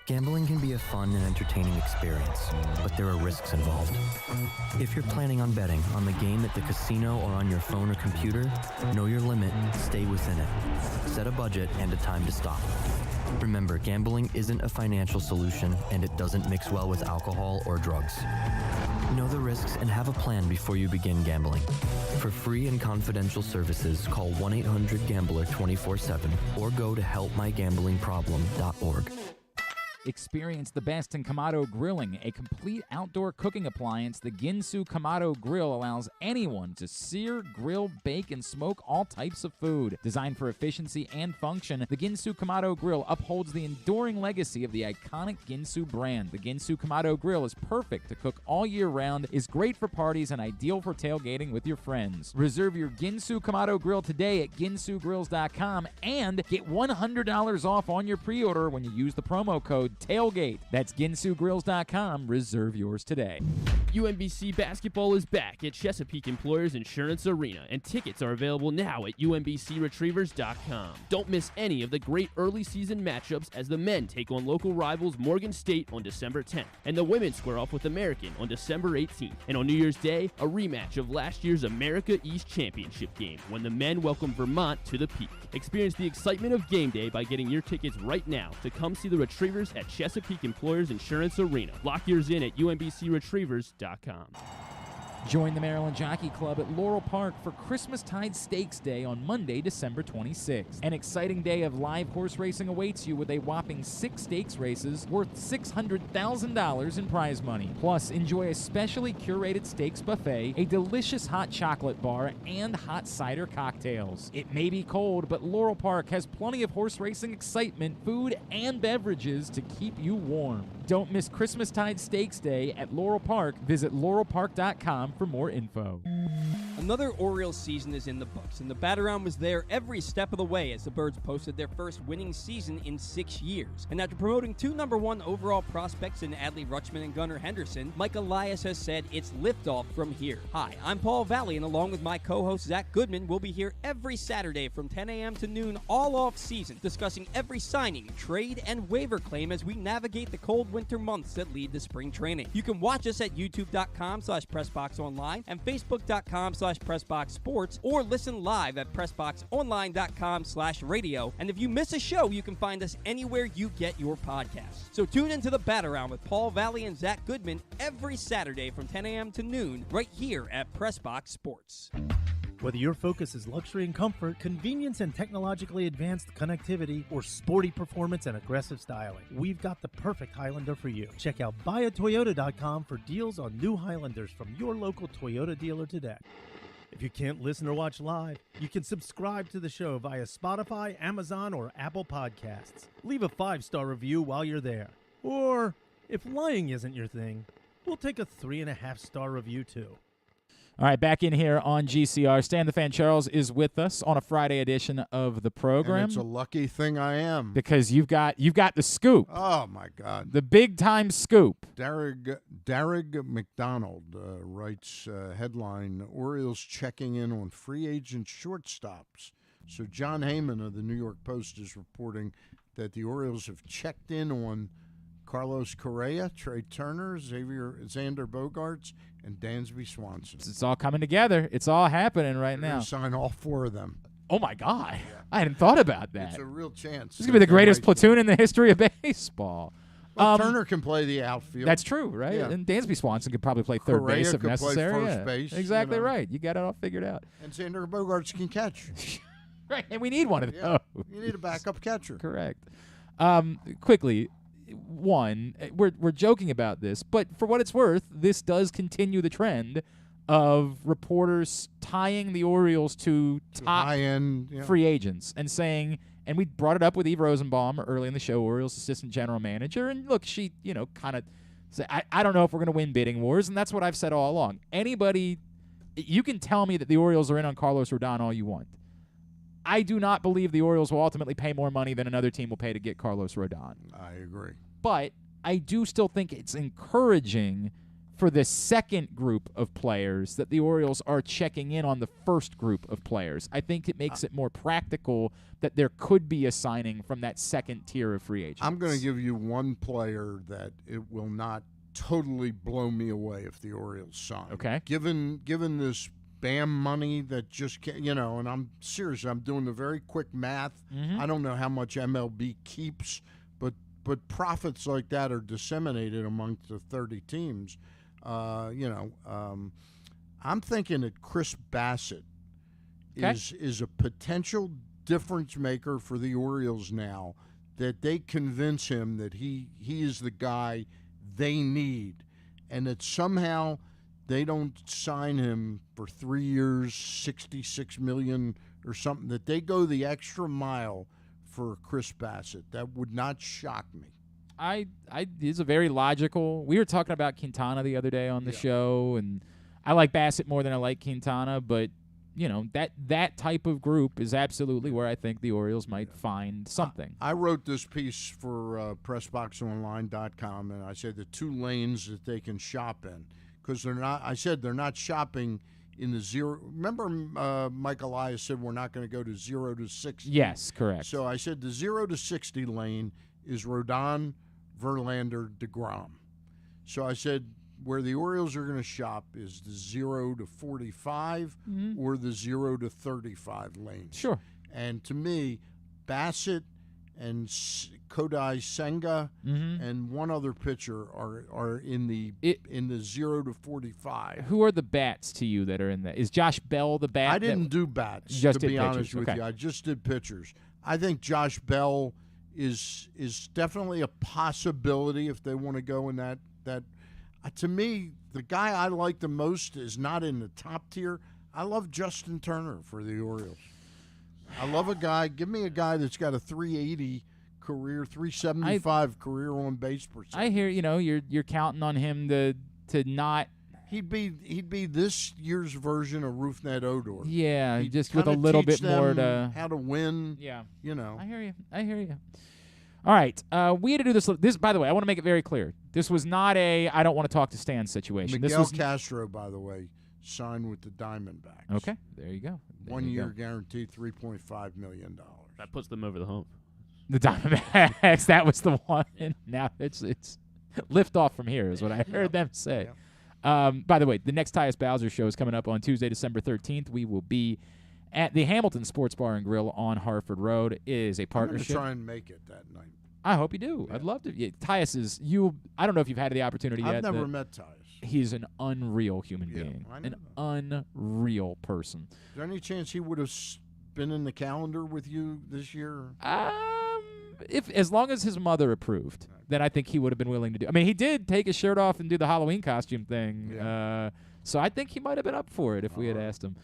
Speaker 6: Gambling can be a fun and entertaining experience, but there are risks involved. If you're planning on betting on the game at the casino or on your phone or computer, know your limit, stay within it. Set a budget and a time to stop. Remember, gambling isn't a financial solution, and it doesn't mix well with alcohol or drugs. Know the risks and have a plan before you begin gambling. For free and confidential services, call 1-800-GAMBLER 24/7 or go to helpmygamblingproblem.org.
Speaker 1: Experience the best in Kamado Grilling, a complete outdoor cooking appliance. The Ginsu Kamado Grill allows anyone to sear, grill, bake, and smoke all types of food. Designed for efficiency and function, the Ginsu Kamado Grill upholds the enduring legacy of the iconic Ginsu brand. The Ginsu Kamado Grill is perfect to cook all year round, is great for parties, and ideal for tailgating with your friends. Reserve your Ginsu Kamado Grill today at ginsugrills.com and get $100 off on your pre-order when you use the promo code TAILGATE. That's ginsugrills.com. Reserve yours today.
Speaker 12: UMBC basketball is back at Chesapeake Employers Insurance Arena, and tickets are available now at umbcretrievers.com. Don't miss any of the great early season matchups as the men take on local rivals Morgan State on December 10th, and the women square off with American on December 18th. And on New Year's Day, a rematch of last year's America East Championship game when the men welcome Vermont to the Peak. Experience the excitement of game day by getting your tickets right now to come see the Retrievers at Chesapeake Employers Insurance Arena. Lock yours in at umbcretrievers.com.
Speaker 1: Join the Maryland Jockey Club at Laurel Park for Christmastide Stakes Day on Monday, December 26th. An exciting day of live horse racing awaits you with a whopping 6 stakes races worth $600,000 in prize money. Plus, enjoy a specially curated stakes buffet, a delicious hot chocolate bar, and hot cider cocktails. It may be cold, but Laurel Park has plenty of horse racing excitement, food, and beverages to keep you warm. Don't miss Christmastide Stakes Day at Laurel Park. Visit laurelpark.com for more info.
Speaker 9: Another Orioles season is in the books, and the Bat-Around was there every step of the way as the Birds posted their first winning season in 6 years. And after promoting 2 #1 overall prospects in Adley Rutschman and Gunnar Henderson, Mike Elias has said it's liftoff from here. Hi, I'm Paul Valley, and along with my co-host Zach Goodman, we'll be here every Saturday from 10 a.m. to noon all off season, discussing every signing, trade, and waiver claim as we navigate the cold winter months that lead to spring training. You can watch us at youtube.com/PressBoxOnline and facebook.com/PressBoxSports, or listen live at PressBoxOnline.com/radio. And if you miss a show, you can find us anywhere you get your podcasts. So tune into the Bat-Around with Paul Valley and Zach Goodman every Saturday from 10 a.m. to noon right here at PressBox Sports.
Speaker 10: Whether your focus is luxury and comfort, convenience and technologically advanced connectivity, or sporty performance and aggressive styling, we've got the perfect Highlander for you. Check out buyatoyota.com for deals on new Highlanders from your local Toyota dealer today. If you can't listen or watch live, you can subscribe to the show via Spotify, Amazon, or Apple Podcasts. Leave a 5-star review while you're there. Or, if lying isn't your thing, we'll take a 3.5-star review too.
Speaker 1: All right, back in here on GCR. Stan the Fan Charles is with us on a Friday edition of the program.
Speaker 2: And it's a lucky thing I am.
Speaker 1: Because you've got the scoop.
Speaker 2: Oh, my God.
Speaker 1: The big-time scoop.
Speaker 2: Darrig McDonald writes headline, Orioles checking in on free agent shortstops. So John Heyman of the New York Post is reporting that the Orioles have checked in on Carlos Correa, Trey Turner, Xander Bogaerts, and Dansby Swanson.
Speaker 1: It's all coming together. It's all happening right
Speaker 2: They're
Speaker 1: now.
Speaker 2: gonna sign all 4 of them.
Speaker 1: Oh, my God. Yeah. I hadn't thought about that.
Speaker 2: It's a real chance.
Speaker 1: This is going to be the greatest platoon in the history of baseball.
Speaker 2: Well, Turner can play the outfield.
Speaker 1: That's true, right?
Speaker 2: Yeah.
Speaker 1: And Dansby Swanson could probably play third
Speaker 2: Correa
Speaker 1: base if
Speaker 2: could
Speaker 1: necessary.
Speaker 2: play first base,
Speaker 1: exactly right. You got it all figured out.
Speaker 2: And Xander Bogaerts can catch.
Speaker 1: Right, and we need one of those.
Speaker 2: You need a backup catcher.
Speaker 1: Correct. Quickly, we're joking about this, but for what it's worth, this does continue the trend of reporters tying the Orioles to top
Speaker 2: high-end
Speaker 1: free agents and saying, and we brought it up with Eve Rosenbaum early in the show, Orioles assistant general manager, and look, she, kind of said, I don't know if we're going to win bidding wars, and that's what I've said all along. Anybody, you can tell me that the Orioles are in on Carlos Rodon all you want. I do not believe the Orioles will ultimately pay more money than another team will pay to get Carlos Rodon.
Speaker 2: I agree.
Speaker 1: But I do still think it's encouraging for the second group of players that the Orioles are checking in on the first group of players. I think it makes it more practical that there could be a signing from that second tier of free agents.
Speaker 2: I'm going to give you one player that it will not totally blow me away if the Orioles sign.
Speaker 1: Okay.
Speaker 2: Given this BAM money that just can't, and I'm serious. I'm doing the very quick math.
Speaker 1: Mm-hmm.
Speaker 2: I don't know how much MLB keeps, but profits like that are disseminated amongst the 30 teams. I'm thinking that Chris Bassett is a potential difference maker for the Orioles now, that they convince him that he is the guy they need, and that somehow they don't sign him for 3 years, $66 million or something, that they go the extra mile for Chris Bassett. That would not shock me.
Speaker 1: It's a very logical. We were talking about Quintana the other day on the show, and I like Bassett more than I like Quintana, but that type of group is absolutely where I think the Orioles might find something.
Speaker 2: I wrote this piece for PressBoxOnline.com, and I said the 2 lanes that they can shop in, because they're not shopping in the zero. Remember, Mike Elias said we're not going to go to 0 to 60.
Speaker 1: Yes, correct.
Speaker 2: So I said the 0 to 60 lane is Rodon, Verlander, DeGrom. So I said where the Orioles are going to shop is the 0 to 45 or the 0 to 35 lane.
Speaker 1: Sure.
Speaker 2: And to me, Bassett and Kodai Senga and one other pitcher are in the 0 to 45.
Speaker 1: Who are the bats to you that are in that? Is Josh Bell the bat?
Speaker 2: I didn't do bats,
Speaker 1: just
Speaker 2: to
Speaker 1: did
Speaker 2: be
Speaker 1: pitchers.
Speaker 2: honest with
Speaker 1: Okay.
Speaker 2: you. I just did pitchers. I think Josh Bell is definitely a possibility if they want to go in that. To me, the guy I like the most is not in the top tier. I love Justin Turner for the Orioles. I love a guy. Give me a guy that's got a 380 career, 375 career on base percentage.
Speaker 1: I hear you're counting on him to not.
Speaker 2: He'd be this year's version of Rougned Odor.
Speaker 1: Yeah,
Speaker 2: He'd
Speaker 1: just with a
Speaker 2: kinda
Speaker 1: little
Speaker 2: teach
Speaker 1: bit more
Speaker 2: them
Speaker 1: to
Speaker 2: how to win.
Speaker 1: Yeah,
Speaker 2: I
Speaker 1: hear you. All right, we had to do this. This, by the way, I want to make it very clear. This was not a I don't want to talk to Stan situation.
Speaker 2: Miguel
Speaker 1: This was
Speaker 2: Castro, by the way, signed with the Diamondbacks.
Speaker 1: Okay, there you go.
Speaker 2: 1 year guaranteed, $3.5 million.
Speaker 12: That puts them over the hump.
Speaker 1: The Diamondbacks. That was the one. Now it's liftoff from here is what I heard them say. By the way, the next Tyus Bowser show is coming up on Tuesday, December 13th. We will be at the Hamilton Sports Bar and Grill on Harford Road. It is a partnership.
Speaker 2: I'm going to try and make it that night.
Speaker 1: I hope you do. Yeah. I'd love to. Yeah, Tyus is you. I don't know if you've had the opportunity yet.
Speaker 2: I've never met Tyus.
Speaker 1: He's an unreal human being. An unreal person.
Speaker 2: Is there any chance he would have been in the calendar with you this year?
Speaker 1: As long as his mother approved, then I think he would have been willing to do. I mean, he did take his shirt off and do the Halloween costume thing. Yeah. So I think he might have been up for it if we had asked him.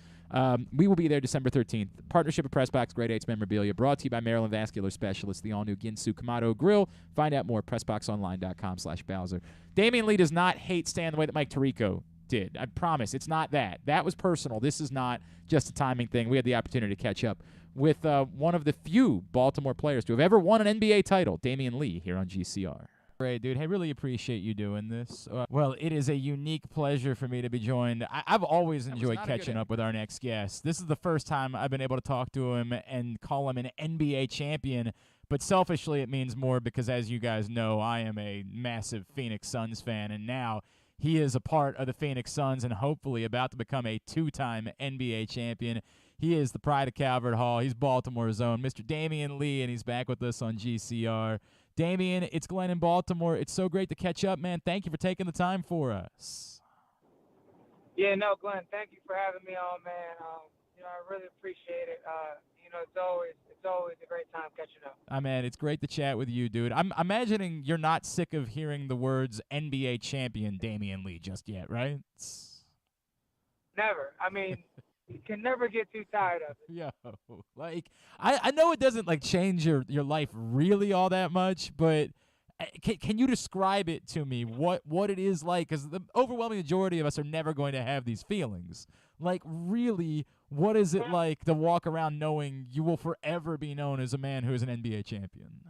Speaker 1: We will be there December 13th. Partnership of PressBox Grade 8's memorabilia brought to you by Maryland Vascular Specialists, the all-new Ginsu Kamado Grill. Find out more at PressBoxOnline.com/Bowser. Damion Lee does not hate Stan the way that Mike Tirico did. I promise. It's not that. That was personal. This is not just a timing thing. We had the opportunity to catch up with one of the few Baltimore players to have ever won an NBA title, Damion Lee, here on GCR. Great, dude. Hey, really appreciate you doing this. Well, it is a unique pleasure for me to be joined. I've always enjoyed catching up with our next guest. This is the first time I've been able to talk to him and call him an NBA champion. But selfishly, it means more because, as you guys know, I am a massive Phoenix Suns fan, and now he is a part of the Phoenix Suns and hopefully about to become a two-time NBA champion. He is the pride of Calvert Hall. He's Baltimore's own, Mr. Damion Lee, and he's back with us on GCR. Damion, it's Glenn in Baltimore. It's so great to catch up, man. Thank you for taking the time for us.
Speaker 13: Yeah, no, Glenn, thank you for having me on, man. I really appreciate it. It's always a great time catching up.
Speaker 1: Man, it's great to chat with you, dude. I'm imagining you're not sick of hearing the words NBA champion Damion Lee just yet, right?
Speaker 13: Never. I mean, you can never get too tired of it.
Speaker 1: Yo, like I know it doesn't like change your life really all that much, but can you describe it to me what it is like? Because the overwhelming majority of us are never going to have these feelings. Like, really, what is it like to walk around knowing you will forever be known as a man who is an NBA champion?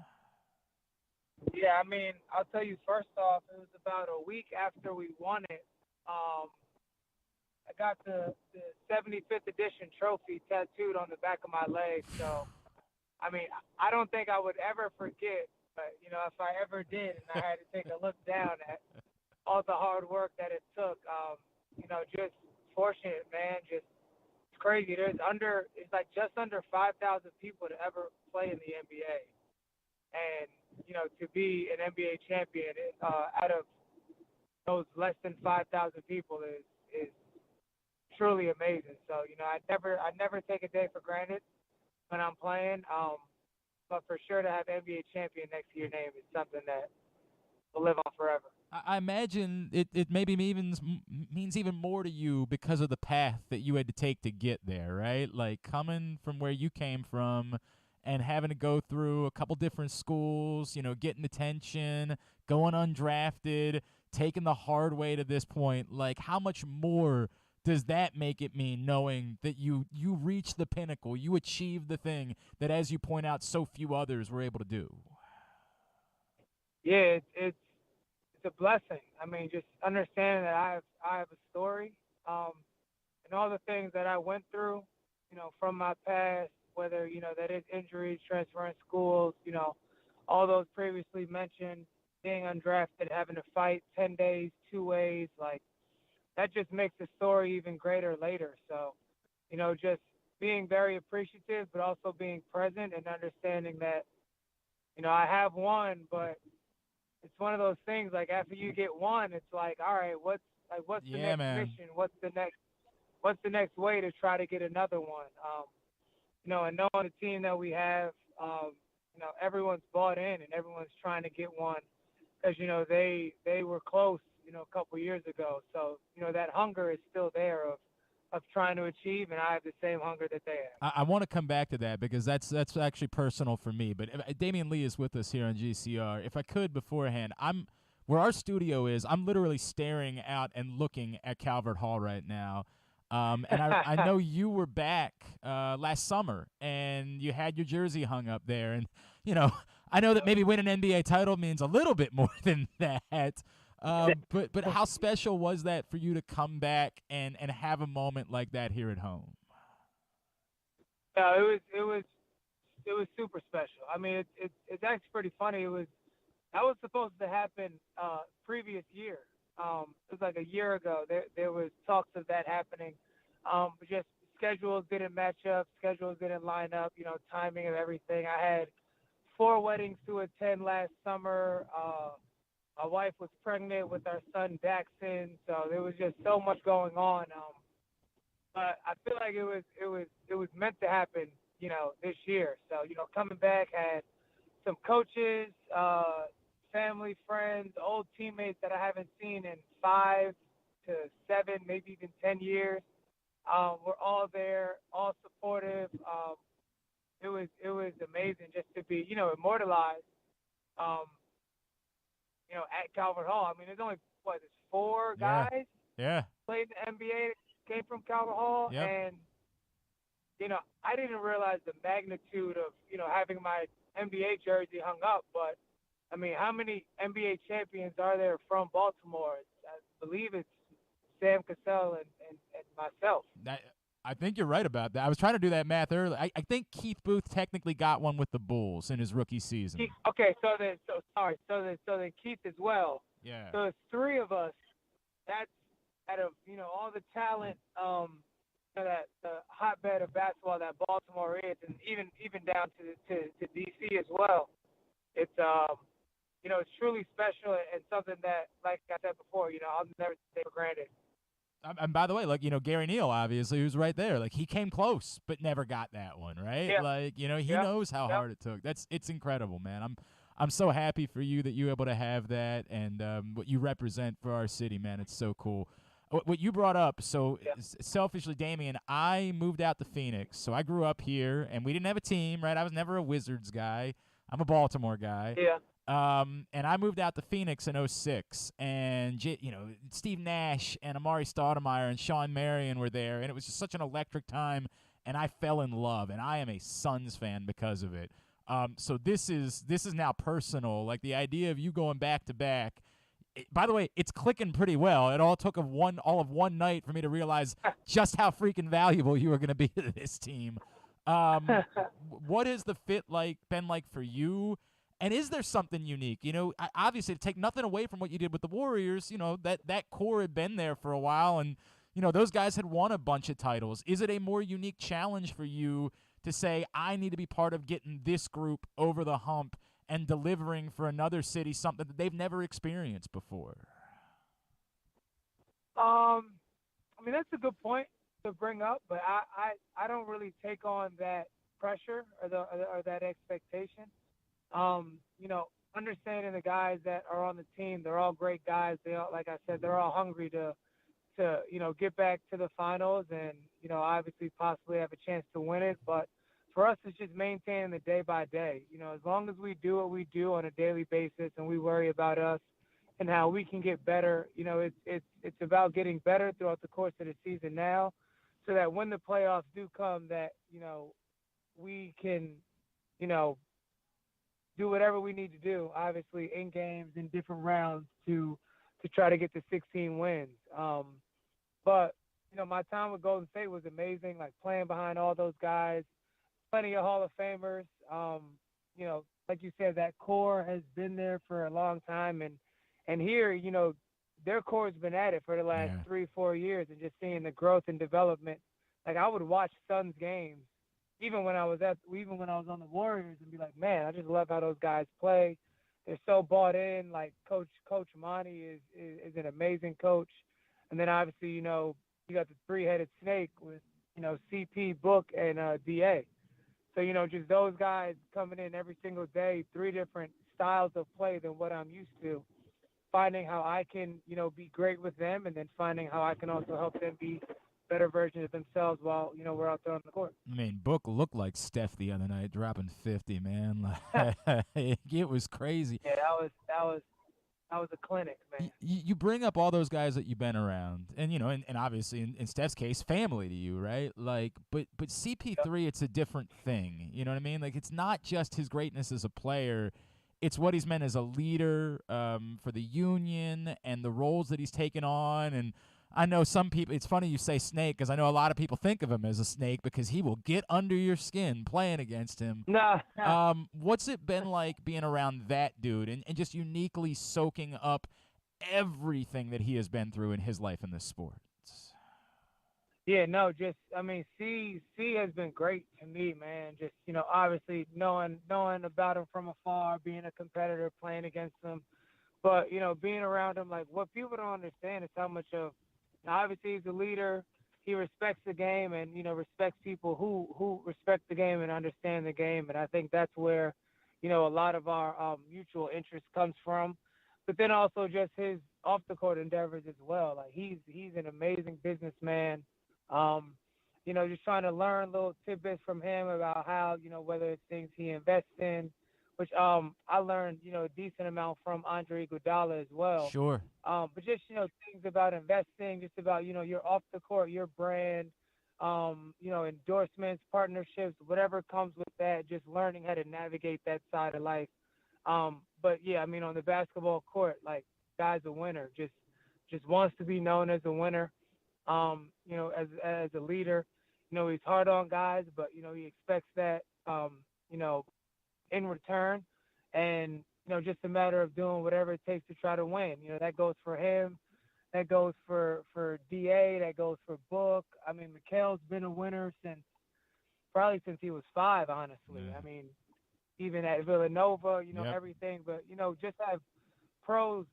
Speaker 13: Yeah, I mean, I'll tell you, first off, it was about a week after we won it. I got the 75th edition trophy tattooed on the back of my leg. So, I mean, I don't think I would ever forget, but, if I ever did and I had to take a look down at all the hard work that it took, just fortunate, man. Just it's crazy. It's like just under 5,000 people to ever play in the NBA. And, to be an NBA champion out of those less than 5,000 people is truly amazing. So, I never take a day for granted when I'm playing. But for sure to have NBA champion next to your name is something that will live on forever.
Speaker 1: I imagine it maybe means even more to you because of the path that you had to take to get there, right? Like coming from where you came from and having to go through a couple different schools, getting attention, going undrafted, taking the hard way to this point. Like, how much more does that make it mean knowing that you reached the pinnacle, you achieved the thing that, as you point out, so few others were able to do?
Speaker 13: Yeah, it's a blessing. I mean, just understanding that I have a story, and all the things that I went through, from my past, whether, that is injuries, transferring schools, all those previously mentioned, being undrafted, having to fight 10 days, 2 ways, like, that just makes the story even greater later. So, just being very appreciative, but also being present and understanding that, I have won, but it's one of those things, like, after you get one, it's like, all right, what's the next mission? What's the next way to try to get another one? And knowing the team that we have, everyone's bought in and everyone's trying to get one because, they were close, a couple years ago. So, that hunger is still there of trying to achieve, and I have the same hunger that they have.
Speaker 1: I want to come back to that because that's actually personal for me. But Damion Lee is with us here on GCR. If I could beforehand, where our studio is, I'm literally staring out and looking at Calvert Hall right now. And I know you were back last summer, and you had your jersey hung up there. And, I know that maybe winning an NBA title means a little bit more than that. But how special was that for you to come back and have a moment like that here at home?
Speaker 13: Yeah, it was super special. I mean, it's actually pretty funny. That was supposed to happen previous year. It was like a year ago. There was talks of that happening, but just schedules didn't match up. Schedules didn't line up. Timing of everything. I had 4 weddings to attend last summer. My wife was pregnant with our son Daxon, so there was just so much going on. But I feel like it was meant to happen, this year. So, coming back, had some coaches, family, friends, old teammates that I haven't seen in 5 to 7, maybe even 10 years. We're all there, all supportive. It was amazing just to be, immortalized. At Calvert Hall. I mean, there's only, 4 guys?
Speaker 1: Yeah.
Speaker 13: played in the NBA, came from Calvert Hall,
Speaker 1: Yep.
Speaker 13: and I didn't realize the magnitude of having my NBA jersey hung up. But I mean, how many NBA champions are there from Baltimore? I believe it's Sam Cassell and myself.
Speaker 1: I think you're right about that. I was trying to do that math earlier. I think Keith Booth technically got one with the Bulls in his rookie season.
Speaker 13: Okay, so then Keith as well.
Speaker 1: Yeah.
Speaker 13: So it's three of us. That's out of all the talent, that the hotbed of basketball that Baltimore is, and even down to DC as well. It's it's truly special and something that, like I said before, I'll never take for granted.
Speaker 1: And by the way, like, Gary Neal, obviously, who's right there. Like, he came close, but never got that one, right?
Speaker 13: Yeah.
Speaker 1: Like, he knows how hard it took. It's incredible, man. I'm so happy for you that you're able to have that and what you represent for our city, man. It's so cool. What you brought up, so selfishly, Damion, I moved out to Phoenix. So I grew up here, and we didn't have a team, right? I was never a Wizards guy. I'm a Baltimore guy.
Speaker 13: Yeah.
Speaker 1: And I moved out to Phoenix in 2006, and Steve Nash and Amari Stoudemire and Sean Marion were there, and it was just such an electric time, and I fell in love, and I am a Suns fan because of it. So this is now personal, like the idea of you going back to back. By the way, it's clicking pretty well. It all took all of one night for me to realize just how freaking valuable you were going to be to this team. What has the fit been like for you? And is there something unique? Obviously, to take nothing away from what you did with the Warriors, that core had been there for a while, and those guys had won a bunch of titles. Is it a more unique challenge for you to say, I need to be part of getting this group over the hump and delivering for another city something that they've never experienced before?
Speaker 13: I mean, that's a good point to bring up, but I don't really take on that pressure or that expectation. Understanding the guys that are on the team, they're all great guys. They all, like I said, they're all hungry to get back to the finals and, obviously possibly have a chance to win it. But for us, it's just maintaining the day by day. As long as we do what we do on a daily basis and we worry about us and how we can get better, it's about getting better throughout the course of the season now, so that when the playoffs do come, that, we can, do whatever we need to do, obviously in games, in different rounds to try to get to 16 wins. But, my time with Golden State was amazing, like playing behind all those guys, plenty of Hall of Famers. Like you said, that core has been there for a long time. And here, their core has been at it for the last 3-4 years, and just seeing the growth and development. Like, I would watch Suns games even when I was on the Warriors and be like, man, I just love how those guys play. They're so bought in. Like Coach Monty is an amazing coach. And then obviously, you got the three-headed snake with, CP, Book, and DA. So, just those guys coming in every single day, three different styles of play than what I'm used to, finding how I can, be great with them, and then finding how I can also help them be better versions of themselves while, we're out there on the court.
Speaker 1: I mean, Book looked like Steph the other night, dropping 50, man. It was crazy.
Speaker 13: Yeah, that was a clinic, man.
Speaker 1: You bring up all those guys that you've been around, and and obviously in Steph's case, family to you, right? Like, but CP3, it's a different thing. You know what I mean? Like, it's not just his greatness as a player; it's what he's meant as a leader for the union and the roles that he's taken on. And I know some people, it's funny you say snake, because I know a lot of people think of him as a snake because he will get under your skin playing against him.
Speaker 13: No.
Speaker 1: What's it been like being around that dude and just uniquely soaking up everything that he has been through in his life in this sport?
Speaker 13: Yeah, no, C has been great to me, man. Just, obviously knowing about him from afar, being a competitor, playing against him. But, being around him, like, what people don't understand is how much of, obviously he's a leader. He respects the game and, respects people who respect the game and understand the game. And I think that's where, a lot of our mutual interest comes from. But then also just his off-the-court endeavors as well. Like, he's an amazing businessman. Just trying to learn little tidbits from him about how, whether it's things he invests in, which I learned, a decent amount from Andre Iguodala as well.
Speaker 1: Sure.
Speaker 13: But just, things about investing, just about, your off the court, your brand, endorsements, partnerships, whatever comes with that, just learning how to navigate that side of life. But yeah, I mean, on the basketball court, like, guy's a winner, just wants to be known as a winner, as a leader. He's hard on guys, but, he expects that, in return, and, just a matter of doing whatever it takes to try to win. That goes for him. That goes for DA. That goes for Book. I mean, Mikhail's been a winner probably since he was 5, honestly.
Speaker 1: Yeah.
Speaker 13: I mean, even at Villanova,
Speaker 1: Yep.
Speaker 13: everything. But, just have pros,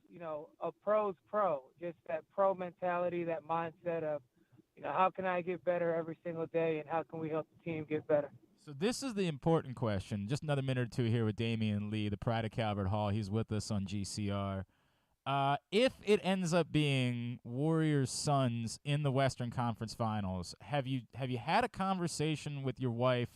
Speaker 13: a pro's pro. Just that pro mentality, that mindset of, how can I get better every single day, and how can we help the team get better?
Speaker 1: So this is the important question. Just another minute or two here with Damion Lee, the pride of Calvert Hall. He's with us on GCR. If it ends up being Warriors Suns in the Western Conference Finals, have you had a conversation with your wife?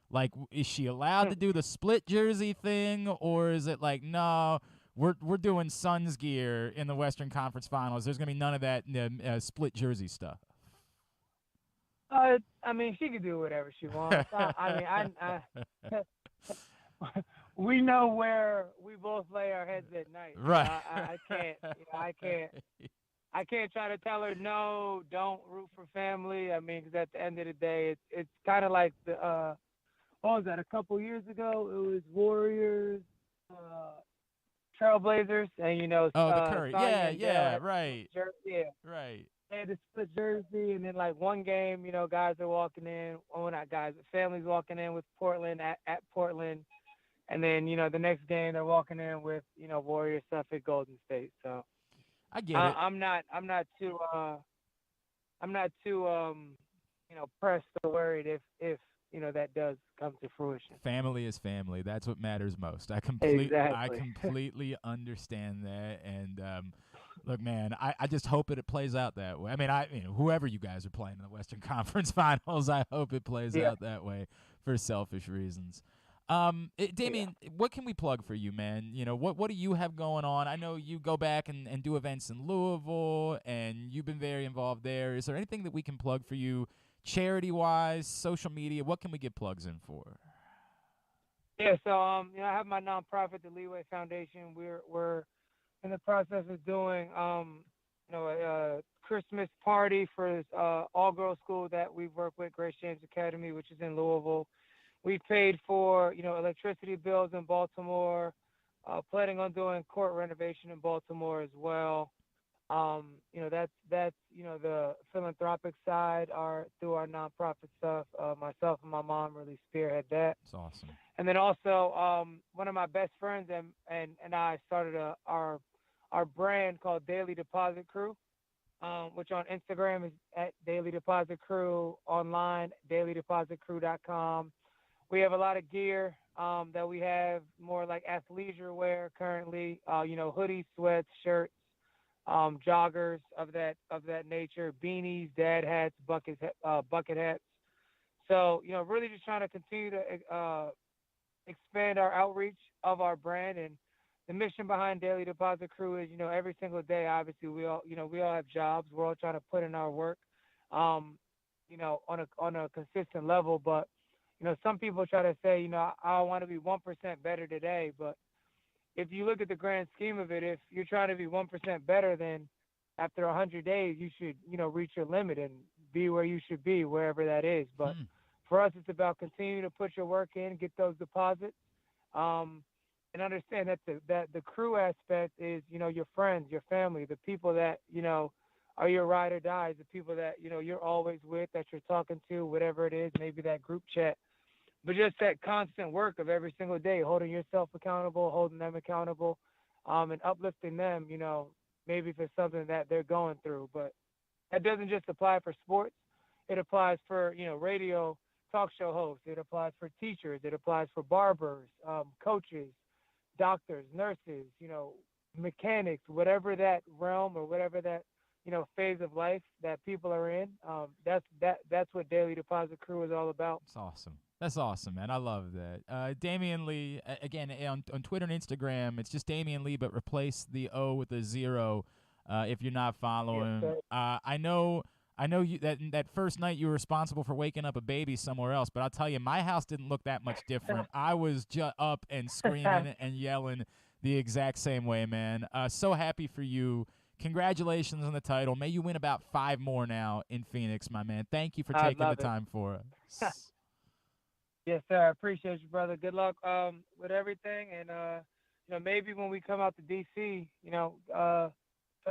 Speaker 1: Like, is she allowed to do the split jersey thing, or is it like, no, we're doing Suns gear in the Western Conference Finals? There's gonna be none of that split jersey stuff.
Speaker 13: I mean, she can do whatever she wants. I we know where we both lay our heads at night.
Speaker 1: Right.
Speaker 13: I can't try to tell her, no, don't root for family. I mean, because at the end of the day, it's kind of like what was that, a couple years ago? It was Warriors, Trailblazers, and,
Speaker 1: the Curry. Yeah, right.
Speaker 13: Yeah.
Speaker 1: Right.
Speaker 13: They had the split jersey, and then, like, one game, guys are walking in. Well, not guys, but families walking in with Portland at Portland. And then, the next game they're walking in with, Warriors stuff at Golden State. So
Speaker 1: I get it.
Speaker 13: I'm not too pressed or worried if that does come to fruition.
Speaker 1: Family is family. That's what matters most. I
Speaker 13: Exactly.
Speaker 1: completely understand that. And look, man, I just hope that it plays out that way. I mean, whoever you guys are playing in the Western Conference Finals, I hope it plays out that way for selfish reasons. Damion, what can we plug for you, man? What do you have going on? I know you go back and do events in Louisville, and you've been very involved there. Is there anything that we can plug for you, charity-wise, social media? What can we get plugs in for?
Speaker 13: Yeah, so I have my nonprofit, the Leeway Foundation. We're in the process of doing a Christmas party for this all-girls school that we've worked with, Grace James Academy, which is in Louisville. We've paid for, electricity bills in Baltimore, planning on doing court renovation in Baltimore as well. That's the philanthropic side through our nonprofit stuff. Myself and my mom really spearhead that.
Speaker 1: That's awesome.
Speaker 13: And then also, one of my best friends and I started our brand called Daily Deposit Crew, which on Instagram is at Daily Deposit Crew, online, dailydepositcrew.com. We have a lot of gear that we have more like athleisure wear currently, hoodies, sweats, shirts, joggers of that nature, beanies, dad hats, bucket hats. So, really just trying to continue to expand our outreach of our brand. And the mission behind Daily Deposit Crew is, every single day, obviously we all have jobs. We're all trying to put in our work, on a consistent level. But, some people try to say, I want to be 1% better today. But if you look at the grand scheme of it, if you're trying to be 1% better, then after 100 days, you should, reach your limit and be where you should be, wherever that is. But for us, it's about continuing to put your work in, get those deposits, and understand that the crew aspect is, your friends, your family, the people that, are your ride or dies, the people that, you're always with, that you're talking to, whatever it is, maybe that group chat. But just that constant work of every single day, holding yourself accountable, holding them accountable, and uplifting them, maybe for something that they're going through. But that doesn't just apply for sports. It applies for, radio talk show hosts. It applies for teachers. It applies for barbers, coaches, doctors, nurses, mechanics, whatever that realm or whatever that, phase of life that people are in. That's what Daily Deposit Crew is all about.
Speaker 1: It's awesome. That's awesome, man. I love that. Damion Lee, again, on Twitter and Instagram, it's just Damion Lee, but replace the O with a 0 if you're not following.
Speaker 13: Yes,
Speaker 1: I know you that first night you were responsible for waking up a baby somewhere else, but I'll tell you, my house didn't look that much different. I was up and screaming and yelling the exact same way, man. So happy for you. Congratulations on the title. May you win about 5 more now in Phoenix, my man. Thank you for taking the time for us.
Speaker 13: Yes, sir. I appreciate you, brother. Good luck with everything, and maybe when we come out to DC, try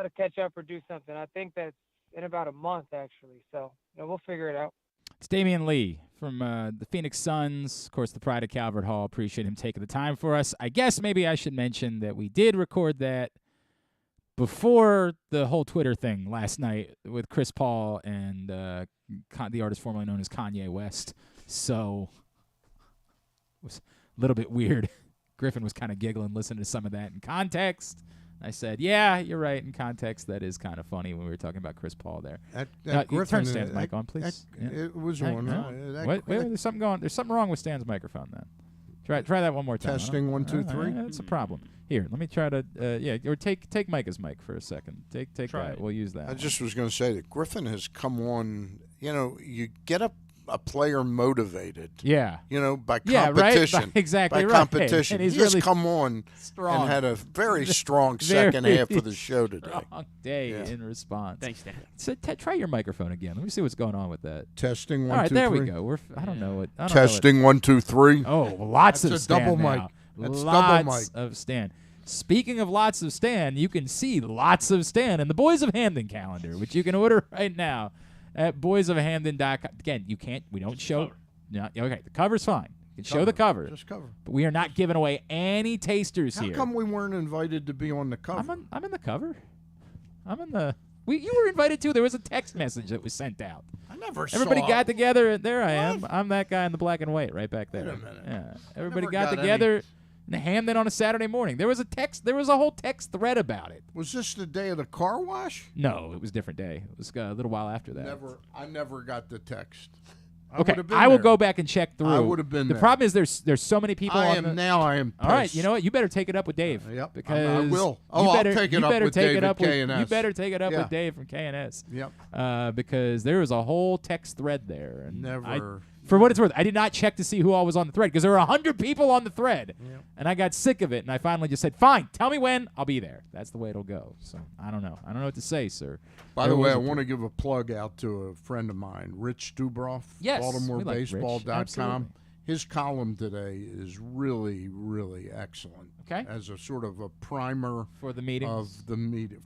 Speaker 13: to catch up or do something. I think that's in about a month, actually. So we'll figure it out.
Speaker 1: It's Damion Lee from the Phoenix Suns, of course, the pride of Calvert Hall. Appreciate him taking the time for us. I guess maybe I should mention that we did record that before the whole Twitter thing last night with Chris Paul and the artist formerly known as Kanye West. So it was a little bit weird. Griffin was kind of giggling, listening to some of that in context. I said, yeah, you're right. In context, that is kind of funny when we were talking about Chris Paul there.
Speaker 2: Griffin,
Speaker 1: turn Stan's mic on, please.
Speaker 2: It was on.
Speaker 1: Wait, there's something going. There's something wrong with Stan's microphone then. Try that one more time.
Speaker 2: Testing 1, 2, 3.
Speaker 1: That's a problem. Here, let me try to. Or take Micah's mic for a second. Take
Speaker 2: Try
Speaker 1: that.
Speaker 2: it.
Speaker 1: We'll use that.
Speaker 2: I just was going to say that Griffin has come on. You get a player motivated.
Speaker 1: Yeah.
Speaker 2: By competition.
Speaker 1: Right? Exactly
Speaker 2: by
Speaker 1: right.
Speaker 2: competition.
Speaker 1: And he's
Speaker 2: just
Speaker 1: really
Speaker 2: come on
Speaker 1: strong.
Speaker 2: and had a very strong second half of the show today.
Speaker 1: Strong day in response.
Speaker 12: Thanks, Dan.
Speaker 1: So try your microphone again. Let me see what's going on with that.
Speaker 2: Testing 1, 2, 3.
Speaker 1: All right, there we go. I don't know what.
Speaker 2: Testing 1, 2, 3.
Speaker 1: Oh, lots
Speaker 2: That's
Speaker 1: of
Speaker 2: a
Speaker 1: Stan
Speaker 2: double
Speaker 1: now.
Speaker 2: mic. That's
Speaker 1: lots
Speaker 2: double mic.
Speaker 1: of Stan. Speaking of lots of Stan, you can see lots of Stan in the Boys of Hamden calendar, which you can order right now at boysofhamden.com. Again, we don't show. No, okay, the cover's fine. You can show the cover.
Speaker 2: Just cover.
Speaker 1: But we are not giving away any tasters here.
Speaker 2: How come we weren't invited to be on the cover?
Speaker 1: I'm in the cover. I'm in the. You were invited too. There was a text message that was sent out.
Speaker 2: I never
Speaker 1: Everybody
Speaker 2: saw
Speaker 1: got together. And there I am. I'm that guy in the black and white right back there.
Speaker 2: Wait a minute.
Speaker 1: Yeah. Everybody
Speaker 2: never
Speaker 1: got
Speaker 2: got
Speaker 1: together in Hamden on a Saturday morning. There was a whole text thread about it.
Speaker 2: Was this the day of the car wash?
Speaker 1: No, it was a different day. It was a little while after that.
Speaker 2: I never got the text.
Speaker 1: I will go back and check through.
Speaker 2: I would have been
Speaker 1: The
Speaker 2: there.
Speaker 1: problem is there's so many people
Speaker 2: I
Speaker 1: on
Speaker 2: am
Speaker 1: the.
Speaker 2: now. I am.
Speaker 1: All right,
Speaker 2: pissed.
Speaker 1: you know what? You better take it up with Dave.
Speaker 2: Yep,
Speaker 1: because
Speaker 2: I will. Oh,
Speaker 1: you
Speaker 2: I'll
Speaker 1: better,
Speaker 2: take it
Speaker 1: you
Speaker 2: up
Speaker 1: better
Speaker 2: with
Speaker 1: take
Speaker 2: Dave
Speaker 1: it up
Speaker 2: at
Speaker 1: with,
Speaker 2: K&S.
Speaker 1: You better take it up
Speaker 2: Yeah.
Speaker 1: with Dave from K&S.
Speaker 2: Yep.
Speaker 1: Because there was a whole text thread there. And
Speaker 2: Never.
Speaker 1: For what it's worth, I did not check to see who all was on the thread because there were 100 people on the thread, and I got sick of it, and I finally just said, "Fine, tell me when, I'll be there." That's the way it'll go. So I don't know. I don't know what to say, sir.
Speaker 2: By the way, I want to give a plug out to a friend of mine, Rich Dubroff,
Speaker 1: Yes, we like Rich.
Speaker 2: BaltimoreBaseball.com.
Speaker 1: Absolutely.
Speaker 2: His column today is really, really excellent.
Speaker 1: Okay.
Speaker 2: As a sort of a primer
Speaker 1: for the meetings.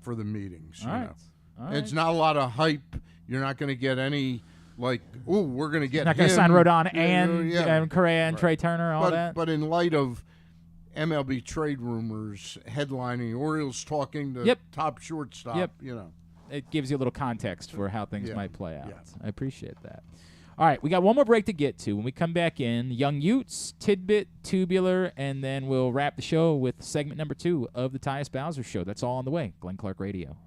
Speaker 2: For the meetings.
Speaker 1: All
Speaker 2: you
Speaker 1: right.
Speaker 2: know.
Speaker 1: All right.
Speaker 2: It's not a lot of hype. You're not going to get any. Like, oh, we're going to get
Speaker 1: Not going to
Speaker 2: him.
Speaker 1: sign Rodon and Correa and Trey Turner, all that.
Speaker 2: But in light of MLB trade rumors headlining, Orioles talking to top shortstop,
Speaker 1: it gives you a little context for how things might play out.
Speaker 2: Yeah.
Speaker 1: I appreciate that. All right, we got one more break to get to. When we come back in, Young Yutes, Tidbit, Tubular, and then we'll wrap the show with segment number 2 of the Tyus Bowser Show. That's all on the way. Glenn Clark Radio.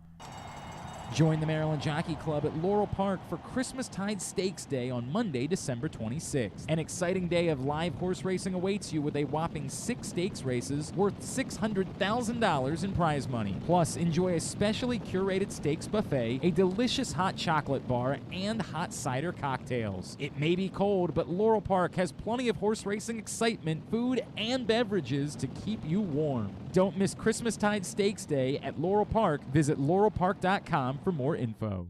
Speaker 1: Join the Maryland Jockey Club at Laurel Park for Christmastide Stakes Day on Monday, December 26th. An exciting day of live horse racing awaits you with a whopping 6 stakes races worth $600,000 in prize money. Plus, enjoy a specially curated stakes buffet, a delicious hot chocolate bar, and hot cider cocktails. It may be cold, but Laurel Park has plenty of horse racing excitement, food, and beverages to keep you warm. Don't miss Christmastide Stakes Day at Laurel Park. Visit laurelpark.com for more info.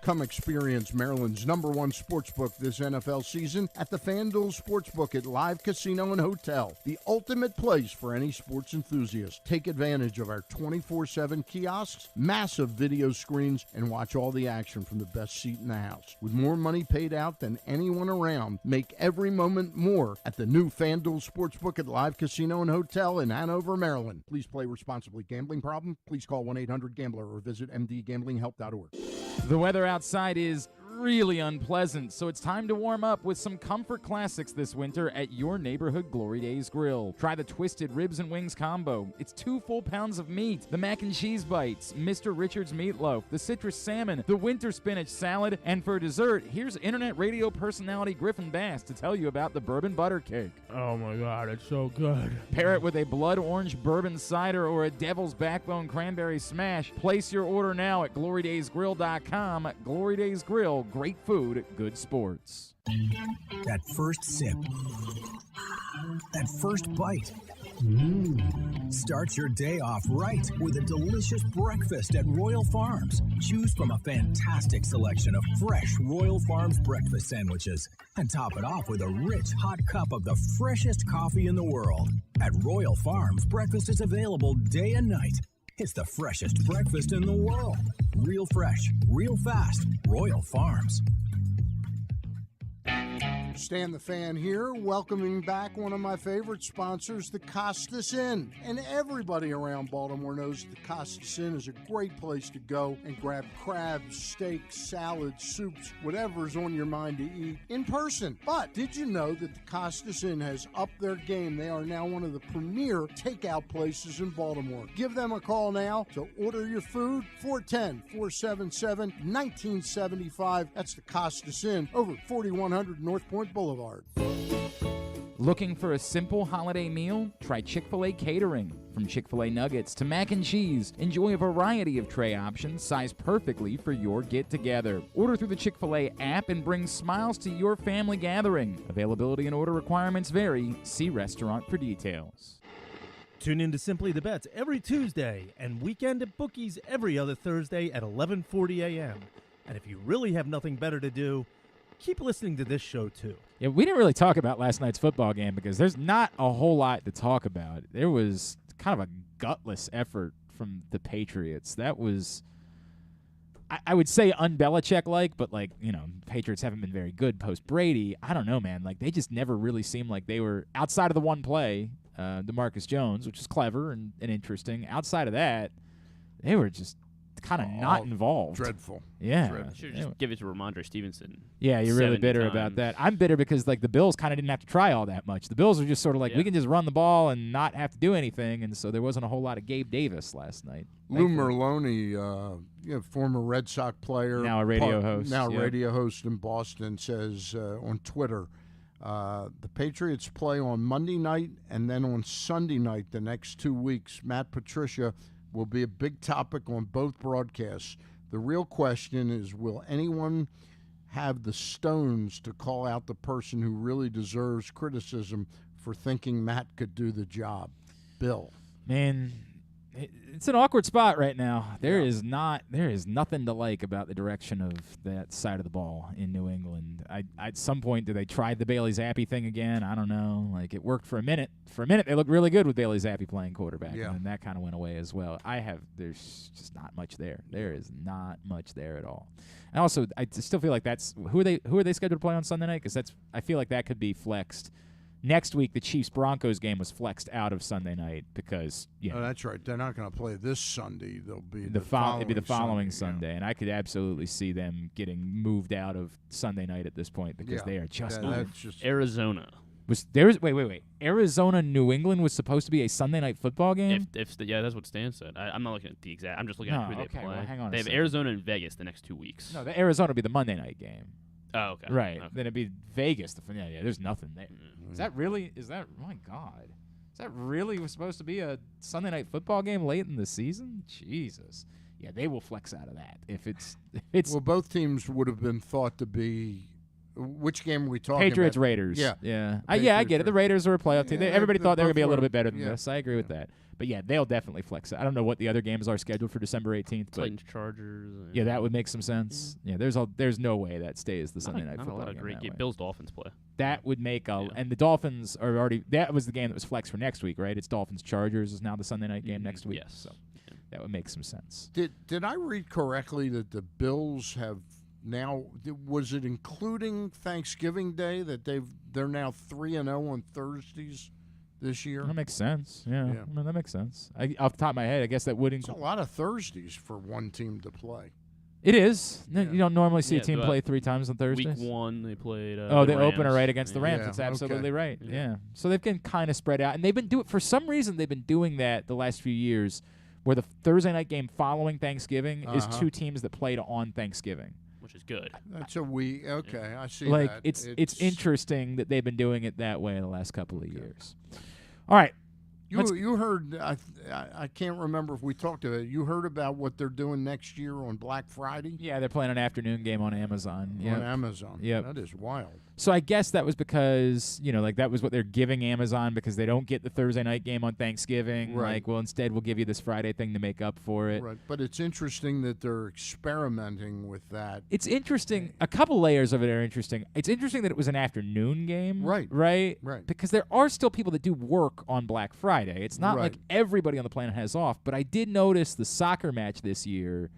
Speaker 2: Come experience Maryland's #1 sportsbook this NFL season at the FanDuel Sportsbook at Live Casino and Hotel, the ultimate place for any sports enthusiast. Take advantage of our 24/7 kiosks, massive video screens, and watch all the action from the best seat in the house. With more money paid out than anyone around, make every moment more at the new FanDuel Sportsbook at Live Casino and Hotel in Hanover, Maryland. Please play responsibly. Gambling problem? Please call 1-800-GAMBLER or visit mdgamblinghelp.org.
Speaker 1: The weather outside is really unpleasant, so it's time to warm up with some comfort classics this winter at your neighborhood Glory Days Grill. Try the Twisted Ribs and Wings combo. It's 2 full pounds of meat, the mac and cheese bites, Mr. Richards meatloaf, the citrus salmon, the winter spinach salad, and for dessert, here's internet radio personality Griffin to tell you about the bourbon butter cake.
Speaker 3: Oh my God, it's so good.
Speaker 1: Pair it with a blood orange bourbon cider or a devil's backbone cranberry smash. Place your order now at glorydaysgrill.com. Glory Days Grill, great food, good sports.
Speaker 7: That first sip. That first bite. Start your day off right with a delicious breakfast at Royal Farms. Choose from a fantastic selection of fresh Royal Farms breakfast sandwiches and top it off with a rich hot cup of the freshest coffee in the world. At Royal Farms, breakfast is available day and night. It's the freshest breakfast in the world. Real fresh, real fast. Royal Farms.
Speaker 2: Stan the Fan here, welcoming back one of my favorite sponsors, the Costas Inn. And everybody around Baltimore knows the Costas Inn is a great place to go and grab crabs, steaks, salads, soups, whatever's on your mind to eat in person. But did you know that the Costas Inn has upped their game? They are now one of the premier takeout places in Baltimore. Give them a call now to order your food, 410-477-1975. That's the Costas Inn over 4100 North Point Boulevard.
Speaker 1: Looking for a simple holiday meal? Try Chick-fil-A catering. From Chick-fil-A nuggets to mac and cheese, enjoy a variety of tray options sized perfectly for your get-together. Order through the Chick-fil-A app and bring smiles to your family gathering. Availability and order requirements vary. See restaurant for details.
Speaker 10: Tune in to Simply the Bets every Tuesday and Weekend at Bookies every other Thursday at 11:40 a.m. And if you really have nothing better to do, keep listening to this show, too.
Speaker 1: Yeah, we didn't really talk about last night's football game because there's not a whole lot to talk about. There was kind of a gutless effort from the Patriots. That was, I would say, un-Belichick-like, but, Patriots haven't been very good post-Brady. I don't know, man. They just never really seemed like they were, outside of the one play, DeMarcus Jones, which is clever and interesting. Outside of that, they were just kind of not involved.
Speaker 2: Dreadful.
Speaker 1: Yeah.
Speaker 2: Dreadful.
Speaker 12: Should just give it to Ramondre Stevenson.
Speaker 1: Yeah, you're really bitter
Speaker 12: times.
Speaker 1: about that. I'm bitter because the Bills kind of didn't have to try all that much. The Bills were just sort of we can just run the ball and not have to do anything, and so there wasn't a whole lot of Gabe Davis last night.
Speaker 2: Lou Merlone, former Red Sox player,
Speaker 1: now a radio host,
Speaker 2: radio host in Boston, says on Twitter, the Patriots play on Monday night and then on Sunday night the next 2 weeks. Matt Patricia will be a big topic on both broadcasts. The real question is, will anyone have the stones to call out the person who really deserves criticism for thinking Matt could do the job? Bill.
Speaker 1: Man, it's an awkward spot right now. There is nothing to like about the direction of that side of the ball in New England. At some point, do they try the Bailey Zappi thing again? I don't know. It worked for a minute. For a minute, they looked really good with Bailey Zappi playing quarterback, and then that kind of went away as well. There's just not much there. There is not much there at all. And also, I still feel like that's who are they scheduled to play on Sunday night? Because I feel like that could be flexed. Next week, the Chiefs-Broncos game was flexed out of Sunday night because
Speaker 2: Oh, that's right. They're not going to play this Sunday. They'll be
Speaker 1: the following Sunday, and I could absolutely see them getting moved out of Sunday night at this point because they are just
Speaker 12: Arizona.
Speaker 1: Wait. Arizona, New England was supposed to be a Sunday night football game?
Speaker 12: Yeah, that's what Stan said. I'm not looking at the exact. I'm just looking at who they play.
Speaker 1: Well, hang on
Speaker 12: they have Arizona and Vegas the next 2 weeks.
Speaker 1: No, the Arizona will be the Monday night game.
Speaker 12: Oh, okay.
Speaker 1: Right.
Speaker 12: Okay.
Speaker 1: Then it'd be Vegas. There's nothing there. Is that really? My God. Is that really supposed to be a Sunday night football game late in the season? Jesus. Yeah, they will flex out of that. If it's
Speaker 2: Well, both teams would have been thought to be. Which game are we talking
Speaker 1: Patriots
Speaker 2: about?
Speaker 1: Raiders.
Speaker 2: Yeah.
Speaker 1: I get it. The Raiders are a playoff team. Everybody thought they were going to be a little bit better than
Speaker 2: yeah.
Speaker 1: this. I agree with that. But yeah, they'll definitely flex it. I don't know what the other games are scheduled for December 18th.
Speaker 12: Titans, Chargers.
Speaker 1: Yeah, that would make some sense. Yeah, there's no way that stays the Sunday night football
Speaker 12: not a lot of great game. Bills Dolphins play.
Speaker 1: That would make and the Dolphins are already. That was the game that was flexed for next week, right? It's Dolphins Chargers is now the Sunday night game next week.
Speaker 12: Yes.
Speaker 1: So that would make some sense.
Speaker 2: Did I read correctly that the Bills have now? Was it including Thanksgiving Day that they're now 3-0 on Thursdays this year?
Speaker 1: That makes sense. Yeah. I mean, that makes sense. Off the top of my head, I guess that would
Speaker 2: It's a lot of Thursdays for one team to play.
Speaker 1: It is. You don't normally see a
Speaker 12: Yeah,
Speaker 1: team
Speaker 12: but
Speaker 1: play 3 times on Thursdays.
Speaker 12: Week 1, they played.
Speaker 1: the opener
Speaker 12: Rams.
Speaker 1: right against the Rams.
Speaker 2: Yeah,
Speaker 1: That's absolutely
Speaker 2: okay.
Speaker 1: right. Yeah. So they've been kind of spread out, and they've been for some reason they've been doing that the last few years, where the Thursday night game following Thanksgiving is 2 teams that played on Thanksgiving.
Speaker 12: Which is good.
Speaker 2: That's a week. Okay, I see
Speaker 1: Like
Speaker 2: that.
Speaker 1: it's interesting that they've been doing it that way in the last couple of years. All right.
Speaker 2: You heard, I can't remember if we talked about it. You heard about what they're doing next year on Black Friday?
Speaker 1: Yeah, they're playing an afternoon game on Amazon.
Speaker 2: On Amazon.
Speaker 1: Yeah.
Speaker 2: That is wild.
Speaker 1: So I guess that was because, that was what they're giving Amazon because they don't get the Thursday night game on Thanksgiving.
Speaker 2: Right.
Speaker 1: Like, well, instead we'll give you this Friday thing to make up for it.
Speaker 2: Right. But it's interesting that they're experimenting with that.
Speaker 1: It's interesting. A couple layers of it are interesting. It's interesting that it was an afternoon game.
Speaker 2: Right.
Speaker 1: Right?
Speaker 2: Right.
Speaker 1: Because there are still people that do work on Black Friday. It's not like everybody on the planet has off. But I did notice the soccer match this year,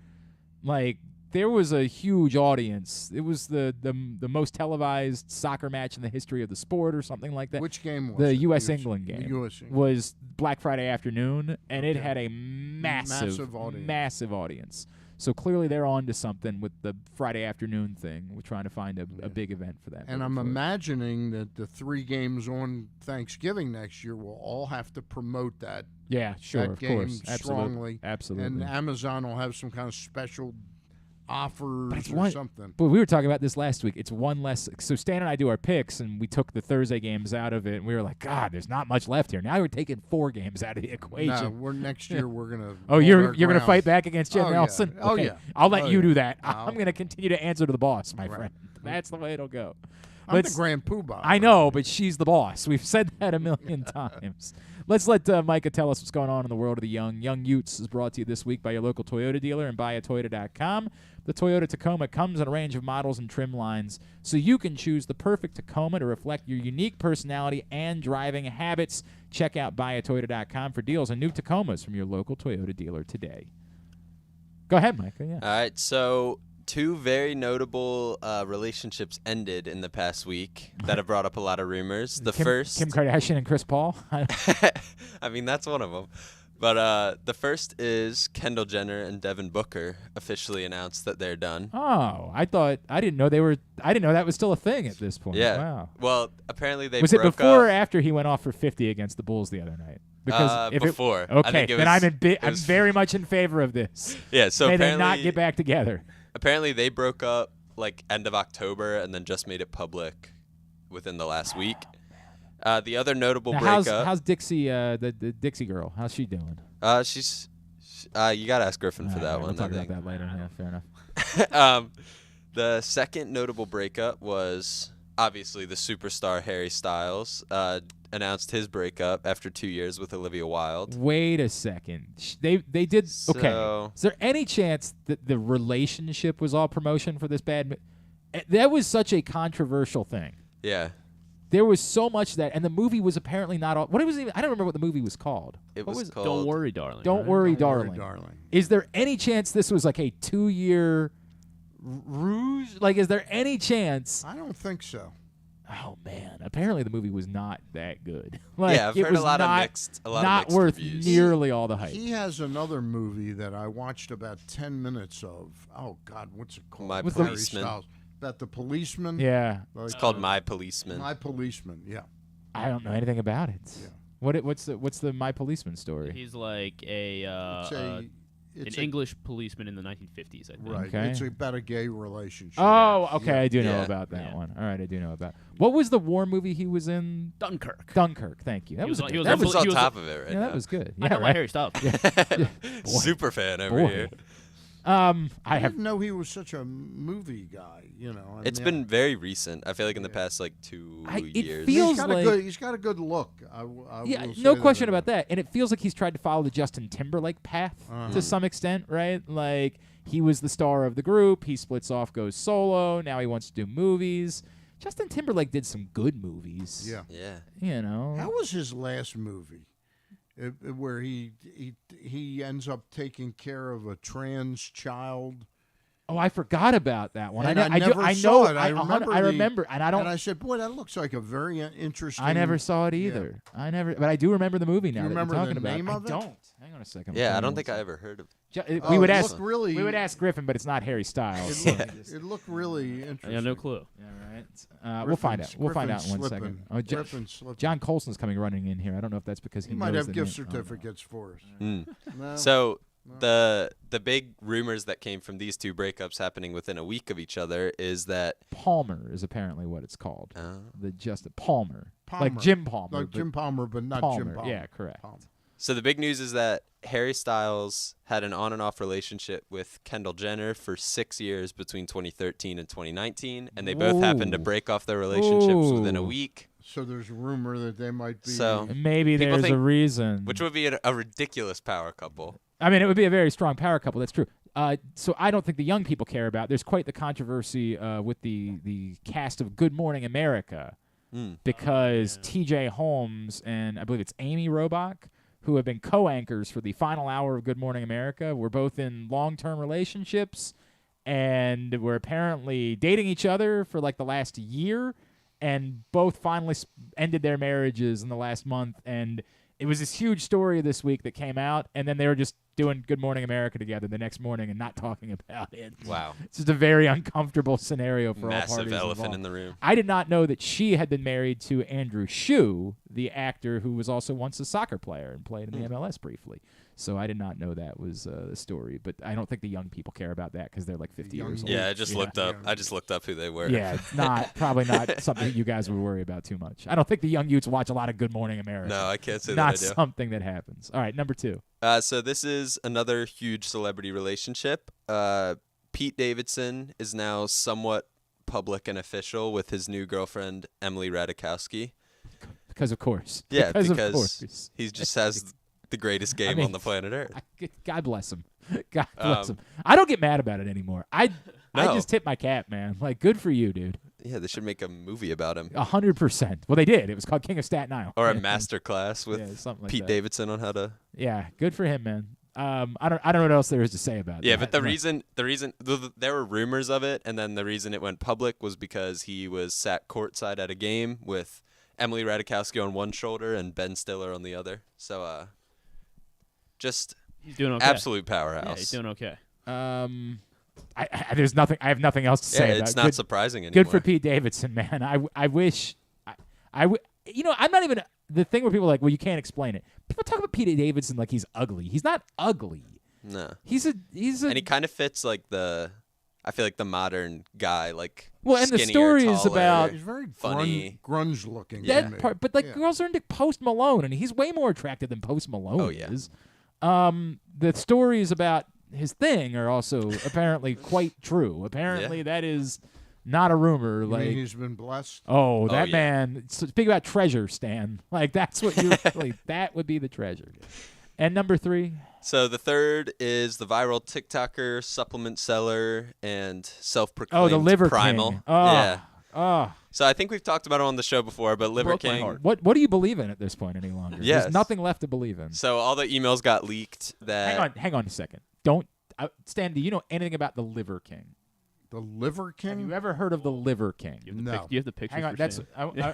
Speaker 1: like, there was a huge audience. It was the most televised soccer match in the history of the sport or something like that.
Speaker 2: Which game was
Speaker 1: the
Speaker 2: it?
Speaker 1: U.S.-England game.
Speaker 2: The U.S.
Speaker 1: was Black Friday afternoon, and it had a massive audience. So clearly they're on to something with the Friday afternoon thing. We're trying to find a big event for that.
Speaker 2: And I'm imagining that the 3 games on Thanksgiving next year will all have to promote that.
Speaker 1: Yeah, sure,
Speaker 2: that
Speaker 1: of
Speaker 2: game
Speaker 1: course.
Speaker 2: strongly.
Speaker 1: Absolutely.
Speaker 2: And Amazon will have some kind of special offers something.
Speaker 1: But we were talking about this last week. It's one less. So Stan and I do our picks, and we took the Thursday games out of it, and we were like, God, there's not much left here. Now we're taking 4 games out of the equation.
Speaker 2: No, next year we're gonna.
Speaker 1: Oh, you're gonna fight back against Jim Nelson?
Speaker 2: Yeah. Oh
Speaker 1: Okay.
Speaker 2: yeah.
Speaker 1: I'll let you do that. I'm gonna continue to answer to the boss, my friend. That's the way it'll go.
Speaker 2: I'm the grand-pooh-bah.
Speaker 1: I know, but she's the boss. We've said that a million times. Let's let Micah tell us what's going on in the world of the young. Young Yutes is brought to you this week by your local Toyota dealer and buyatoyota.com. The Toyota Tacoma comes in a range of models and trim lines, so you can choose the perfect Tacoma to reflect your unique personality and driving habits. Check out buyatoyota.com for deals on new Tacomas from your local Toyota dealer today. Go ahead, Micah. Yeah.
Speaker 4: All right, so 2 very notable relationships ended in the past week that have brought up a lot of rumors. The first,
Speaker 1: Kim Kardashian and Chris Paul.
Speaker 4: I mean, that's one of them. But the first is Kendall Jenner and Devin Booker officially announced that they're done.
Speaker 1: Oh, I didn't know that was still a thing at this point.
Speaker 4: Yeah.
Speaker 1: Wow.
Speaker 4: Well, apparently they
Speaker 1: was it
Speaker 4: broke
Speaker 1: before
Speaker 4: up.
Speaker 1: or after he went off for 50 against the Bulls the other night? Because if
Speaker 4: before.
Speaker 1: Okay,
Speaker 4: I think it
Speaker 1: then
Speaker 4: was,
Speaker 1: I'm very much in favor of this.
Speaker 4: Yeah. So
Speaker 1: May they
Speaker 4: apparently
Speaker 1: not get back together.
Speaker 4: Apparently they broke up like end of October and then just made it public within the last week. The other notable breakup.
Speaker 1: How's Dixie, the Dixie girl? How's she doing?
Speaker 4: She's you gotta ask Griffin for that
Speaker 1: We'll
Speaker 4: one.
Speaker 1: talk
Speaker 4: I
Speaker 1: about
Speaker 4: think.
Speaker 1: that later. Yeah, fair enough.
Speaker 4: The second notable breakup was obviously the superstar Harry Styles announced his breakup after 2 years with Olivia Wilde.
Speaker 1: Wait a second. They did okay.
Speaker 4: So-
Speaker 1: Is there any chance that the relationship was all promotion for this bad? That was such a controversial thing.
Speaker 4: Yeah.
Speaker 1: There was so much that, and the movie was apparently not all. What it was even? I don't remember what the movie was called.
Speaker 4: It
Speaker 1: What
Speaker 4: was
Speaker 12: Don't
Speaker 4: called
Speaker 12: worry, darling.
Speaker 1: Don't
Speaker 12: right?
Speaker 1: worry,
Speaker 2: Don't worry,
Speaker 1: darling.
Speaker 2: darling.
Speaker 1: Is there any chance this was like a 2-year ruse? Like, is there any chance?
Speaker 2: I don't think so.
Speaker 1: Oh man! Apparently the movie was not that good. Like,
Speaker 4: Yeah, I've
Speaker 1: it
Speaker 4: heard
Speaker 1: was
Speaker 4: a lot of
Speaker 1: not,
Speaker 4: mixed
Speaker 1: not worth
Speaker 4: reviews.
Speaker 1: nearly all the hype.
Speaker 2: He has another movie that I watched about 10 minutes of. Oh God, what's it called?
Speaker 4: My
Speaker 2: Harry
Speaker 4: Policeman.
Speaker 2: Styles. About the policeman.
Speaker 1: Yeah,
Speaker 4: It's called My Policeman.
Speaker 2: My Policeman. Yeah.
Speaker 1: I don't know anything about it.
Speaker 2: Yeah.
Speaker 1: What's the My Policeman story?
Speaker 12: He's like an English policeman in the 1950s, I think.
Speaker 2: Right.
Speaker 1: Okay.
Speaker 2: It's about a gay relationship.
Speaker 1: Oh, okay.
Speaker 2: Yeah.
Speaker 1: I do know
Speaker 4: Yeah.
Speaker 1: about that
Speaker 12: Yeah.
Speaker 1: one. All right, I do know about. What was the war movie he was in?
Speaker 12: Dunkirk.
Speaker 1: Dunkirk. Thank you. That
Speaker 12: He
Speaker 1: was
Speaker 12: was-
Speaker 1: a
Speaker 12: he
Speaker 1: good-
Speaker 12: was
Speaker 1: that
Speaker 12: on
Speaker 1: was
Speaker 4: on
Speaker 12: he was
Speaker 4: top of it right
Speaker 1: yeah,
Speaker 4: now.
Speaker 1: that was good.
Speaker 12: I
Speaker 1: Yeah,
Speaker 12: got my
Speaker 1: right.
Speaker 12: Harry Styles.
Speaker 4: Super fan over
Speaker 1: Boy.
Speaker 4: here.
Speaker 2: I didn't know he was such a movie guy. You know.
Speaker 4: It's been very recent. I feel like in the past like 2
Speaker 1: it
Speaker 4: years.
Speaker 1: feels
Speaker 2: He's got
Speaker 1: like-
Speaker 2: a good. He's got a good look. I
Speaker 1: Yeah,
Speaker 2: will say
Speaker 1: no
Speaker 2: that
Speaker 1: question about that. And it feels like he's tried to follow the Justin Timberlake path to some extent, right? Like, he was the star of the group. He splits off, goes solo. Now he wants to do movies. Justin Timberlake did some good movies.
Speaker 2: Yeah.
Speaker 4: Yeah.
Speaker 1: You know.
Speaker 2: How was his last movie? Where he ends up taking care of a trans child.
Speaker 1: Oh, I forgot about that one.
Speaker 2: And
Speaker 1: I
Speaker 2: never
Speaker 1: know
Speaker 2: saw it.
Speaker 1: I remember, and I don't.
Speaker 2: And I said, "Boy, that looks like a very interesting."
Speaker 1: I never saw it either.
Speaker 2: Yeah.
Speaker 1: But I do remember the movie now.
Speaker 2: Do you
Speaker 1: that you're
Speaker 2: remember
Speaker 1: talking
Speaker 2: the
Speaker 1: about.
Speaker 2: name
Speaker 1: I
Speaker 2: of it?
Speaker 1: don't. Hang on a second.
Speaker 4: Yeah, I don't think I ever heard of.
Speaker 1: We would
Speaker 2: it
Speaker 1: ask.
Speaker 2: looked really-
Speaker 1: We would ask Griffin, but it's not Harry Styles.
Speaker 2: It looked really interesting.
Speaker 12: I got no clue.
Speaker 1: All right. We'll find out. We'll find out in 1 second. Oh,
Speaker 2: Griffin's slipping.
Speaker 1: John Colson's running in here. I don't know if that's because he
Speaker 2: might
Speaker 1: knows
Speaker 2: have
Speaker 1: the
Speaker 2: gift
Speaker 1: name.
Speaker 2: certificates for us. No?
Speaker 4: So the big rumors that came from these two breakups happening within a week of each other is that
Speaker 1: Palmer is apparently what it's called. Palmer.
Speaker 2: Palmer.
Speaker 1: Like Jim Palmer.
Speaker 2: Like Jim Palmer, but not
Speaker 1: Palmer.
Speaker 2: Jim Palmer.
Speaker 1: Yeah, correct.
Speaker 2: Palmer.
Speaker 4: So the big news is that Harry Styles had an on and off relationship with Kendall Jenner for 6 years between 2013 and 2019, and they both happened to break off their relationships within a week.
Speaker 2: So there's a rumor that they might be.
Speaker 4: So
Speaker 1: maybe
Speaker 4: people
Speaker 1: there's a
Speaker 4: think-
Speaker 1: reason.
Speaker 4: Which would be a ridiculous power couple.
Speaker 1: I mean, it would be a very strong power couple. That's true. So I don't think the young people care about. There's quite the controversy with the cast of Good Morning America because T.J. Holmes and I believe it's Amy Robach, who have been co-anchors for the final hour of Good Morning America, were both in long-term relationships and were apparently dating each other for like the last year, and both finally ended their marriages in the last month. And it was this huge story this week that came out, and then they were just doing Good Morning America together the next morning and not talking about it.
Speaker 4: Wow.
Speaker 1: It's just a very uncomfortable scenario for all
Speaker 4: Massive
Speaker 1: parties
Speaker 4: elephant
Speaker 1: involved.
Speaker 4: in the room.
Speaker 1: I did not know that she had been married to Andrew Shue, the actor who was also once a soccer player and played in the MLS briefly. So I did not know that was the story, but I don't think the young people care about that because they're like 50 years old.
Speaker 4: Yeah, I just looked up. I just looked up who they were.
Speaker 1: Yeah, it's probably not something that you guys would worry about too much. I don't think the Young Yutes watch a lot of Good Morning America.
Speaker 4: No, I can't say
Speaker 1: not
Speaker 4: that I do.
Speaker 1: something that happens. All right, number 2.
Speaker 4: So this is another huge celebrity relationship. Pete Davidson is now somewhat public and official with his new girlfriend, Emily Ratajkowski.
Speaker 1: Because of course.
Speaker 4: Yeah,
Speaker 1: because
Speaker 4: because
Speaker 1: of course.
Speaker 4: he just has the greatest game on the planet Earth.
Speaker 1: God bless him. God bless him. I don't get mad about it anymore. I just tip my cap, man. Like, good for you, dude.
Speaker 4: Yeah, they should make a movie about him.
Speaker 1: 100%. Well, they did. It was called King of Staten Island.
Speaker 4: Or a master class with
Speaker 1: something like
Speaker 4: Pete
Speaker 1: that.
Speaker 4: Davidson on how to.
Speaker 1: Yeah, good for him, man. I don't know what else there is to say about it.
Speaker 4: Yeah, but the reason there were rumors of it, and then the reason it went public was because he was sat courtside at a game with Emily Ratajkowski on one shoulder and Ben Stiller on the other. So, just
Speaker 12: he's doing okay.
Speaker 4: Absolute powerhouse.
Speaker 12: Yeah, he's doing okay.
Speaker 1: There's nothing. I have nothing else to say.
Speaker 4: Yeah,
Speaker 1: about
Speaker 4: it's
Speaker 1: it.
Speaker 4: not surprising anymore.
Speaker 1: Good for Pete Davidson, man. I wish. You know, I'm not even the thing where people are like, well, you can't explain it. People talk about Pete Davidson like he's ugly. He's not ugly.
Speaker 4: No.
Speaker 1: He's a.
Speaker 4: And he kind of fits like I feel like the modern guy, like
Speaker 1: well, and the
Speaker 4: skinnier,
Speaker 1: story is
Speaker 4: taller,
Speaker 1: about
Speaker 2: He's very
Speaker 4: funny,
Speaker 2: grunge looking.
Speaker 1: That part, but like girls are into Post Malone, and he's way more attractive than Post Malone is. The stories about his thing are also apparently quite true. Apparently, that is not a rumor.
Speaker 2: You
Speaker 1: like
Speaker 2: mean he's been blessed.
Speaker 1: Oh, that man! Speak about treasure, Stan. Like that's what you like. That would be the treasure. And number 3.
Speaker 4: So the third is the viral TikToker, supplement seller, and self-proclaimed
Speaker 1: the Liver
Speaker 4: primal.
Speaker 1: King. Oh,
Speaker 4: yeah.
Speaker 1: Oh.
Speaker 4: So I think we've talked about it on the show before, but Liver
Speaker 1: Broke my
Speaker 4: King.
Speaker 1: heart. What do you believe in at this point any longer?
Speaker 4: Yes.
Speaker 1: There's nothing left to believe in.
Speaker 4: So all the emails got leaked.
Speaker 1: Hang on a second. Stan, do you know anything about the Liver King?
Speaker 2: The Liver King?
Speaker 1: Have you ever heard of the Liver King?
Speaker 2: No.
Speaker 12: Do you have the picture?
Speaker 1: Hang on.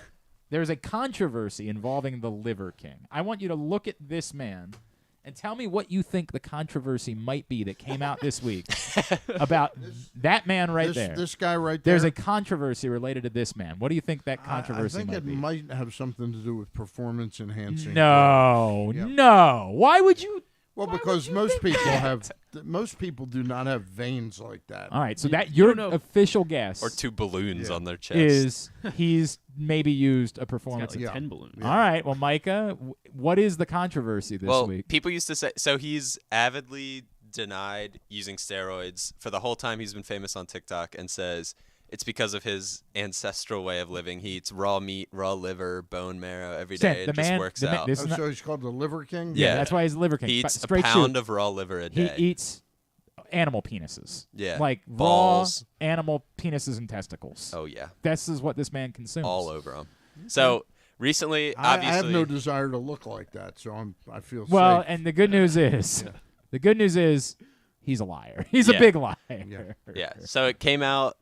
Speaker 1: There's a controversy involving the Liver King. I want you to look at this man and tell me what you think the controversy might be that came out this week about that man there.
Speaker 2: This guy right there.
Speaker 1: There's a controversy related to this man. What do you think that controversy
Speaker 2: I think
Speaker 1: might
Speaker 2: it
Speaker 1: be?
Speaker 2: might have something to do with performance enhancing.
Speaker 1: No. Why would you?
Speaker 2: Well, because most people do not have veins like that.
Speaker 1: All right, so that your official guess
Speaker 4: or 2 balloons on their chest
Speaker 1: is he's maybe used a performance.
Speaker 12: He's got like 10 balloons.
Speaker 1: All right, well, Micah, what is the controversy this week?
Speaker 4: People used to say so he's avidly denied using steroids for the whole time he's been famous on TikTok and says it's because of his ancestral way of living. He eats raw meat, raw liver, bone marrow every day. It just works out.
Speaker 2: So he's called the Liver King?
Speaker 1: Yeah, that's why he's Liver King.
Speaker 4: He eats
Speaker 1: Straight
Speaker 4: a pound of raw liver a day.
Speaker 1: He eats animal penises.
Speaker 4: Yeah.
Speaker 1: Like
Speaker 4: balls.
Speaker 1: Raw animal penises and testicles.
Speaker 4: Oh, yeah.
Speaker 1: This is what this man consumes.
Speaker 4: All over him. So recently, obviously.
Speaker 2: I have no desire to look like that, so I feel
Speaker 1: well,
Speaker 2: safe.
Speaker 1: and the good news is, he's a liar. He's a big liar.
Speaker 4: Yeah. So it came out.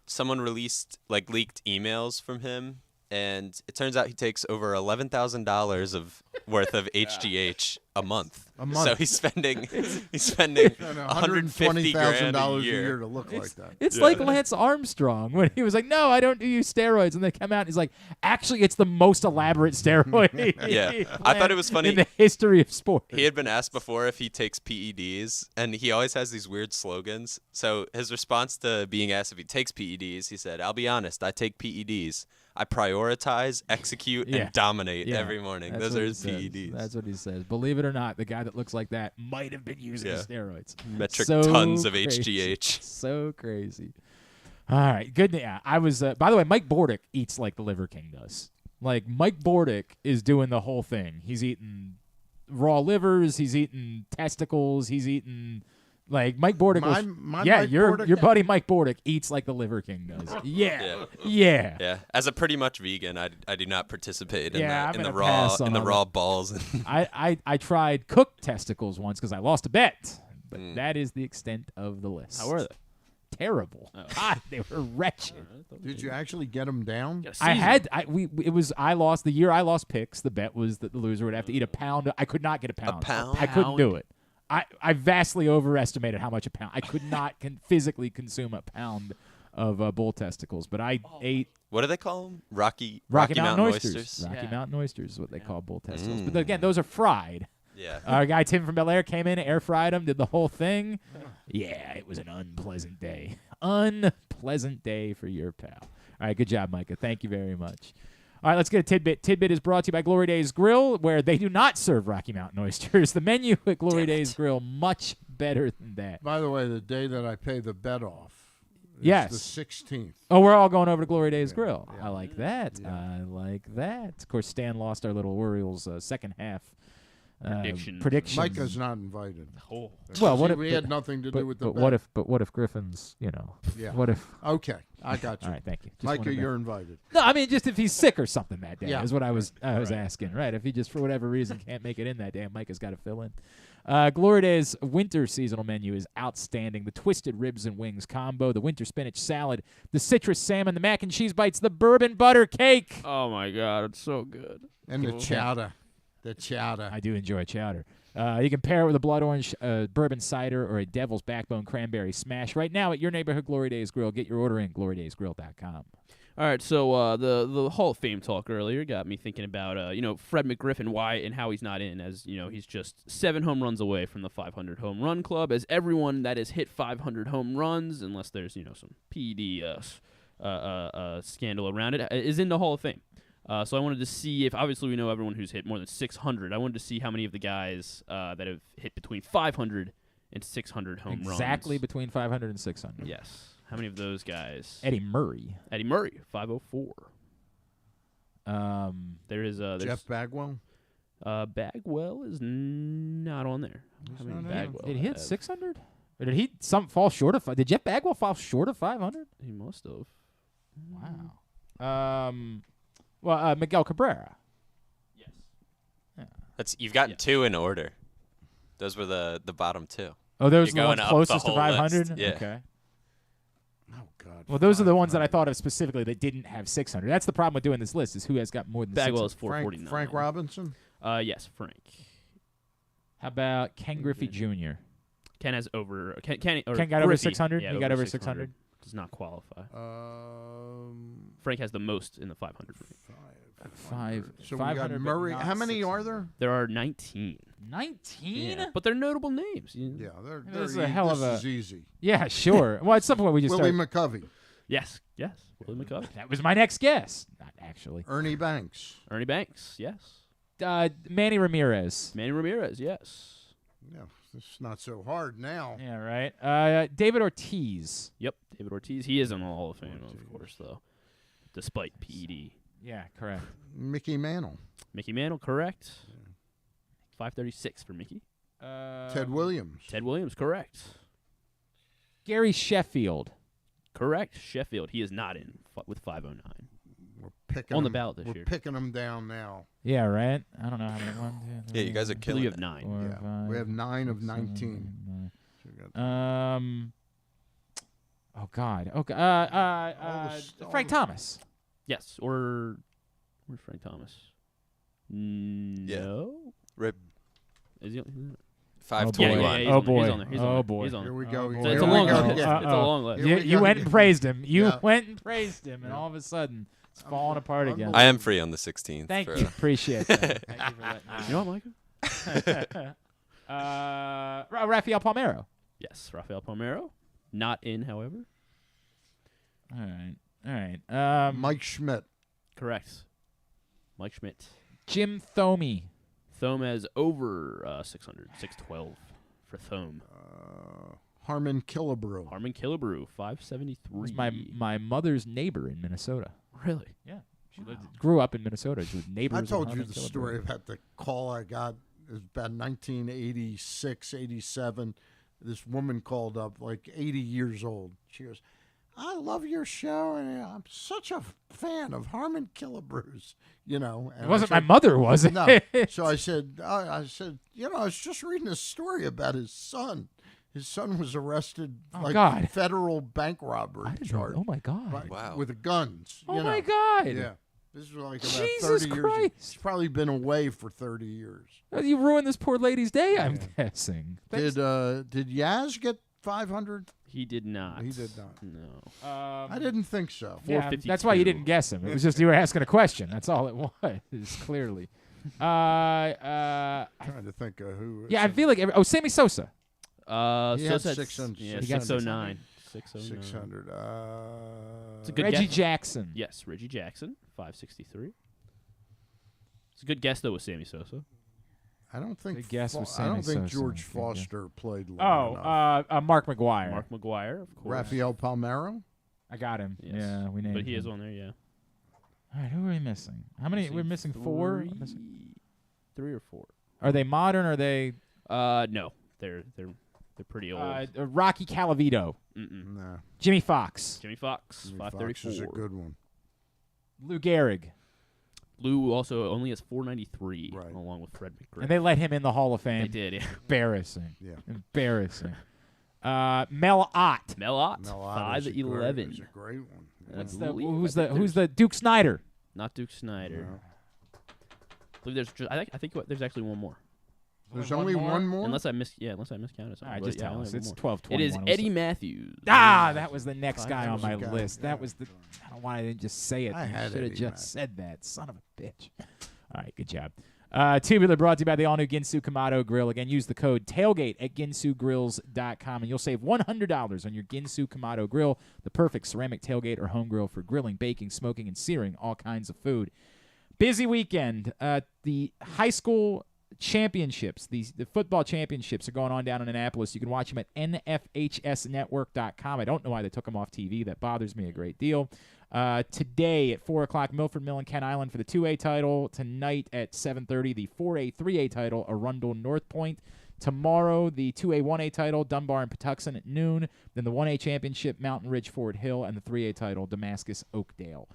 Speaker 4: Someone released leaked emails from him, and it turns out he takes over $11,000 of worth of HGH a month.
Speaker 2: A month.
Speaker 4: So he's spending $150,000
Speaker 2: $120,000
Speaker 4: a year
Speaker 2: to look like that.
Speaker 1: It's like Lance Armstrong when he was like, "No, I don't use steroids," and they come out and he's like, "Actually, it's the most elaborate steroid."
Speaker 4: Yeah, I thought it was funny
Speaker 1: in the history of sport.
Speaker 4: He had been asked before if he takes PEDs, and he always has these weird slogans. So his response to being asked if he takes PEDs, he said, "I'll be honest, I take PEDs. I prioritize, execute, and dominate every morning."
Speaker 1: That's
Speaker 4: Those
Speaker 1: what
Speaker 4: are
Speaker 1: he
Speaker 4: his
Speaker 1: says.
Speaker 4: PEDs.
Speaker 1: That's what he says. Believe it or not, the guy that looks like that might have been using steroids.
Speaker 4: Metric tons of
Speaker 1: crazy.
Speaker 4: HGH.
Speaker 1: So crazy. All right, good. Yeah, I was. By the way, Mike Bordick eats like the Liver King does. Like Mike Bordick is doing the whole thing. He's eating raw livers. He's eating testicles. He's eating. Like Mike Bordick your buddy Mike Bordick eats like the Liver King does. Yeah.
Speaker 4: As a pretty much vegan, I do not participate in the raw balls.
Speaker 1: I tried cooked testicles once because I lost a bet, but that is the extent of the list.
Speaker 12: How were they?
Speaker 1: Terrible. God, they were wretched.
Speaker 2: Did you actually get them down?
Speaker 1: I lost the year I lost picks. The bet was that the loser would have to eat a pound. I could not get a pound. I couldn't do it. I vastly overestimated how much a pound. I could not physically consume a pound of bull testicles, but I ate.
Speaker 4: What do they call them? Rocky
Speaker 1: Mountain oysters. Rocky Mountain oysters is what they call bull testicles. But again, those are fried.
Speaker 4: Yeah.
Speaker 1: Our guy Tim from Bel Air came in, air fried them, did the whole thing. Yeah, it was an unpleasant day. Unpleasant day for your pal. All right, good job, Micah. Thank you very much. All right, let's get a tidbit. Tidbit is brought to you by Glory Days Grill, where they do not serve Rocky Mountain oysters. The menu at Glory Days Grill, much better than that.
Speaker 2: By the way, the day that I pay the bet off is the 16th.
Speaker 1: Oh, we're all going over to Glory Days Grill. I like that. I like that. Of course, Stan lost our little Orioles second half predictions.
Speaker 2: Micah's not invited.
Speaker 12: Oh.
Speaker 1: Well, what if
Speaker 2: we had nothing to do with the
Speaker 1: bet.
Speaker 2: bet.
Speaker 1: What if Griffin's,
Speaker 2: Yeah.
Speaker 1: What if?
Speaker 2: Okay, I got you.
Speaker 1: All right, thank you. Just
Speaker 2: Micah, you're invited.
Speaker 1: No, I mean just if he's sick or something that day is what I was
Speaker 12: Right.
Speaker 1: asking. Right. If he just for whatever reason can't make it in that day, Micah's got to fill in. Glory Days winter seasonal menu is outstanding. The twisted ribs and wings combo, the winter spinach salad, the citrus salmon, the mac and cheese bites, the bourbon butter cake.
Speaker 12: Oh my God, it's so good.
Speaker 2: And the chowder. The chowder.
Speaker 1: I do enjoy chowder. You can pair it with a blood orange bourbon cider or a devil's backbone cranberry smash right now at your neighborhood Glory Days Grill. Get your order in glorydaysgrill.com.
Speaker 12: All right, so the Hall of Fame talk earlier got me thinking about Fred McGriffin, why and how he's not in, as he's just 7 home runs away from the 500 home run club, as everyone that has hit 500 home runs, unless there's some PED scandal around it, is in the Hall of Fame. So I wanted to see if, obviously we know everyone who's hit more than 600. I wanted to see how many of the guys that have hit between 500 and 600 home runs.
Speaker 1: Exactly between 500 and 600.
Speaker 12: Yes. How many of those guys?
Speaker 1: Eddie Murray,
Speaker 12: 504. There is
Speaker 2: Jeff Bagwell.
Speaker 12: Bagwell is not on there. How many Bagwell
Speaker 1: did he hit 600? Or did he fall short of? Did Jeff Bagwell fall short of 500?
Speaker 12: He must have.
Speaker 1: Wow. Well, Miguel Cabrera.
Speaker 4: Yes. You've gotten 2 in order. Those were the bottom 2.
Speaker 1: Oh, those are
Speaker 4: You're
Speaker 1: the ones
Speaker 4: going up
Speaker 1: closest
Speaker 4: the
Speaker 1: to
Speaker 4: whole
Speaker 1: 500?
Speaker 4: list. Yeah.
Speaker 1: Okay.
Speaker 2: Oh, God.
Speaker 1: Well, those are the ones that I thought of specifically that didn't have 600. That's the problem with doing this list is who has got more than
Speaker 12: Bagwell
Speaker 1: 600.
Speaker 12: is 449.
Speaker 2: Frank Robinson?
Speaker 12: Yes, Frank.
Speaker 1: How about Ken Griffey Jr.?
Speaker 12: Ken has over. Ken
Speaker 1: got over
Speaker 12: Griffey,
Speaker 1: 600?
Speaker 12: Yeah,
Speaker 1: He got over 600?
Speaker 12: Does not qualify. Frank has the most in the 500.
Speaker 1: 5.
Speaker 2: So we got Murray. How many are there?
Speaker 12: There are 19.
Speaker 1: 19?
Speaker 12: Yeah, but they're notable names.
Speaker 2: Yeah, they're
Speaker 1: This is a hell of a.
Speaker 2: This is easy.
Speaker 1: Yeah, sure. Well, at some point we just
Speaker 2: Willie
Speaker 1: start.
Speaker 2: McCovey.
Speaker 12: Yes. Willie McCovey.
Speaker 1: That was my next guess. Not actually.
Speaker 2: Ernie Banks.
Speaker 12: Yes.
Speaker 1: Manny Ramirez.
Speaker 12: Yes.
Speaker 2: Yeah, it's not so hard now.
Speaker 1: Yeah, right. David Ortiz.
Speaker 12: Yep, David Ortiz. He is in the Hall of Fame, of course, though, despite PED.
Speaker 1: Yeah, correct.
Speaker 2: Mickey Mantle.
Speaker 12: Mickey Mantle, correct. 536 for Mickey.
Speaker 2: Ted Williams.
Speaker 12: Ted Williams, correct.
Speaker 1: Gary Sheffield.
Speaker 12: Correct. Sheffield. He is not in with 509.
Speaker 2: We're picking
Speaker 12: on the
Speaker 2: them-
Speaker 12: ballot this
Speaker 2: we're
Speaker 12: year.
Speaker 2: picking them down now.
Speaker 1: Yeah, right. I don't know how many. 1, 2, 3,
Speaker 4: Yeah, you guys are killing
Speaker 12: You have
Speaker 4: it.
Speaker 12: 9.
Speaker 1: 4,
Speaker 2: Yeah,
Speaker 1: 5,
Speaker 2: we have 9 of
Speaker 1: 6, 7,
Speaker 2: 19.
Speaker 1: 8,
Speaker 2: So we got
Speaker 1: 9. Oh God. Okay.
Speaker 2: all
Speaker 1: Frank
Speaker 2: the-
Speaker 1: Thomas.
Speaker 12: Yes, or Where's Frank Thomas? No.
Speaker 4: Rip.
Speaker 12: Is he?
Speaker 4: 521.
Speaker 12: He's
Speaker 1: Oh,
Speaker 12: on there.
Speaker 1: boy.
Speaker 12: He's on there. He's on
Speaker 1: Oh,
Speaker 12: there.
Speaker 1: boy.
Speaker 12: He's on
Speaker 2: Here
Speaker 12: there.
Speaker 2: we go.
Speaker 12: It's a long list. It's a long list.
Speaker 1: You went and praised him. You
Speaker 2: Yeah.
Speaker 1: went and praised him, and all of a sudden, it's falling apart again.
Speaker 4: I am free on the 16th.
Speaker 1: Thank
Speaker 4: for,
Speaker 1: you. Appreciate that. Thank you for letting me
Speaker 12: You know what, Micah?
Speaker 1: Rafael Palmeiro.
Speaker 12: Yes, Rafael Palmeiro. Not in, however.
Speaker 1: All right.
Speaker 2: Mike Schmidt.
Speaker 12: Correct. Mike Schmidt.
Speaker 1: Jim Thome.
Speaker 12: Thome has over 600. 612 for Thome.
Speaker 2: Harmon Killebrew.
Speaker 12: Harmon Killebrew, 573.
Speaker 1: Was my mother's neighbor in Minnesota.
Speaker 12: Really?
Speaker 1: Yeah. She grew up in Minnesota. She was neighbors.
Speaker 2: I
Speaker 1: with
Speaker 2: told you
Speaker 1: Harmon
Speaker 2: the
Speaker 1: Killebrew.
Speaker 2: story about the call I got. It was about 1986, 87. This woman called up, like 80 years old. She goes, I love your show, and I'm such a fan of Harmon Killebrew's, And
Speaker 1: It wasn't my mother, was it?
Speaker 2: No. So I said, I was just reading a story about his son. His son was arrested
Speaker 1: God.
Speaker 2: federal bank robbery
Speaker 1: I didn't know.
Speaker 2: charge.
Speaker 1: Oh, my God.
Speaker 2: With guns.
Speaker 1: Oh, my God.
Speaker 2: Yeah. This was like about
Speaker 1: Jesus
Speaker 2: 30 years.
Speaker 1: Christ.
Speaker 2: He's probably been away for 30 years.
Speaker 1: You ruined this poor lady's day, I'm guessing.
Speaker 2: Did Yaz get 500?
Speaker 12: He did not.
Speaker 2: He did not.
Speaker 12: No.
Speaker 2: I didn't think so.
Speaker 1: Yeah, that's why you didn't guess him. It was just you were asking a question. That's all it was, clearly.
Speaker 2: Trying to think of who.
Speaker 1: Yeah, I feel like Sammy Sosa.
Speaker 2: He had
Speaker 12: Sosa's-
Speaker 2: 600.
Speaker 12: Yeah,
Speaker 2: He got
Speaker 12: 609.
Speaker 2: 600.
Speaker 12: It's a good
Speaker 1: Reggie
Speaker 12: guess.
Speaker 1: Jackson.
Speaker 12: Yes, Reggie Jackson, 563. It's a good guess, though, with Sammy Sosa.
Speaker 2: I don't think.
Speaker 1: Good guess with
Speaker 2: I don't
Speaker 1: Sammy
Speaker 2: think
Speaker 1: Sosa.
Speaker 2: George
Speaker 1: Good guess.
Speaker 2: Foster played long enough.
Speaker 1: Mark McGuire.
Speaker 12: Mark McGuire, of course.
Speaker 2: Rafael Palmeiro.
Speaker 1: I got him.
Speaker 12: Yes.
Speaker 1: Yeah, we named
Speaker 12: But he
Speaker 1: him.
Speaker 12: is on there, yeah.
Speaker 1: All right, who are we missing? How many? We're missing 4.
Speaker 12: Three or 4.
Speaker 1: Are they modern? Or are they?
Speaker 12: No, they're pretty old.
Speaker 1: Rocky Calavito.
Speaker 2: No.
Speaker 1: Jimmy Fox.
Speaker 12: Jimmy Fox,
Speaker 2: Jimmy
Speaker 12: 534.
Speaker 2: Fox is a good one.
Speaker 1: Lou Gehrig.
Speaker 12: Lou also only has 493, along with Fred McGriff.
Speaker 1: And they let him in the Hall of Fame.
Speaker 12: They did, yeah.
Speaker 1: Embarrassing.
Speaker 2: Yeah.
Speaker 1: Embarrassing. Mel Ott.
Speaker 12: Mel Ott,
Speaker 2: Mel Ott is a
Speaker 12: 511.
Speaker 2: Is a great one.
Speaker 12: Yeah.
Speaker 1: Who's the Duke Snyder?
Speaker 12: Not Duke Snyder. I believe there's I think there's actually one more.
Speaker 2: There's only one more.
Speaker 12: Unless I miscounted something.
Speaker 1: All right,
Speaker 12: but
Speaker 1: just
Speaker 12: yeah,
Speaker 1: tell
Speaker 12: only
Speaker 1: us.
Speaker 12: one
Speaker 1: It's
Speaker 12: more.
Speaker 1: 12:21.
Speaker 12: It is Eddie Matthews.
Speaker 1: That was the next guy on my
Speaker 2: 5,000
Speaker 1: list.
Speaker 2: guy.
Speaker 1: That was the. I don't know why I didn't just say it.
Speaker 2: I had
Speaker 1: should have
Speaker 2: Eddie
Speaker 1: just said that. Son of a bitch. All right, good job. Tubular brought to you by the all-new Ginsu Kamado Grill. Again, use the code TAILGATE at ginsugrills.com, and you'll save $100 on your Ginsu Kamado Grill, the perfect ceramic tailgate or home grill for grilling, baking, smoking, and searing all kinds of food. Busy weekend. The high school championships, the football championships are going on down in Annapolis. You can watch them at nfhsnetwork.com. I don't know why they took them off TV. That bothers me a great deal. Today at 4 o'clock, Milford Mill and Kent Island for the 2A title. Tonight at 7:30, the 4A, 3A title, Arundel North Point. Tomorrow, the 2A, 1A title, Dunbar and Patuxent at noon. Then the 1A championship, Mountain Ridge, Fort Hill, and the 3A title, Damascus, Oakdale.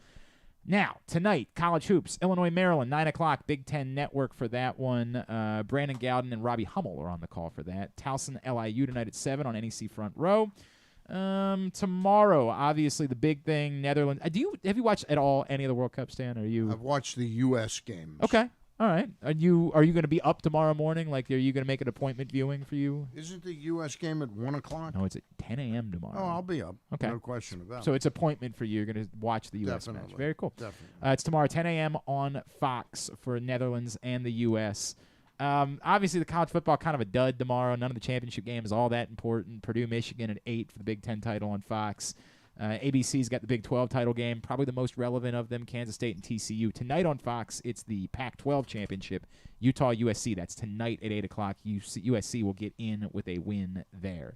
Speaker 1: Now, tonight, college hoops, Illinois, Maryland, 9 o'clock, Big Ten Network for that one. Brandon Gowden and Robbie Hummel are on the call for that. Towson, LIU tonight at 7 on NEC Front Row. Tomorrow, obviously, the big thing, Netherlands. Have you watched at all any of the World Cup, Stan?
Speaker 2: I've watched the U.S. games.
Speaker 1: Okay. All right. Are you going to be up tomorrow morning? Like, are you going to make an appointment viewing for you?
Speaker 2: Isn't the U.S. game at 1 o'clock?
Speaker 1: No, it's at 10 a.m. tomorrow.
Speaker 2: Oh, I'll be up.
Speaker 1: Okay.
Speaker 2: No question about it.
Speaker 1: So it's appointment for you. You're going to watch the U.S. match.
Speaker 2: Definitely.
Speaker 1: Very cool.
Speaker 2: Definitely.
Speaker 1: It's tomorrow, 10 a.m. on Fox for Netherlands and the U.S. Obviously, the college football kind of a dud tomorrow. None of the championship games all that important. Purdue, Michigan at 8 for the Big Ten title on Fox. ABC's got the Big 12 title game, probably the most relevant of them, Kansas State and TCU. Tonight on Fox, it's the Pac-12 championship, Utah-USC. That's tonight at 8 o'clock. USC will get in with a win there.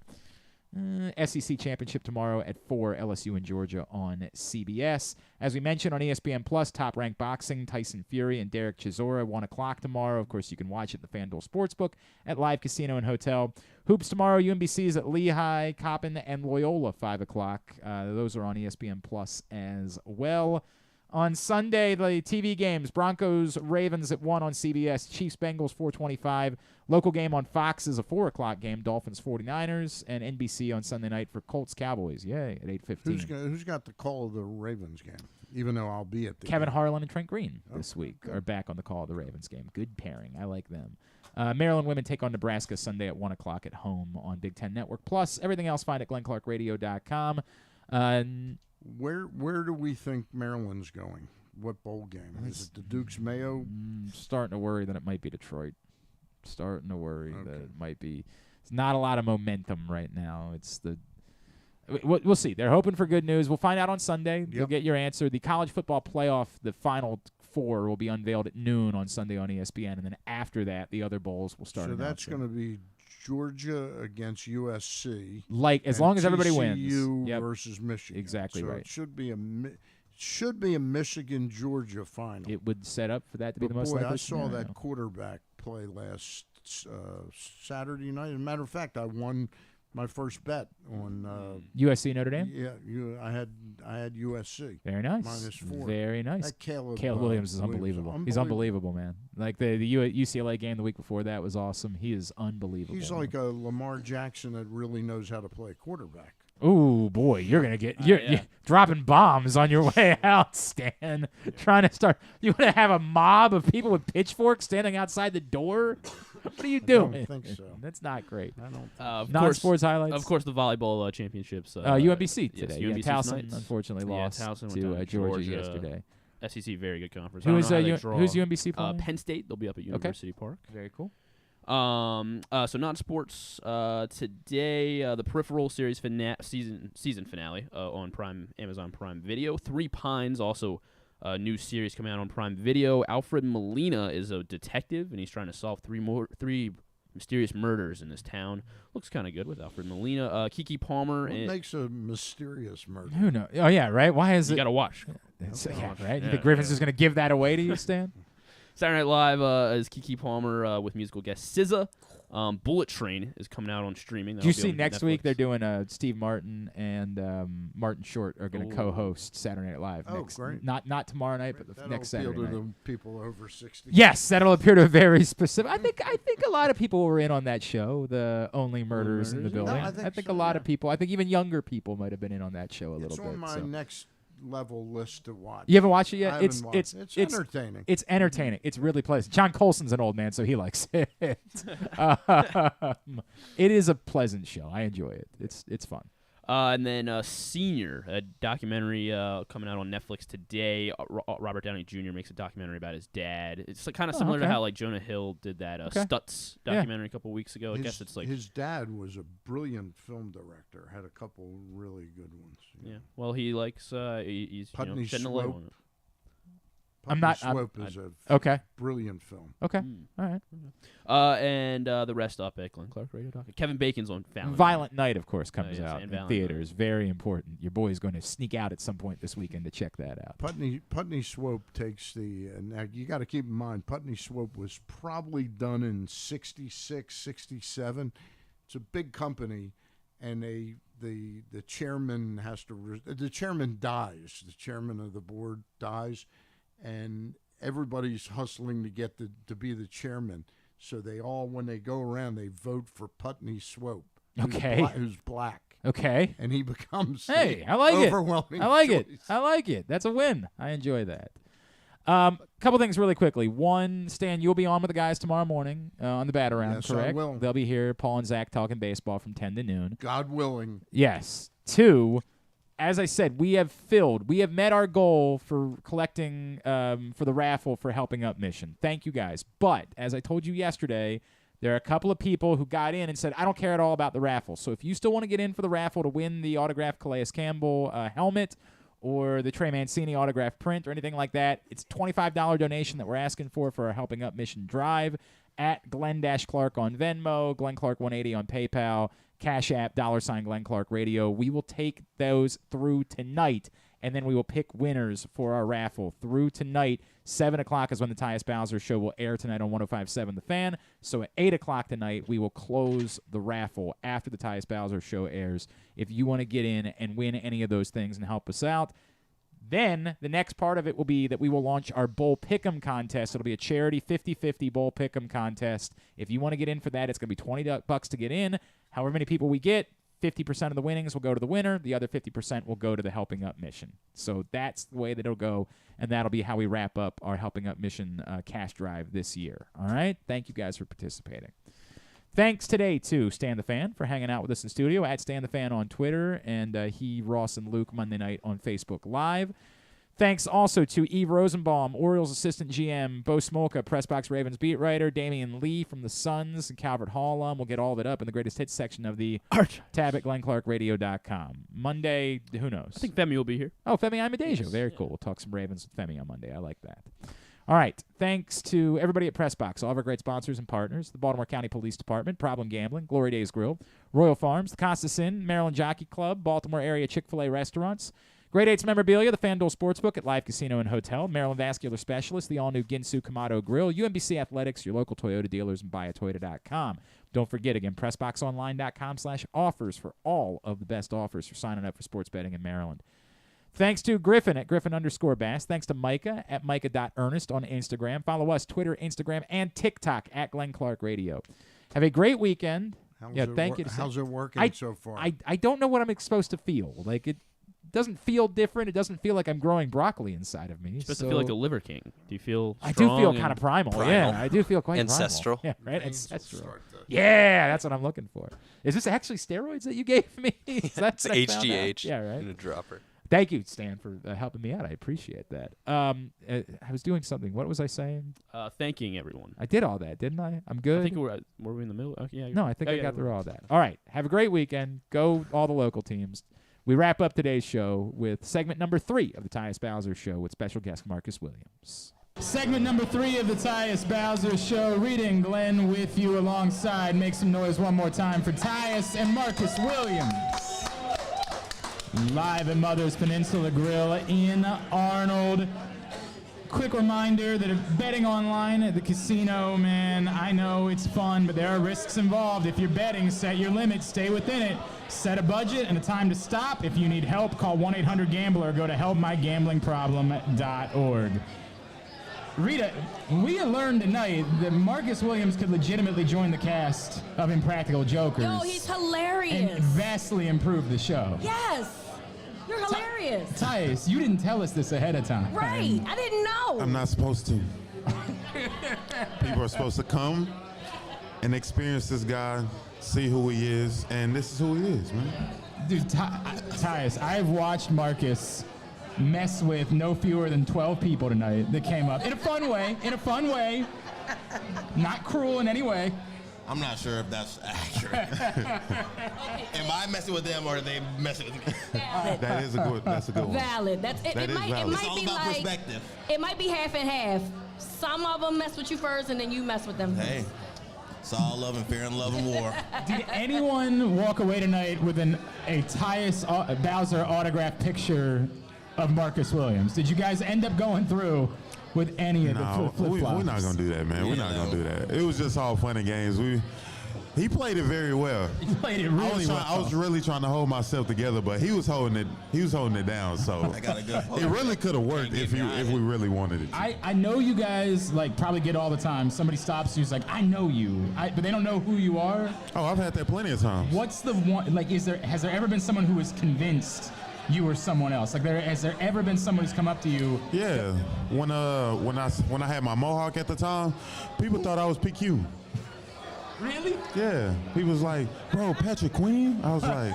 Speaker 1: SEC championship tomorrow at 4, LSU and Georgia on CBS. As we mentioned on ESPN Plus, Top-Ranked Boxing, Tyson Fury and Derek Chisora, 1 o'clock tomorrow. Of course, you can watch it at the FanDuel Sportsbook at Live Casino and Hotel. Hoops tomorrow, UMBC's at Lehigh, Coppin, and Loyola, 5 o'clock. Those are on ESPN Plus as well. On Sunday, the TV games, Broncos, Ravens at 1 on CBS, Chiefs, Bengals, 4:25. Local game on Fox is a 4 o'clock game, Dolphins, 49ers, and NBC on Sunday night for Colts, Cowboys. Yay, at 8:15.
Speaker 2: Who's got the call of the Ravens game? even though I'll be at the
Speaker 1: Kevin
Speaker 2: game.
Speaker 1: Harlan and Trent Green this week are back on the call of the Ravens game. Good pairing. I like them. Maryland women take on Nebraska Sunday at 1 o'clock at home on Big Ten Network. Plus, everything else find at glennclarkradio.com.
Speaker 2: Where do we think Maryland's going? What bowl game? Is it the Duke's Mayo?
Speaker 1: Starting to worry that it might be Detroit. Starting to worry that it might be. It's not a lot of momentum right now. It's the. We'll see. They're hoping for good news. We'll find out on Sunday.
Speaker 2: Yep.
Speaker 1: You'll get your answer. The college football playoff, the final 4 will be unveiled at noon on Sunday on ESPN, and then after that, the other bowls will start.
Speaker 2: So that's going to be Georgia against USC.
Speaker 1: As long as everybody wins.
Speaker 2: TCU versus Michigan.
Speaker 1: Exactly
Speaker 2: so
Speaker 1: right.
Speaker 2: It should be a Michigan-Georgia final.
Speaker 1: It would set up for that to be the most likely
Speaker 2: I saw
Speaker 1: scenario.
Speaker 2: that quarterback play last Saturday night. As a matter of fact, I won my first bet on
Speaker 1: USC Notre Dame.
Speaker 2: Yeah, I had USC.
Speaker 1: Very nice.
Speaker 2: -4.
Speaker 1: Very nice.
Speaker 2: That Caleb
Speaker 1: Williams is unbelievable. He's unbelievable, man. Like the UCLA game the week before that was awesome. He is unbelievable.
Speaker 2: He's like a Lamar Jackson that really knows how to play quarterback.
Speaker 1: Ooh, boy, you're going to get you're dropping bombs on your way out, Stan. Trying to start. You want to have a mob of people with pitchforks standing outside the door? What are you doing?
Speaker 2: I don't think so.
Speaker 1: That's not great.
Speaker 2: I don't.
Speaker 1: Non-sports highlights.
Speaker 12: Of course, the volleyball championships.
Speaker 1: UMBC today.
Speaker 12: Yes, UMBC
Speaker 1: Towson
Speaker 12: tonight.
Speaker 1: unfortunately lost
Speaker 12: Towson
Speaker 1: to
Speaker 12: went down
Speaker 1: Georgia yesterday.
Speaker 12: SEC, very good conference.
Speaker 1: Who's
Speaker 12: who's
Speaker 1: UMBC playing?
Speaker 12: Penn State. They'll be up at University Park.
Speaker 1: Very cool.
Speaker 12: So non-sports today, the Peripheral series season finale on Amazon Prime Video. Three Pines, also a new series coming out on Prime Video. Alfred Molina is a detective, and he's trying to solve three mysterious murders in this town. Looks kind of good with Alfred Molina. Kiki Palmer.
Speaker 2: What makes a mysterious murder?
Speaker 1: Who knows? Oh yeah, right. Why is
Speaker 12: you
Speaker 1: it?
Speaker 12: got to watch.
Speaker 1: Right. You think Griffin's just going to give that away to you, Stan?
Speaker 12: Saturday Night Live is Kiki Palmer with musical guest SZA. Bullet Train is coming out on streaming.
Speaker 1: Do you see next week they're doing Steve Martin and Martin Short are going to co-host Saturday Night Live.
Speaker 2: Great.
Speaker 1: Not tomorrow night, but the next Saturday night.
Speaker 2: That'll appeal to the people over 60.
Speaker 1: Yes, that'll appear to a very specific. I think a lot of people were in on that show, the Only Murders in the Building.
Speaker 2: No,
Speaker 1: I think a lot of people. I think even younger people might have been in on that show a little bit.
Speaker 2: It's on my next level list to watch.
Speaker 1: You haven't watched it yet?
Speaker 2: It's entertaining.
Speaker 1: It's entertaining. It's really pleasant. John Colson's an old man, so he likes it. It is a pleasant show. I enjoy it. It's fun.
Speaker 12: And then Senior, a documentary coming out on Netflix today. Robert Downey Jr. makes a documentary about his dad. It's kind of similar to how like Jonah Hill did that Stutz documentary a couple weeks ago. I guess it's like
Speaker 2: his dad was a brilliant film director. Had a couple really good ones.
Speaker 12: Yeah. Well, he likes he's
Speaker 2: Putney
Speaker 12: shedding a light on it.
Speaker 2: Swope is a brilliant film.
Speaker 1: Okay. All right.
Speaker 12: And the rest up at glennclarkradio.com. Kevin Bacon's on
Speaker 1: Violent Night, of course, comes out in
Speaker 12: Violent
Speaker 1: theaters. Very important. Your boy's going to sneak out at some point this weekend to check that out.
Speaker 2: Putney Swope takes the now you got to keep in mind Putney Swope was probably done in 66, 67. It's a big company, and the chairman has to the chairman dies. The chairman of the board dies. And everybody's hustling to get to be the chairman. So they all, when they go around, they vote for Putney Swope. Who's black.
Speaker 1: Okay.
Speaker 2: And he becomes
Speaker 1: I like it.
Speaker 2: overwhelming
Speaker 1: I like
Speaker 2: choice.
Speaker 1: it. I like it. That's a win. I enjoy that. Couple things really quickly. One, Stan, you'll be on with the guys tomorrow morning on the Bat Around,
Speaker 2: Yes,
Speaker 1: correct?
Speaker 2: I will.
Speaker 1: They'll be here, Paul and Zach, talking baseball from 10 to noon.
Speaker 2: God willing.
Speaker 1: Yes. Two, as I said, we have met our goal for collecting for the raffle for Helping Up Mission. Thank you guys. But as I told you yesterday, there are a couple of people who got in and said, I don't care at all about the raffle. So if you still want to get in for the raffle to win the autographed Calais Campbell helmet or the Trey Mancini autographed print or anything like that, it's a $25 donation that we're asking for our Helping Up Mission drive at Glenn-Clark on Venmo, Glenn Clark 180 on PayPal, Cash App, $Glenn Clark Radio. We will take those through tonight, and then we will pick winners for our raffle through tonight. 7 o'clock is when the Tyus Bowser Show will air tonight on 105.7 The Fan. So at 8 o'clock tonight, we will close the raffle after the Tyus Bowser Show airs. If you want to get in and win any of those things and help us out, then the next part of it will be that we will launch our Bowl Pick'em contest. It'll be a charity 50-50 Bowl Pick'em contest. If you want to get in for that, it's going to be $20 to get in. However many people we get, 50% of the winnings will go to the winner. The other 50% will go to the Helping Up mission. So that's the way that it'll go, and that'll be how we wrap up our Helping Up mission cash drive this year. All right? Thank you guys for participating. Thanks today to Stan the Fan for hanging out with us in studio, at Stan the Fan on Twitter, and Ross, and Luke Monday night on Facebook Live. Thanks also to Eve Rosenbaum, Orioles Assistant GM, Bo Smolka, PressBox Ravens beat writer, Damion Lee from the Suns, and Calvert Hall. We'll get all of it up in the greatest hits section of the tab at GlennClarkRadio.com. Monday, who knows?
Speaker 12: I think Femi will be here.
Speaker 1: Oh, Femi Amadejo. Very cool. We'll talk some Ravens with Femi on Monday. I like that. All right. Thanks to everybody at PressBox, all of our great sponsors and partners, the Baltimore County Police Department, Problem Gambling, Glory Days Grill, Royal Farms, the Costas Inn, Maryland Jockey Club, Baltimore area Chick-fil-A restaurants, Grade 8's memorabilia, the FanDuel Sportsbook at Live Casino and Hotel, Maryland Vascular Specialist, the all-new Ginsu Kamado Grill, UMBC Athletics, your local Toyota dealers, and buyatoyota.com. Don't forget, again, PressBoxOnline.com/offers for all of the best offers for signing up for sports betting in Maryland. Thanks to Griffin at Griffin_Bass. Thanks to Micah at Micah.Ernest on Instagram. Follow us, Twitter, Instagram, and TikTok at Glenn Clark Radio. Have a great weekend. Thank you.
Speaker 2: How's it working so far?
Speaker 1: I don't know what I'm supposed to feel. Like, it doesn't feel different. It doesn't feel like I'm growing broccoli inside of me.
Speaker 12: You're supposed to feel like a liver king. Do you feel strong?
Speaker 1: I do feel kind of primal. Yeah, I do feel quite
Speaker 4: ancestral.
Speaker 1: Primal. Yeah, right? Ancestral. Yeah, that's what I'm looking for. Is this actually steroids that you gave me?
Speaker 4: That's HGH.
Speaker 1: Yeah, right.
Speaker 4: In a dropper.
Speaker 1: Thank you, Stan, for helping me out. I appreciate that. I was doing something. What was I saying?
Speaker 12: Thanking everyone.
Speaker 1: I did all that, didn't I? I'm good.
Speaker 12: I think were we in the middle? Yeah.
Speaker 1: No, I think I got through all that. All right. Have a great weekend. Go all the local teams. We wrap up today's show with segment number 3 of the Tyus Bowser Show with special guest Marcus Williams.
Speaker 14: Segment number 3 of the Tyus Bowser Show. Reading Glenn with you alongside. Make some noise one more time for Tyus and Marcus Williams. Live at Mother's Peninsula Grill in Arnold. Quick reminder that if betting online at the casino, man, I know it's fun, but there are risks involved. If you're betting, set your limit, stay within it. Set a budget and a time to stop. If you need help, call 1-800-GAMBLER or go to helpmygamblingproblem.org. Rita, we learned tonight that Marcus Williams could legitimately join the cast of Impractical Jokers.
Speaker 15: Yo, he's hilarious.
Speaker 14: And vastly improve the show.
Speaker 15: Yes. You're hilarious.
Speaker 14: Tyus, you didn't tell us this ahead of time.
Speaker 15: Right. I didn't know.
Speaker 16: I'm not supposed to. People are supposed to come and experience this guy, see who he is, and this is who he is, man.
Speaker 14: Dude, Tyus, I've watched Marcus mess with no fewer than 12 people tonight that came up in a fun way, not cruel in any way.
Speaker 17: I'm not sure if that's accurate. Am I messing with them or are they messing with me?
Speaker 16: That's a good one.
Speaker 15: Valid. It might
Speaker 17: it's all
Speaker 15: be
Speaker 17: about
Speaker 15: like
Speaker 17: perspective.
Speaker 15: It might be half and half. Some of them mess with you first, and then you mess with them.
Speaker 17: Hey, it's all love and fear and love and war.
Speaker 14: Did anyone walk away tonight with a Tyus Bowser autographed picture of Marcus Williams? Did you guys end up going through with any of the flip-flops?
Speaker 16: We're not going to do that, man. We're not going to do that. It was just all fun and games. He played it very well.
Speaker 14: He played it really well.
Speaker 16: I was really trying to hold myself together, but he was holding it down. So
Speaker 17: I got a good point.
Speaker 16: It really could have worked if we really wanted it to.
Speaker 14: I know you guys probably get all the time. Somebody stops you, who's like, I know you, but they don't know who you are.
Speaker 16: Oh, I've had that plenty of times.
Speaker 14: What's the one? Has there ever been someone who was convinced you were someone else? Has there ever been someone who's come up to you?
Speaker 16: Yeah, when I had my mohawk at the time, people thought I was PQ.
Speaker 14: Really?
Speaker 16: Yeah. He was like, bro, Patrick Queen? I was like,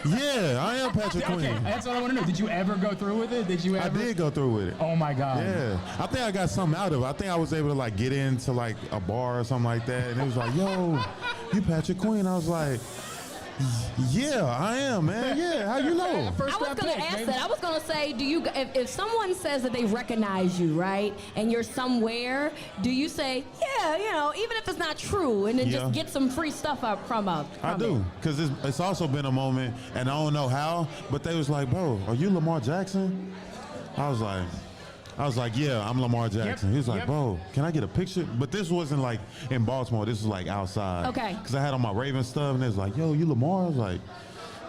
Speaker 16: yeah, I am Patrick Queen.
Speaker 14: Okay, that's what I want to know. Did you ever go through with it? Did you ever?
Speaker 16: I did go through with it.
Speaker 14: Oh my God.
Speaker 16: Yeah. I think I got something out of it. I think I was able to get into a bar or something like that. And it was like, yo, you Patrick Queen? I was like, yeah, I am, man. Yeah, how you know?
Speaker 15: I was going to ask that. I was going to say, do you, if someone says that they recognize you, right, and you're somewhere, do you say, yeah, even if it's not true, and then just get some free stuff up from it?
Speaker 16: I do, because it's also been a moment, and I don't know how, but they was like, bro, are you Lamar Jackson? I was like, yeah, I'm Lamar Jackson. He was like, bro, can I get a picture? But this wasn't in Baltimore. This was outside.
Speaker 15: Okay.
Speaker 16: Because I had on my Ravens stuff, and they was like, yo, you Lamar? I was like,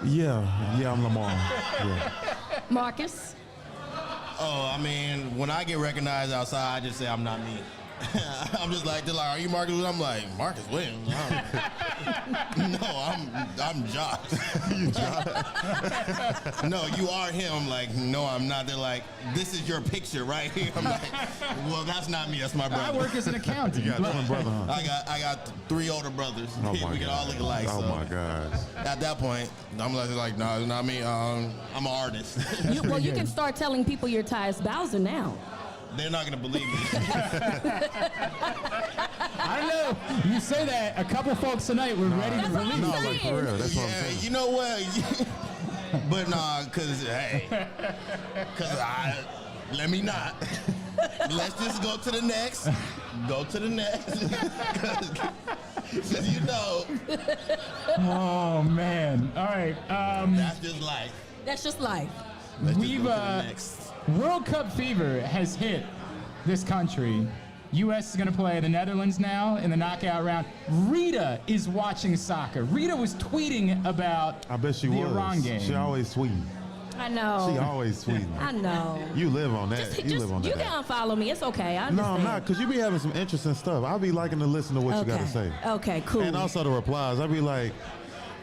Speaker 16: yeah, I'm Lamar. Yeah.
Speaker 15: Marcus?
Speaker 17: Oh, I mean, when I get recognized outside, I just say I'm not me. I'm just like, they're like, are you Marcus Williams? I'm like, Marcus Williams? No, I'm Josh.
Speaker 16: You Josh?
Speaker 17: No, you are him. I'm like, no, I'm not. They're like, this is your picture right here. I'm like, well, that's not me. That's my brother.
Speaker 14: I work as an accountant.
Speaker 16: You got one brother, huh?
Speaker 17: I got 3 older brothers.
Speaker 16: Oh
Speaker 17: We
Speaker 16: my
Speaker 17: can
Speaker 16: God.
Speaker 17: all look alike.
Speaker 16: Oh
Speaker 17: so.
Speaker 16: my gosh.
Speaker 17: At that point, I'm like, no, it's not me. I'm an artist.
Speaker 15: Well, you can start telling people you're Tyus Bowser now.
Speaker 17: They're not gonna believe me.
Speaker 14: I don't know. You say that. A couple folks tonight were ready to release.
Speaker 16: No, like for real. That's what I'm saying.
Speaker 17: You know what? But nah, let me not. Let's just go to the next. Go to the next. Cause you know.
Speaker 14: Oh man. All right.
Speaker 17: That's just life.
Speaker 15: That's just life.
Speaker 14: We've World Cup fever has hit this country. U.S. is going to play the Netherlands now in the knockout round. Rita is watching soccer. Rita was tweeting about
Speaker 16: I bet she
Speaker 14: the
Speaker 16: was.
Speaker 14: Iran game.
Speaker 16: She always tweeting.
Speaker 15: I know.
Speaker 16: She always tweeting.
Speaker 15: I know.
Speaker 16: You live on that. You live on that.
Speaker 15: You can unfollow me. It's okay. I
Speaker 16: No,
Speaker 15: understand.
Speaker 16: I'm not, because you be having some interesting stuff. I'll be liking to listen to what you got to say.
Speaker 15: Okay, cool.
Speaker 16: And also the replies. I'll be like,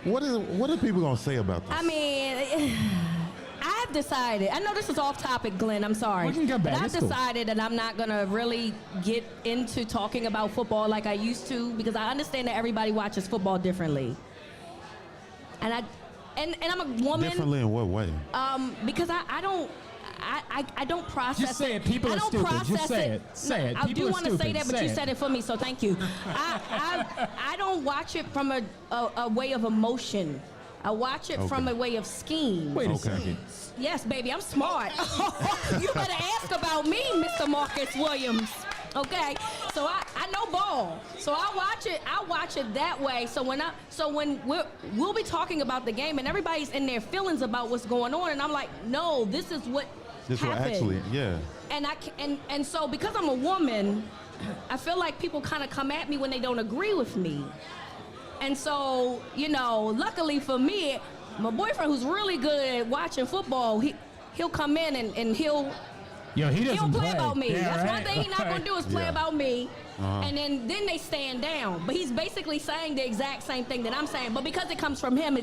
Speaker 16: what are people going to say about this?
Speaker 15: I mean, I've decided. I know this is off topic, Glenn. I'm sorry.
Speaker 14: We can come back.
Speaker 15: But I've
Speaker 14: It's cool.
Speaker 15: decided that I'm not going to really get into talking about football like I used to, because I understand that everybody watches football differently. And I'm a woman.
Speaker 16: Differently in what way?
Speaker 15: Because I don't process
Speaker 14: Just say it.
Speaker 15: it.
Speaker 14: People
Speaker 15: I
Speaker 14: are
Speaker 15: don't
Speaker 14: stupid.
Speaker 15: process
Speaker 14: Just say it. Say it.
Speaker 15: I
Speaker 14: People
Speaker 15: do
Speaker 14: are
Speaker 15: want to say
Speaker 14: stupid.
Speaker 15: that, but
Speaker 14: Say
Speaker 15: you
Speaker 14: it.
Speaker 15: said it for me, so thank you. I don't watch it from a way of emotion. I watch it from a way of scheme.
Speaker 14: Wait a second.
Speaker 15: Yes, baby, I'm smart. You better ask about me, Mr. Marcus Williams. Okay, so I know ball, so I watch it that way. So when we'll be talking about the game and everybody's in their feelings about what's going on, and I'm like, no, this is what happened.
Speaker 16: Actually, yeah.
Speaker 15: And so because I'm a woman, I feel like people kind of come at me when they don't agree with me. And so, luckily for me, my boyfriend, who's really good at watching football, he'll come in and he'll play about me.
Speaker 14: Yeah,
Speaker 15: That's
Speaker 14: right.
Speaker 15: one thing he's not gonna do is play about me.
Speaker 16: Uh-huh.
Speaker 15: And then they stand down. But he's basically saying the exact same thing that I'm saying. But because it comes from him,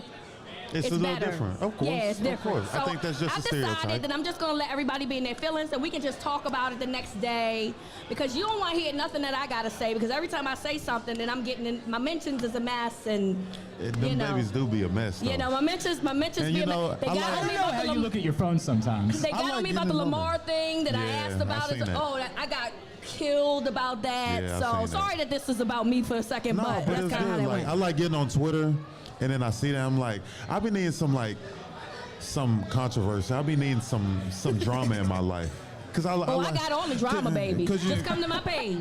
Speaker 16: It's a little
Speaker 15: better.
Speaker 16: different. Of course.
Speaker 15: Yeah, it's different.
Speaker 16: Of course. I think that's just a
Speaker 15: I've
Speaker 16: stereotype.
Speaker 15: decided that I'm just going to let everybody be in their feelings and we can just talk about it the next day, because you don't want to hear nothing that I got to say, because every time I say something, then I'm getting in, my mentions is a mess, and
Speaker 16: Them babies do be a mess, though.
Speaker 15: my mentions
Speaker 16: And
Speaker 15: be
Speaker 16: you
Speaker 15: a
Speaker 16: know,
Speaker 15: mess. They
Speaker 16: I
Speaker 15: got
Speaker 14: I
Speaker 15: on
Speaker 14: don't
Speaker 15: me
Speaker 14: know
Speaker 15: about
Speaker 14: how
Speaker 15: the
Speaker 14: you look at your phone sometimes.
Speaker 15: They got on me about the Lamar thing that I asked about.
Speaker 16: I seen that.
Speaker 15: I got killed about that.
Speaker 16: Yeah, I
Speaker 15: so
Speaker 16: seen that.
Speaker 15: sorry that this is about me for a second,
Speaker 16: No,
Speaker 15: but
Speaker 16: but
Speaker 15: that's
Speaker 16: it's
Speaker 15: kind of how
Speaker 16: good.
Speaker 15: that
Speaker 16: Like,
Speaker 15: went.
Speaker 16: I like getting on Twitter, and then I see that, I'm like, I be needing some controversy. I be needing some drama in my life. I
Speaker 15: got all the drama, baby. Just come to my page.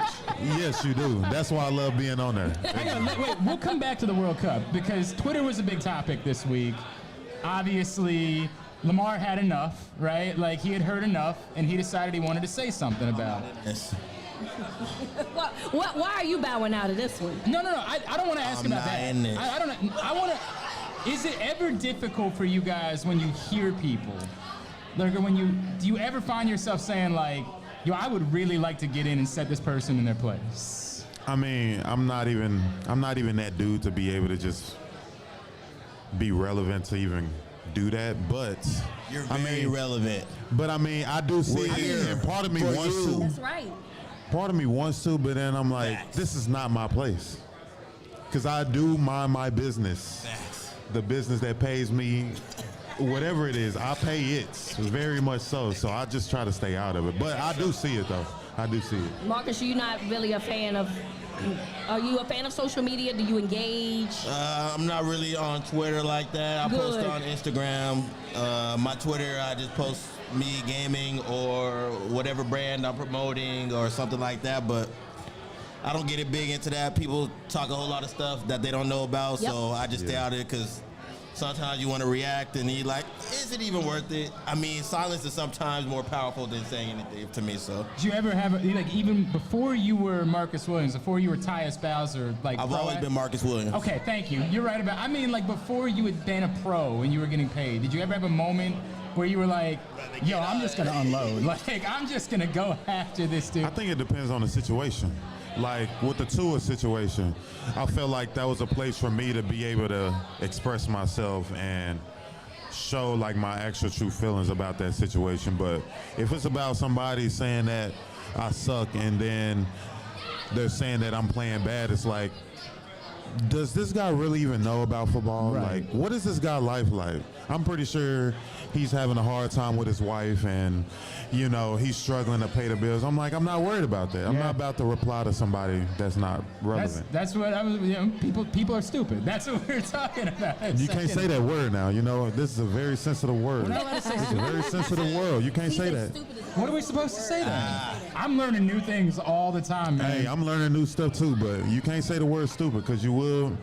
Speaker 16: Yes, you do. That's why I love being on there.
Speaker 14: Hang on, wait, we'll come back to the World Cup because Twitter was a big topic this week. Obviously, Lamar had enough, right? Like, he had heard enough, and he decided he wanted to say something about it.
Speaker 17: Yes.
Speaker 15: Why are you bowing out of this one?
Speaker 14: No, I don't want to ask about that.
Speaker 17: in this.
Speaker 14: I don't know. I want to. Is it ever difficult for you guys when you hear people? Like, do you ever find yourself saying like, "Yo, I would really like to get in and set this person in their place"?
Speaker 16: I mean, I'm not even that dude to be able to just be relevant to even do that, but
Speaker 17: You're very relevant.
Speaker 16: But I mean, I do see it, and part of me wants to.
Speaker 15: That's right.
Speaker 16: Part of me wants to, but then I'm like, this is not my place. Because I do mind my business. The business that pays me, whatever it is, I pay it very much so. So I just try to stay out of it. But I do see it, though. I do see it.
Speaker 15: Marcus, you're not really a fan of. Are you a fan of social media? Do you engage?
Speaker 17: I'm not really on Twitter like that. I post on Instagram. My Twitter, I just post me gaming or whatever brand I'm promoting or something like that. But I don't get it big into that. People talk a whole lot of stuff that they don't know about, so I just stay out of it because sometimes you want to react and you're like, is it even worth it? I mean, silence is sometimes more powerful than saying anything to me, so.
Speaker 14: Did you ever have, even before you were Marcus Williams, before you were Tyus Bowser,
Speaker 17: I've always been Marcus Williams.
Speaker 14: Okay, thank you. You're right about, before you had been a pro and you were getting paid, did you ever have a moment where you were like, yo, I'm just going to unload. Like, I'm just going to go after this dude?
Speaker 16: I think it depends on the situation. Like with the Tua situation, I felt like that was a place for me to be able to express myself and show like my actual true feelings about that situation. But if it's about somebody saying that I suck and then they're saying that I'm playing bad, it's like, does this guy really even know about football?
Speaker 14: Right.
Speaker 16: Like, what is this guy's life like? I'm pretty sure he's having a hard time with his wife and, you know, he's struggling to pay the bills. I'm like, I'm not worried about that. I'm not about to reply to somebody that's not relevant.
Speaker 14: That's what I was, people are stupid. That's what we're talking about.
Speaker 16: You can't say that word now. You know, this is a very sensitive word.
Speaker 14: We're not allowed to say
Speaker 16: It's a very sensitive world. You can't say that.
Speaker 14: What are we supposed to say then? I'm learning new things all the time, man.
Speaker 16: Hey, I'm learning new stuff too, but you can't say the word stupid because you will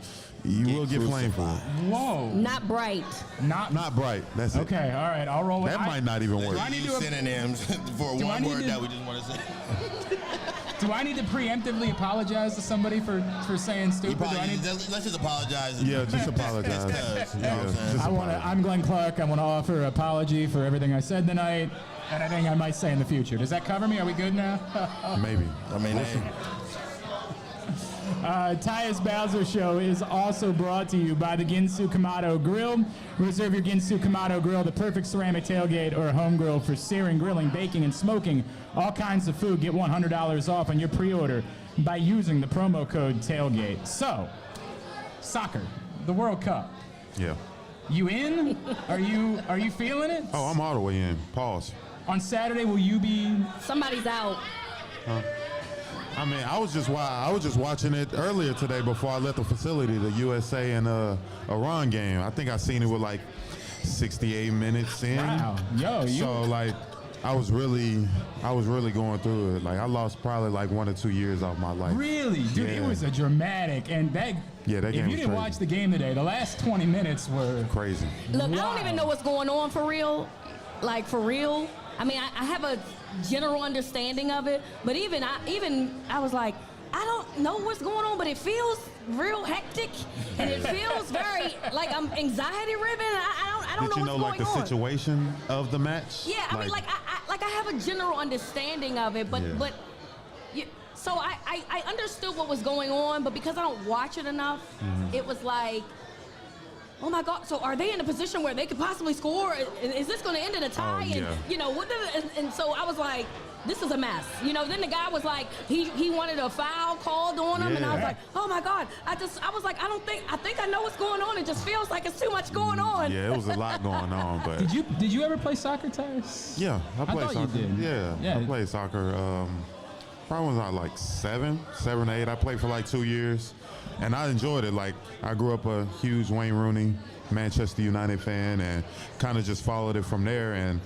Speaker 16: get flamed for it.
Speaker 14: Whoa.
Speaker 15: Not bright.
Speaker 16: Not bright. That's it.
Speaker 14: Okay, all right, I'll roll with
Speaker 16: That might not even work.
Speaker 17: Do I need synonyms for one word that we just want to say?
Speaker 14: Do I need to preemptively apologize to somebody for saying stupid?
Speaker 17: Let's just apologize.
Speaker 16: Yeah, just apologize.
Speaker 14: I'm Glenn Clark. I want to offer an apology for everything I said tonight and anything I might say in the future. Does that cover me? Are we good now?
Speaker 16: Maybe.
Speaker 17: I mean,
Speaker 14: Tyus Bowser Show is also brought to you by the Ginsu Kamado Grill. Reserve your Ginsu Kamado Grill, the perfect ceramic tailgate or home grill for searing, grilling, baking, and smoking all kinds of food. Get $100 off on your pre-order by using the promo code TAILGATE. So, soccer, the World Cup.
Speaker 16: Yeah.
Speaker 14: You in? Are you feeling it?
Speaker 16: Oh, I'm all the way in. Pause.
Speaker 14: On Saturday, will you be?
Speaker 15: Somebody's out.
Speaker 16: I mean, I was just watching it earlier today before I left the facility, the USA and Iran game. I think I seen it with like 68 minutes in.
Speaker 14: Wow.
Speaker 16: So like I was really going through it. Like I lost probably like 1 or 2 years off my life.
Speaker 14: Really? Dude,
Speaker 16: Yeah.
Speaker 14: It was a dramatic and that
Speaker 16: game
Speaker 14: if you
Speaker 16: was
Speaker 14: didn't
Speaker 16: crazy.
Speaker 14: watch the game today, the last 20 minutes were
Speaker 16: crazy.
Speaker 15: Look, I don't even know what's going on for real. Like for real. I mean, I have a general understanding of it, but even I was like, I don't know what's going on, but it feels real hectic, and it feels very like I'm anxiety ridden. I don't
Speaker 16: Did you
Speaker 14: what's
Speaker 16: know like
Speaker 14: going
Speaker 16: the
Speaker 14: on.
Speaker 16: situation of the match?
Speaker 15: Yeah, I mean, I have a general understanding of it, but so I understood what was going on, but because I don't watch it enough, it was like, oh my God! So are they in a position where they could possibly score? Is this going to end in a tie? And so I was like, this is a mess. You know. Then the guy was like, he wanted a foul called on him, and I was like, oh my God! I was like, I think I know what's going on. It just feels like it's too much going on.
Speaker 16: Yeah, it was a lot going on. But
Speaker 14: Did you ever play soccer, Tyus?
Speaker 16: yeah, I played
Speaker 14: thought
Speaker 16: soccer.
Speaker 14: you did.
Speaker 16: Yeah, I played soccer. Probably was like 7 or 8. I played for like 2 years. And I enjoyed it. Like, I grew up a huge Wayne Rooney, Manchester United fan, and kind of just followed it from there. And,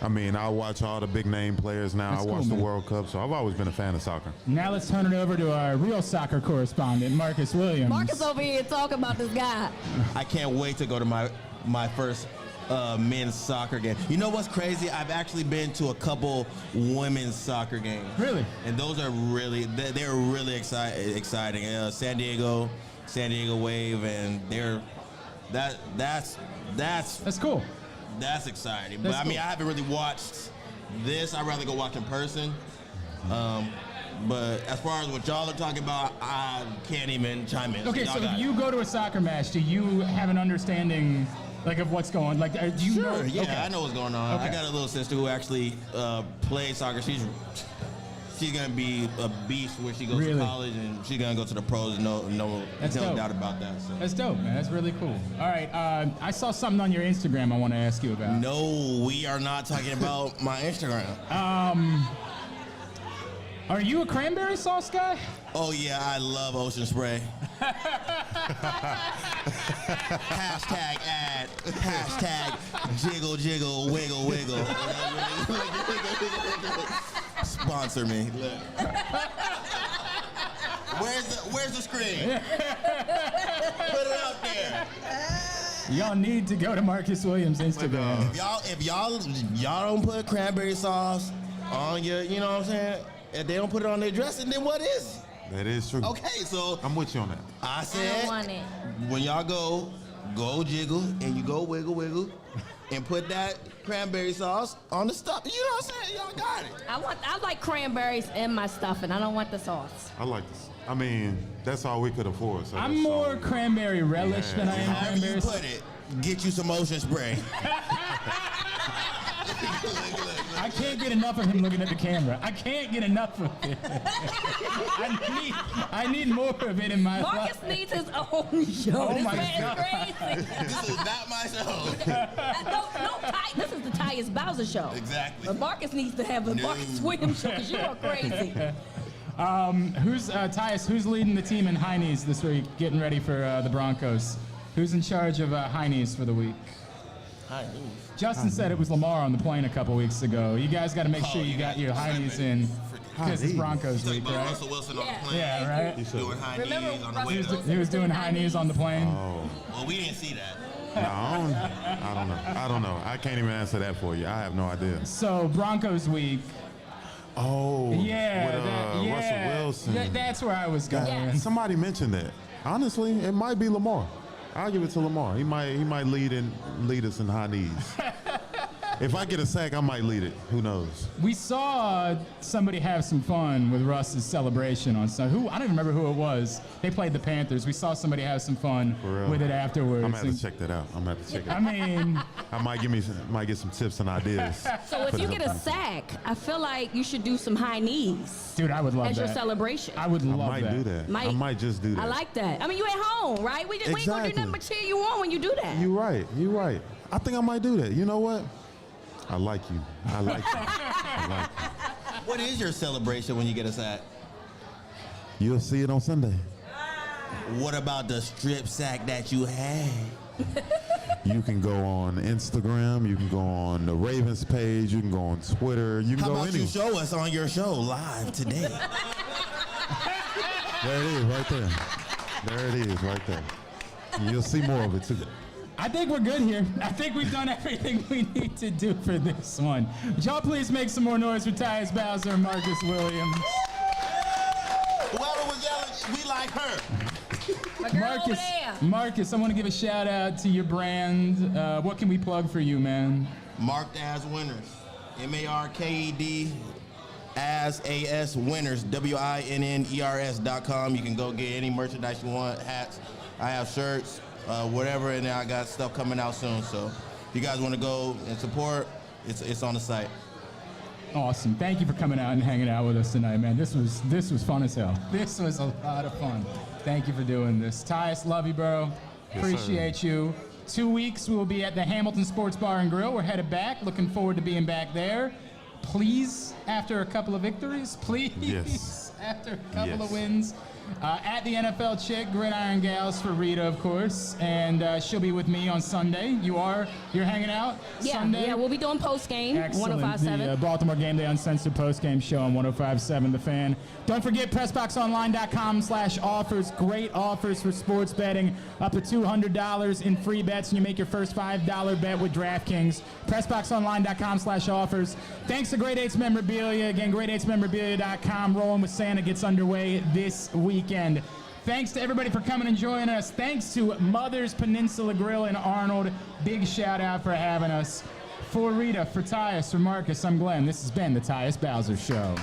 Speaker 16: I mean, I watch all the big name players now.
Speaker 14: That's
Speaker 16: I watch
Speaker 14: cool,
Speaker 16: the
Speaker 14: man.
Speaker 16: World Cup, so I've always been a fan of soccer.
Speaker 14: Now let's turn it over to our real soccer correspondent, Marcus Williams.
Speaker 15: Marcus over here talking about this guy.
Speaker 17: I can't wait to go to my first men's soccer game. You know what's crazy? I've actually been to a couple women's soccer games.
Speaker 14: Really?
Speaker 17: And those are they're really exciting. San Diego Wave, and that's
Speaker 14: cool.
Speaker 17: That's exciting.
Speaker 14: That's
Speaker 17: but I mean,
Speaker 14: cool.
Speaker 17: I haven't really watched this. I'd rather go watch in person. But as far as what y'all are talking about, I can't even chime in.
Speaker 14: Okay,
Speaker 17: y'all
Speaker 14: so
Speaker 17: got
Speaker 14: if
Speaker 17: it.
Speaker 14: you go to a soccer match, do you have an understanding, like, of what's going? Like, do you know?
Speaker 17: Sure, yeah,
Speaker 14: Okay.
Speaker 17: I know what's going on.
Speaker 14: Okay.
Speaker 17: I got a little sister who actually plays soccer. She's gonna be a beast when she goes
Speaker 14: Really?
Speaker 17: to college, and she's gonna go to the pros. No
Speaker 14: That's dope.
Speaker 17: doubt about that. So.
Speaker 14: That's dope, man. That's really cool. All right, I saw something on your Instagram I want to ask you about.
Speaker 17: No, we are not talking about my Instagram.
Speaker 14: Are you a cranberry sauce guy?
Speaker 17: Oh yeah, I love Ocean Spray. Hashtag ad. Hashtag jiggle jiggle wiggle wiggle. Sponsor me. Where's the screen? Put it out there.
Speaker 14: Y'all need to go to Marcus Williams' Instagram.
Speaker 17: If y'all don't put cranberry sauce on your, you know what I'm saying? If they don't put it on their dressing, then what is?
Speaker 16: That is true.
Speaker 17: Okay, so
Speaker 16: I'm with you on that.
Speaker 17: I
Speaker 15: I
Speaker 17: said
Speaker 15: don't want it.
Speaker 17: when y'all go, go jiggle and you go wiggle, and put that cranberry sauce on the stuff. You know what I'm saying? Y'all got it.
Speaker 15: I like cranberries in my stuffing. I don't want the sauce.
Speaker 16: I like this. I mean, that's all we could afford. So
Speaker 14: I'm more cranberry relish than I am
Speaker 17: However
Speaker 14: cranberry
Speaker 17: you
Speaker 14: sauce.
Speaker 17: put it, get you some ocean spray.
Speaker 14: I can't get enough of him looking at the camera. I can't get enough of it. I need more of it in my life.
Speaker 15: Marcus needs his own show.
Speaker 14: Oh
Speaker 15: this
Speaker 14: my
Speaker 15: man
Speaker 14: God.
Speaker 15: is crazy.
Speaker 17: This is not my show.
Speaker 15: This is the Tyus Bowser show.
Speaker 17: Exactly.
Speaker 15: But Marcus needs to have the Marcus Williams show because you are crazy.
Speaker 14: Who's Tyus? Who's leading the team in high knees this week, getting ready for the Broncos? Who's in charge of high knees for the week?
Speaker 17: High knees.
Speaker 14: Justin said it was Lamar on the plane a couple weeks ago. You guys got to make sure you got your high knees in because it's Broncos week, right?
Speaker 17: Russell Wilson on the plane.
Speaker 14: Yeah, right.
Speaker 17: Doing high knees on the way up.
Speaker 14: He was doing high knees on the plane.
Speaker 16: Oh.
Speaker 17: Well, we didn't see that.
Speaker 16: No, I don't know. I can't even answer that for you. I have no idea.
Speaker 14: So Broncos week.
Speaker 16: Oh,
Speaker 14: Yeah,
Speaker 16: with Russell Wilson.
Speaker 14: That's where I was going.
Speaker 16: God, somebody mentioned that. Honestly, it might be Lamar. I'll give it to Lamar. He might lead us in high knees. If I get a sack, I might lead it. Who knows?
Speaker 14: We saw somebody have some fun with Russ's celebration on Sunday. I don't even remember who it was. They played the Panthers. We saw somebody have some fun with it afterwards.
Speaker 16: I'm gonna have to check that out.
Speaker 14: I mean,
Speaker 16: I might get some tips and ideas.
Speaker 15: So if you get a sack, I feel like you should do some high knees.
Speaker 14: Dude, I would love
Speaker 15: as
Speaker 14: that.
Speaker 15: your celebration.
Speaker 14: I would love
Speaker 16: I might do that. I might just do that.
Speaker 15: I like that. I mean, you at home, right? We ain't gonna do
Speaker 16: Exactly.
Speaker 15: nothing but cheer you on when you do that.
Speaker 16: You're right. I think I might do that. You know what? I like you. I like you.
Speaker 17: What is your celebration when you get a sack?
Speaker 16: You'll see it on Sunday.
Speaker 17: What about the strip sack that you had?
Speaker 16: You can go on Instagram. You can go on the Ravens page. You can go on Twitter. You can
Speaker 17: How
Speaker 16: go
Speaker 17: about
Speaker 16: anywhere.
Speaker 17: you show us on your show live today?
Speaker 16: There it is, right there. There it is, right there. You'll see more of it too.
Speaker 14: I think we're good here. I think we've done everything we need to do for this one. Would y'all please make some more noise for Tyus Bowser and Marcus Williams?
Speaker 17: Whoever was yelling, we like her.
Speaker 14: Marcus, I want to give a shout out to your brand. What can we plug for you, man?
Speaker 17: Marked as winners. MARKED as winners. WINNERS.com. You can go get any merchandise you want, hats. I have shirts, whatever, and then I got stuff coming out soon. So if you guys want to go and support, it's on the site.
Speaker 14: Awesome. Thank you for coming out and hanging out with us tonight, man. This was fun as hell. This was a lot of fun. Thank you for doing this. Tyus, love you, bro.
Speaker 16: Yes,
Speaker 14: Appreciate you. 2 weeks, we will be at the Hamilton Sports Bar and Grill. We're headed back. Looking forward to being back there. Please, after a couple of victories, please,
Speaker 16: Yes.
Speaker 14: after a couple
Speaker 16: Yes.
Speaker 14: of wins. At the NFL Chick, Gridiron Gals for Rita, of course, and she'll be with me on Sunday. You're hanging out Sunday?
Speaker 15: Yeah, we'll be doing post game,
Speaker 14: Excellent.
Speaker 15: 105.7.
Speaker 14: The Baltimore Game Day Uncensored post-game show on 105.7 The Fan. Don't forget PressBoxOnline.com/offers. Great offers for sports betting. Up to $200 in free bets when you make your first $5 bet with DraftKings. PressBoxOnline.com/offers. Thanks to Great 8's Memorabilia. Again, Great8'sMemorabilia.com. Rolling with Santa gets underway this weekend. Thanks to everybody for coming and joining us. Thanks to Mother's Peninsula Grill in Arnold. Big shout out for having us. For Rita, for Tyus, for Marcus, I'm Glenn. This has been the Tyus Bowser Show.